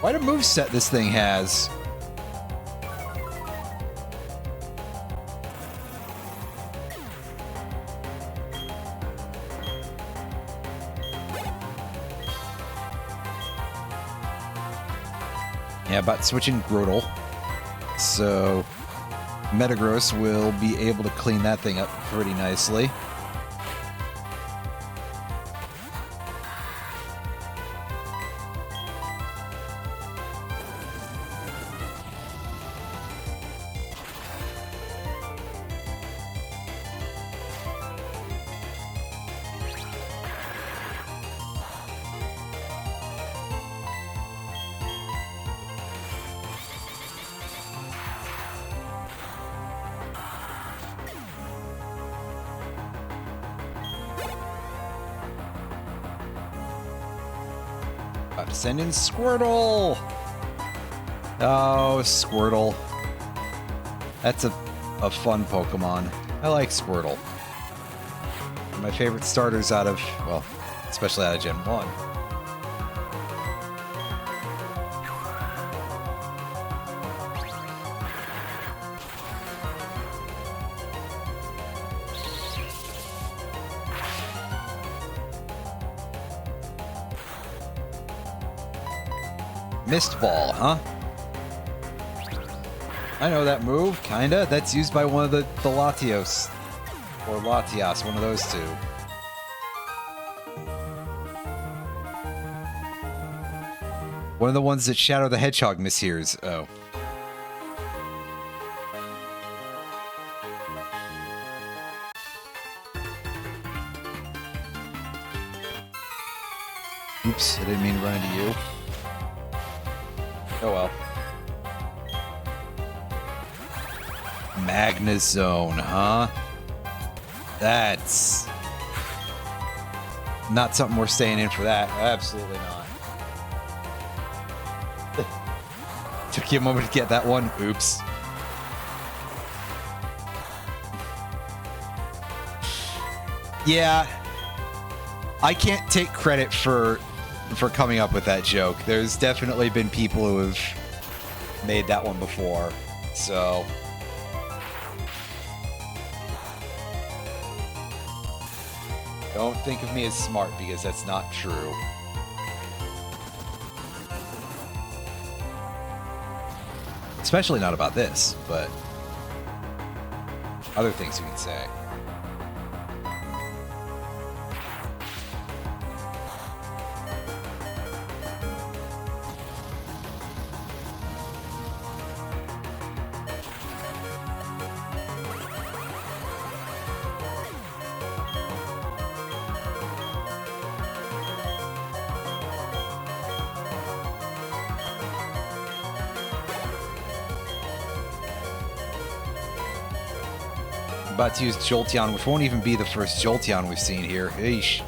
What a moveset this thing has. Yeah, about switching Grotle. So Metagross will be able to clean that thing up pretty nicely. About to send in Squirtle! Oh, Squirtle. That's a fun Pokemon. I like Squirtle. My favorite starters out of, well, especially out of Gen 1. Mist Ball, huh? I know that move, kinda. That's used by one of the Latios. Or Latias, one of those two. One of the ones that Shadow the Hedgehog mishears. Oh. Oops, I didn't mean to run into you. Oh well. Magnezone, huh? That's not something we're staying in for that. Absolutely not. Took you a moment to get that one. Oops. Yeah. I can't take credit for coming up with that joke. There's definitely been people who have made that one before. So don't think of me as smart because that's not true. Especially not about this, but other things you can say. About to use Jolteon, which won't even be the first Jolteon we've seen here. Eesh.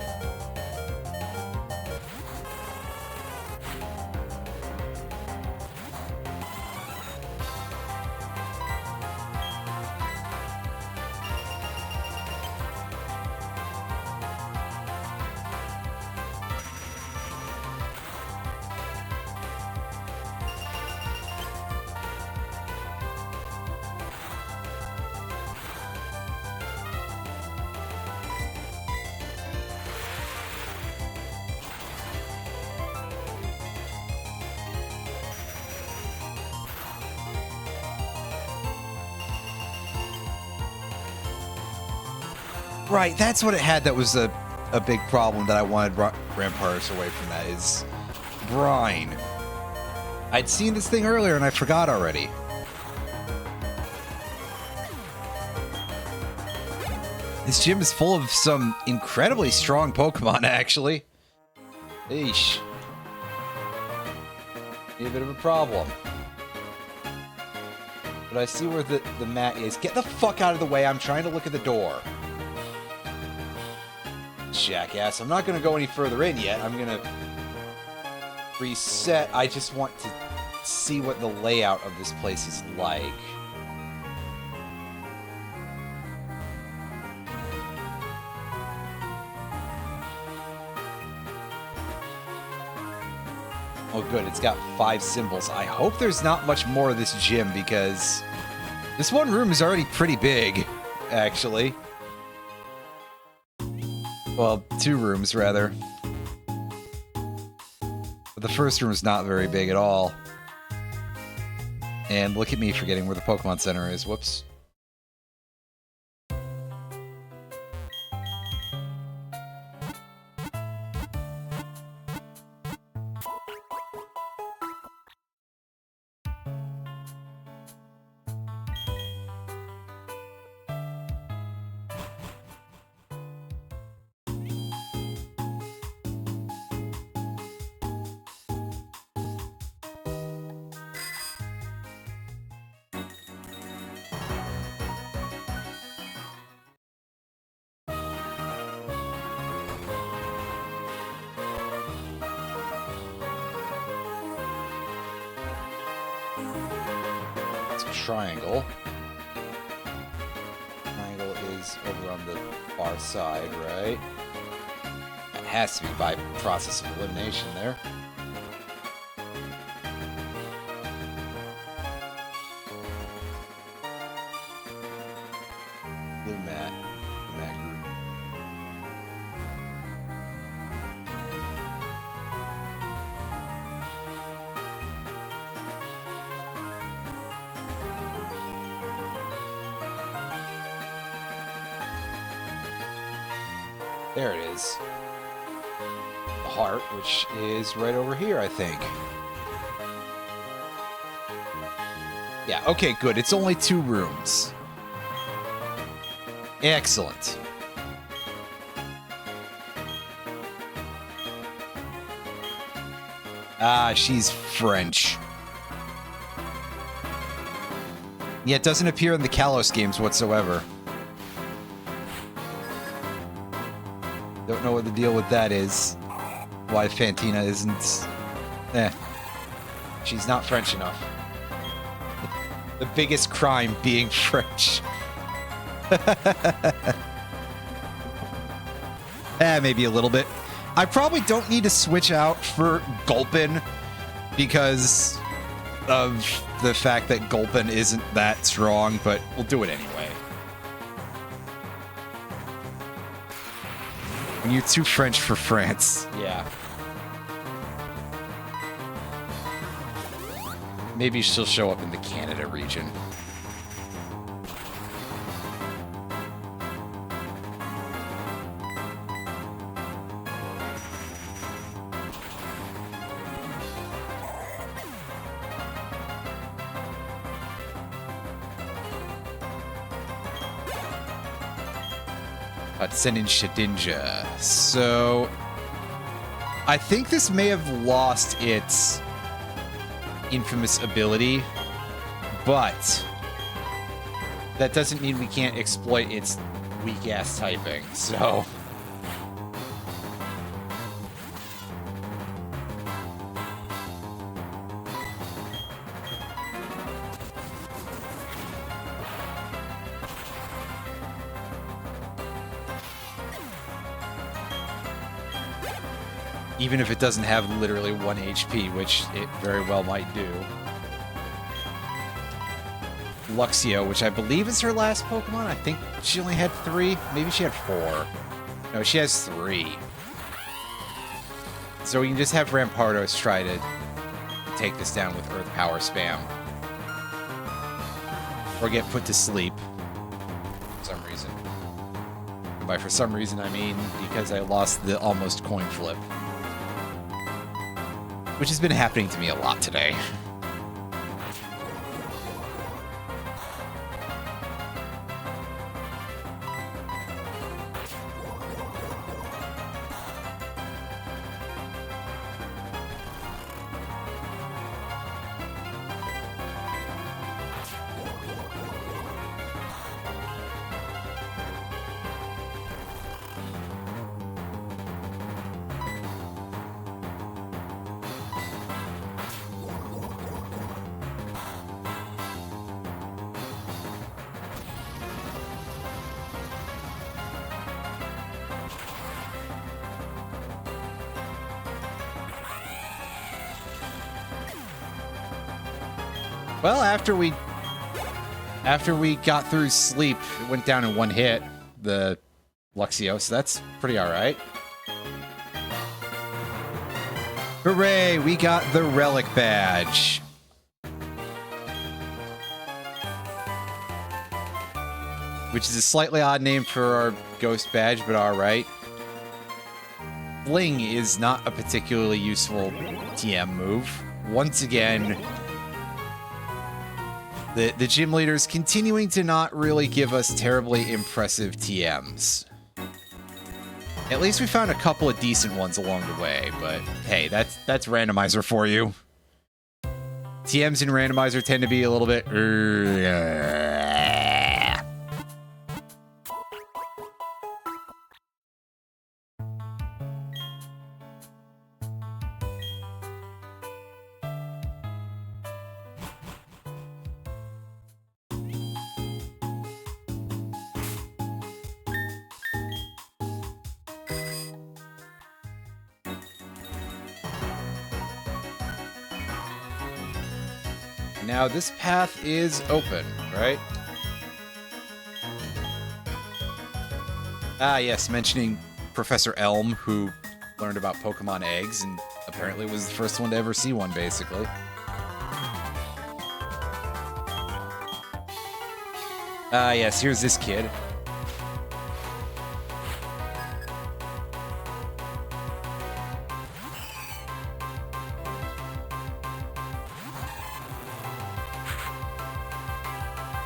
Right, that's what it had that was a big problem that I wanted Ramparts away from that, is brine. I'd seen this thing earlier and I forgot already. This gym is full of some incredibly strong Pokemon, actually. Eesh. Need a bit of a problem. But I see where the mat is. Get the fuck out of the way, I'm trying to look at the door. Jackass. I'm not going to go any further in yet. I'm going to reset. I just want to see what the layout of this place is like. Oh good, it's got 5 symbols. I hope there's not much more of this gym because this one room is already pretty big, actually. Well, 2 rooms, rather. But the first room is not very big at all. And look at me forgetting where the Pokemon Center is. Whoops. Triangle. Triangle is over on the far side, right? It has to be by process of elimination there. Blue mat. Mat group. There it is. The heart, which is right over here, I think. Yeah, okay, good. It's only 2 rooms. Excellent. Ah, she's French. Yeah, it doesn't appear in the Kalos games whatsoever. Don't know what the deal with that is. Why Fantina isn't... She's not French enough. The biggest crime being French. Maybe a little bit. I probably don't need to switch out for Gulpin because of the fact that Gulpin isn't that strong, but we'll do it anyway. When you're too French for France. Yeah. Maybe she'll show up in the Canada region. Senin Shedinja. So, I think this may have lost its infamous ability, but that doesn't mean we can't exploit its weak-ass typing, so... Even if it doesn't have literally 1 HP, which it very well might do. Luxio, which I believe is her last Pokemon. I think she only had 3. Maybe she had 4. No, she has 3. So we can just have Rampardos try to take this down with Earth Power Spam. Or get put to sleep. For some reason. And by for some reason, I mean because I lost the almost coin flip. Which has been happening to me a lot today. Well, after we got through sleep, it went down in 1 hit, the Luxio, so that's pretty alright. Hooray, we got the Relic Badge. Which is a slightly odd name for our Ghost Badge, but alright. Fling is not a particularly useful TM move. Once again... The gym leaders continuing to not really give us terribly impressive TMs. At least we found a couple of decent ones along the way, but hey, that's randomizer for you. TMs in randomizer tend to be a little bit... Now this path is open, right? Ah, yes, mentioning Professor Elm, who learned about Pokemon eggs and apparently was the first one to ever see one, basically. Ah, yes, here's this kid.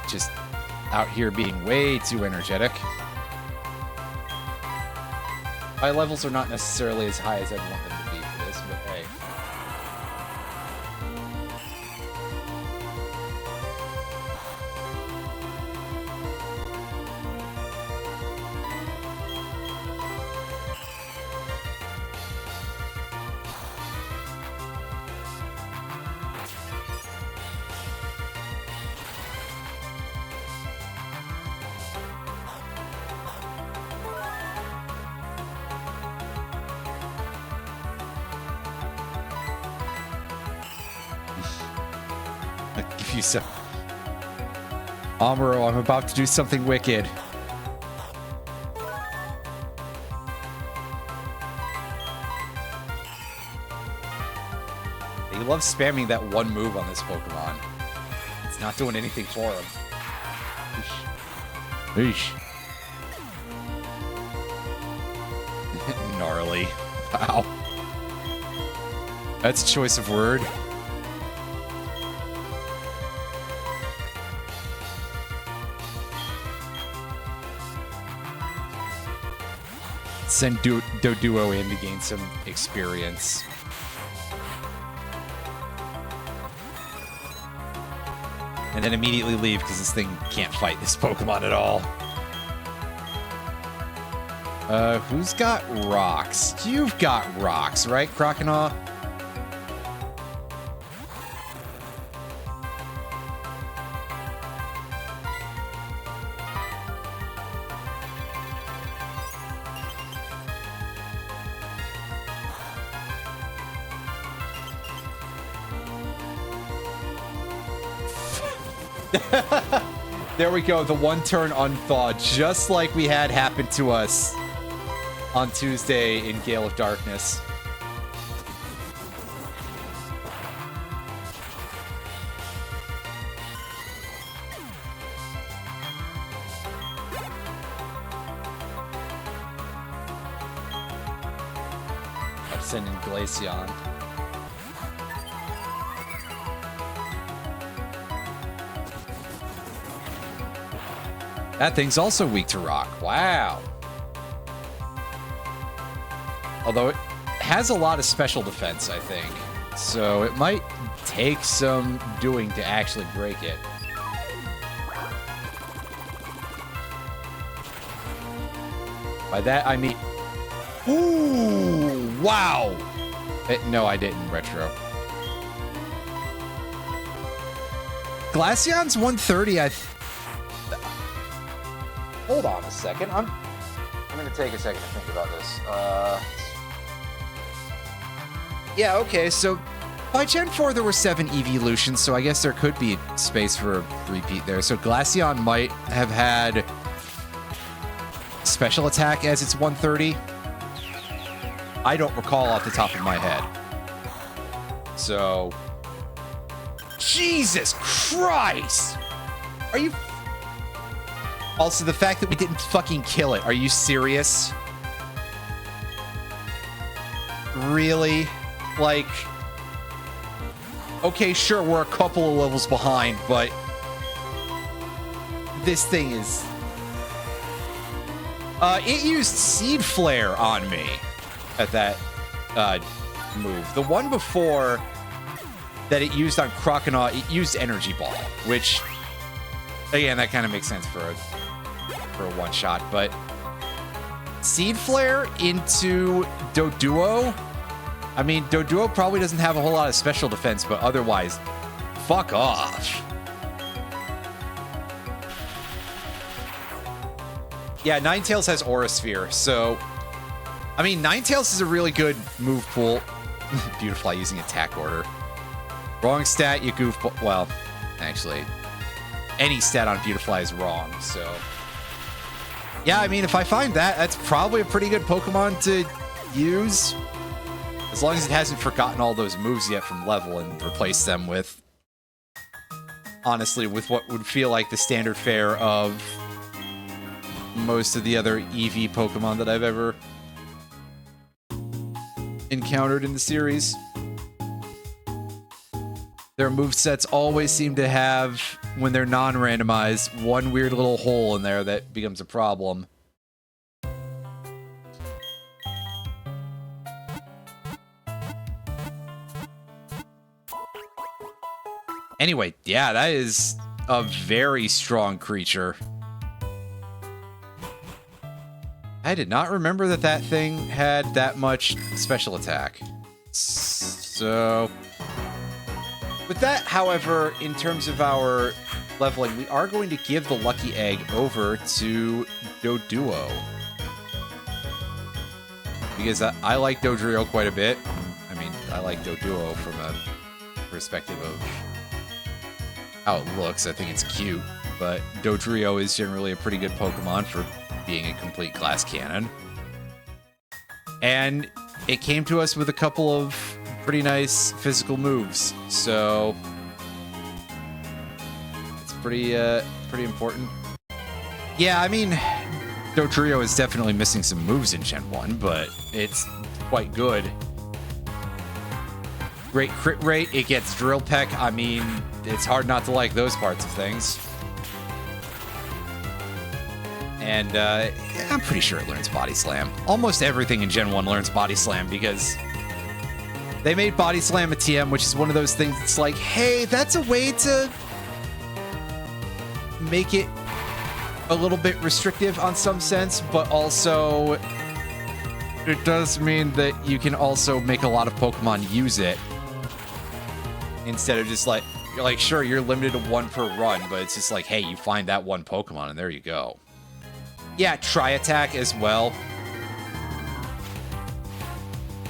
Just out here being way too energetic. My levels are not necessarily as high as I'd want them to be for this, but hey. Give you some. Amuro, I'm about to do something wicked. He loves spamming that one move on this Pokemon. It's not doing anything for him. Eesh. Gnarly. Wow. That's a choice of word. Send Doduo in to gain some experience. And then immediately leave because this thing can't fight this Pokemon at all. Who's got rocks? You've got rocks, right, Croconaw? There we go, the one turn unthawed, just like we had happen to us on Tuesday in Gale of Darkness. I'm sending Glaceon. That thing's also weak to rock. Wow. Although it has a lot of special defense, I think. So it might take some doing to actually break it. By that, I mean... Ooh! Wow! No, I didn't, Retro. Glaceon's 130, Hold on a second. I'm gonna take a second to think about this. Yeah, okay, so by Gen 4 there were 7 evolutions, so I guess there could be space for a repeat there. So Glaceon might have had special attack as its 130. I don't recall off the top of my head. So... Jesus Christ! Are you... Also, the fact that we didn't fucking kill it. Are you serious? Really? Like... Okay, sure, we're a couple of levels behind, but... This thing is... it used Seed Flare on me at that, move. The one before that it used on Croconaw, it used Energy Ball, which... Again, that kind of makes sense for a one-shot, but... Seed Flare into Doduo? I mean, Doduo probably doesn't have a whole lot of special defense, but otherwise, fuck off. Yeah, Ninetales has Aura Sphere, so... I mean, Ninetales is a really good move pool. Beautiful using attack order. Wrong stat, you goofball. Well, actually. Any stat on Beautifly is wrong, so... Yeah, I mean, if I find that, that's probably a pretty good Pokemon to use. As long as it hasn't forgotten all those moves yet from level and replaced them with... Honestly, with what would feel like the standard fare of most of the other EV Pokemon that I've ever encountered in the series. Their movesets always seem to have, when they're non-randomized, one weird little hole in there that becomes a problem. Anyway, yeah, that is a very strong creature. I did not remember that that thing had that much special attack. So... With that, however, in terms of our leveling, we are going to give the Lucky Egg over to Doduo. Because I like Dodrio quite a bit. I mean, I like Doduo from a perspective of how it looks. I think it's cute. But Dodrio is generally a pretty good Pokemon for being a complete glass cannon. And it came to us with a couple of pretty nice physical moves, so it's pretty important. Yeah, I mean, Dodrio is definitely missing some moves in Gen 1, but it's quite good. Great crit rate, it gets Drill Peck. I mean, it's hard not to like those parts of things. And I'm pretty sure it learns Body Slam. Almost everything in Gen 1 learns Body Slam because they made Body Slam a TM, which is one of those things that's like, hey, that's a way to make it a little bit restrictive on some sense, but also it does mean that you can also make a lot of Pokemon use it instead of just like, you're like, sure, you're limited to one per run, but it's just like, hey, you find that one Pokemon and there you go. Yeah, Tri-Attack as well.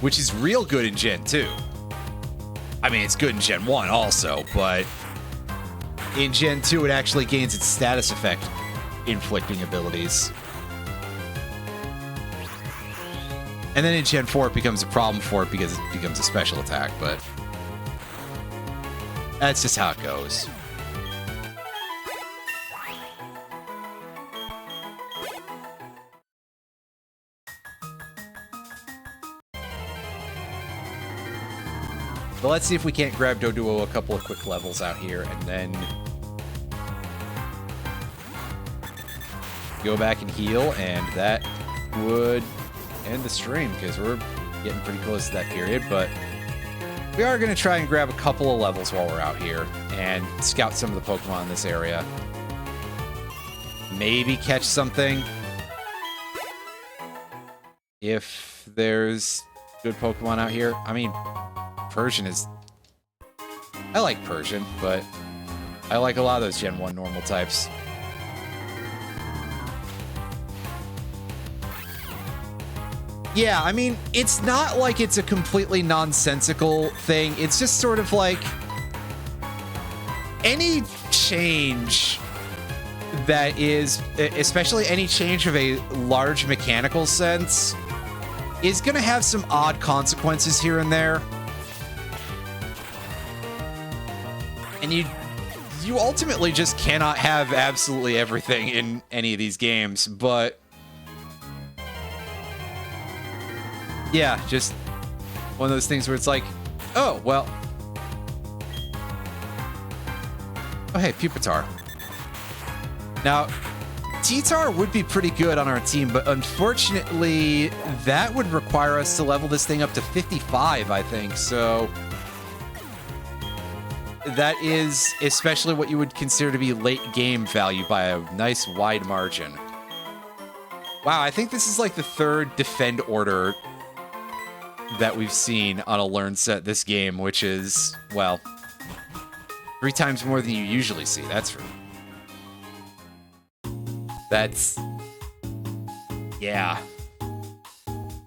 Which is real good in Gen 2. I mean, it's good in Gen 1 also, but in Gen 2 it actually gains its status effect inflicting abilities. And then in Gen 4 it becomes a problem for it because it becomes a special attack, but that's just how it goes. But let's see if we can't grab Doduo a couple of quick levels out here and then go back and heal, and that would end the stream because we're getting pretty close to that period. But we are going to try and grab a couple of levels while we're out here and scout some of the Pokemon in this area. Maybe catch something if there's good Pokemon out here. I mean, Persian is... I like Persian, but I like a lot of those Gen 1 normal types. Yeah, I mean, it's not like it's a completely nonsensical thing. It's just sort of like any change that is, especially any change of a large mechanical sense, is going to have some odd consequences here and there. And you ultimately just cannot have absolutely everything in any of these games, but yeah, just one of those things where it's like, oh, well. Oh, hey, Pupitar. Now, T-Tar would be pretty good on our team, but unfortunately, that would require us to level this thing up to 55, I think, so that is especially what you would consider to be late game value by a nice wide margin. Wow, I think this is like the third defend order that we've seen on a learn set this game, which is, well, 3 times more than you usually see, that's true. That's... yeah.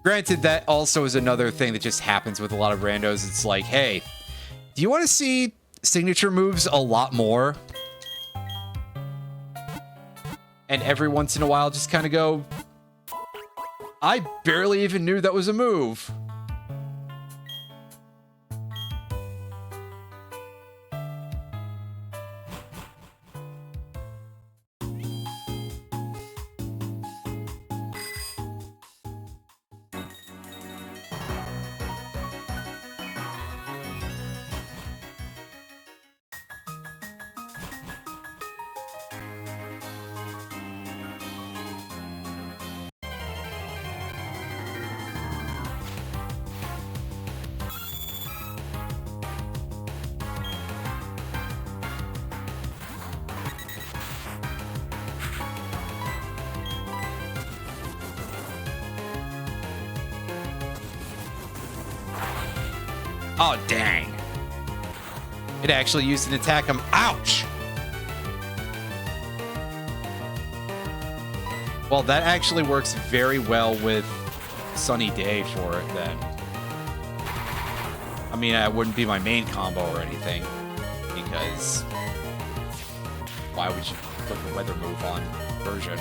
Granted, that also is another thing that just happens with a lot of randos. It's like, hey, do you want to see signature moves a lot more. And every once in a while just kind of go, I barely even knew that was a move. Oh, dang. It actually used an attack him. Ouch! Well, that actually works very well with Sunny Day for it, then. I mean, it wouldn't be my main combo or anything, because why would you put the weather move on version?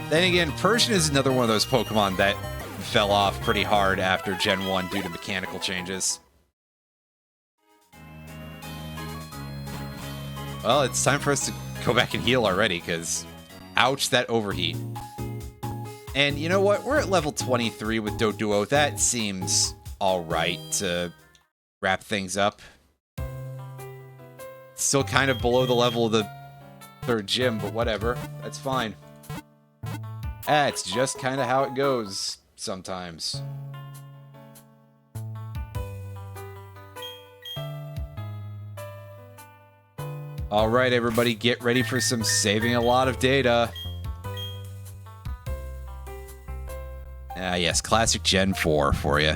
Then again, Persian is another one of those Pokemon that fell off pretty hard after Gen 1 due to mechanical changes. Well, it's time for us to go back and heal already, because ouch, that overheat. And you know what? We're at level 23 with Doduo. That seems alright to wrap things up. Still kind of below the level of the third gym, but whatever. That's fine. It's just kind of how it goes sometimes. All right, everybody, get ready for some saving a lot of data. Ah, yes, classic Gen 4 for you.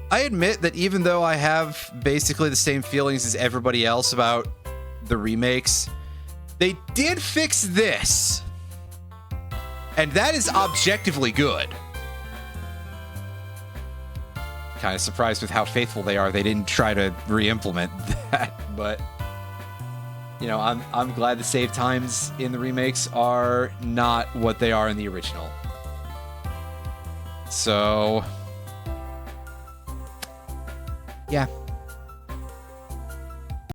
I admit that even though I have basically the same feelings as everybody else about the remakes, they did fix this. And that is objectively good. Kind of surprised with how faithful they are. They didn't try to re-implement that, but you know, I'm glad the save times in the remakes are not what they are in the original. So yeah.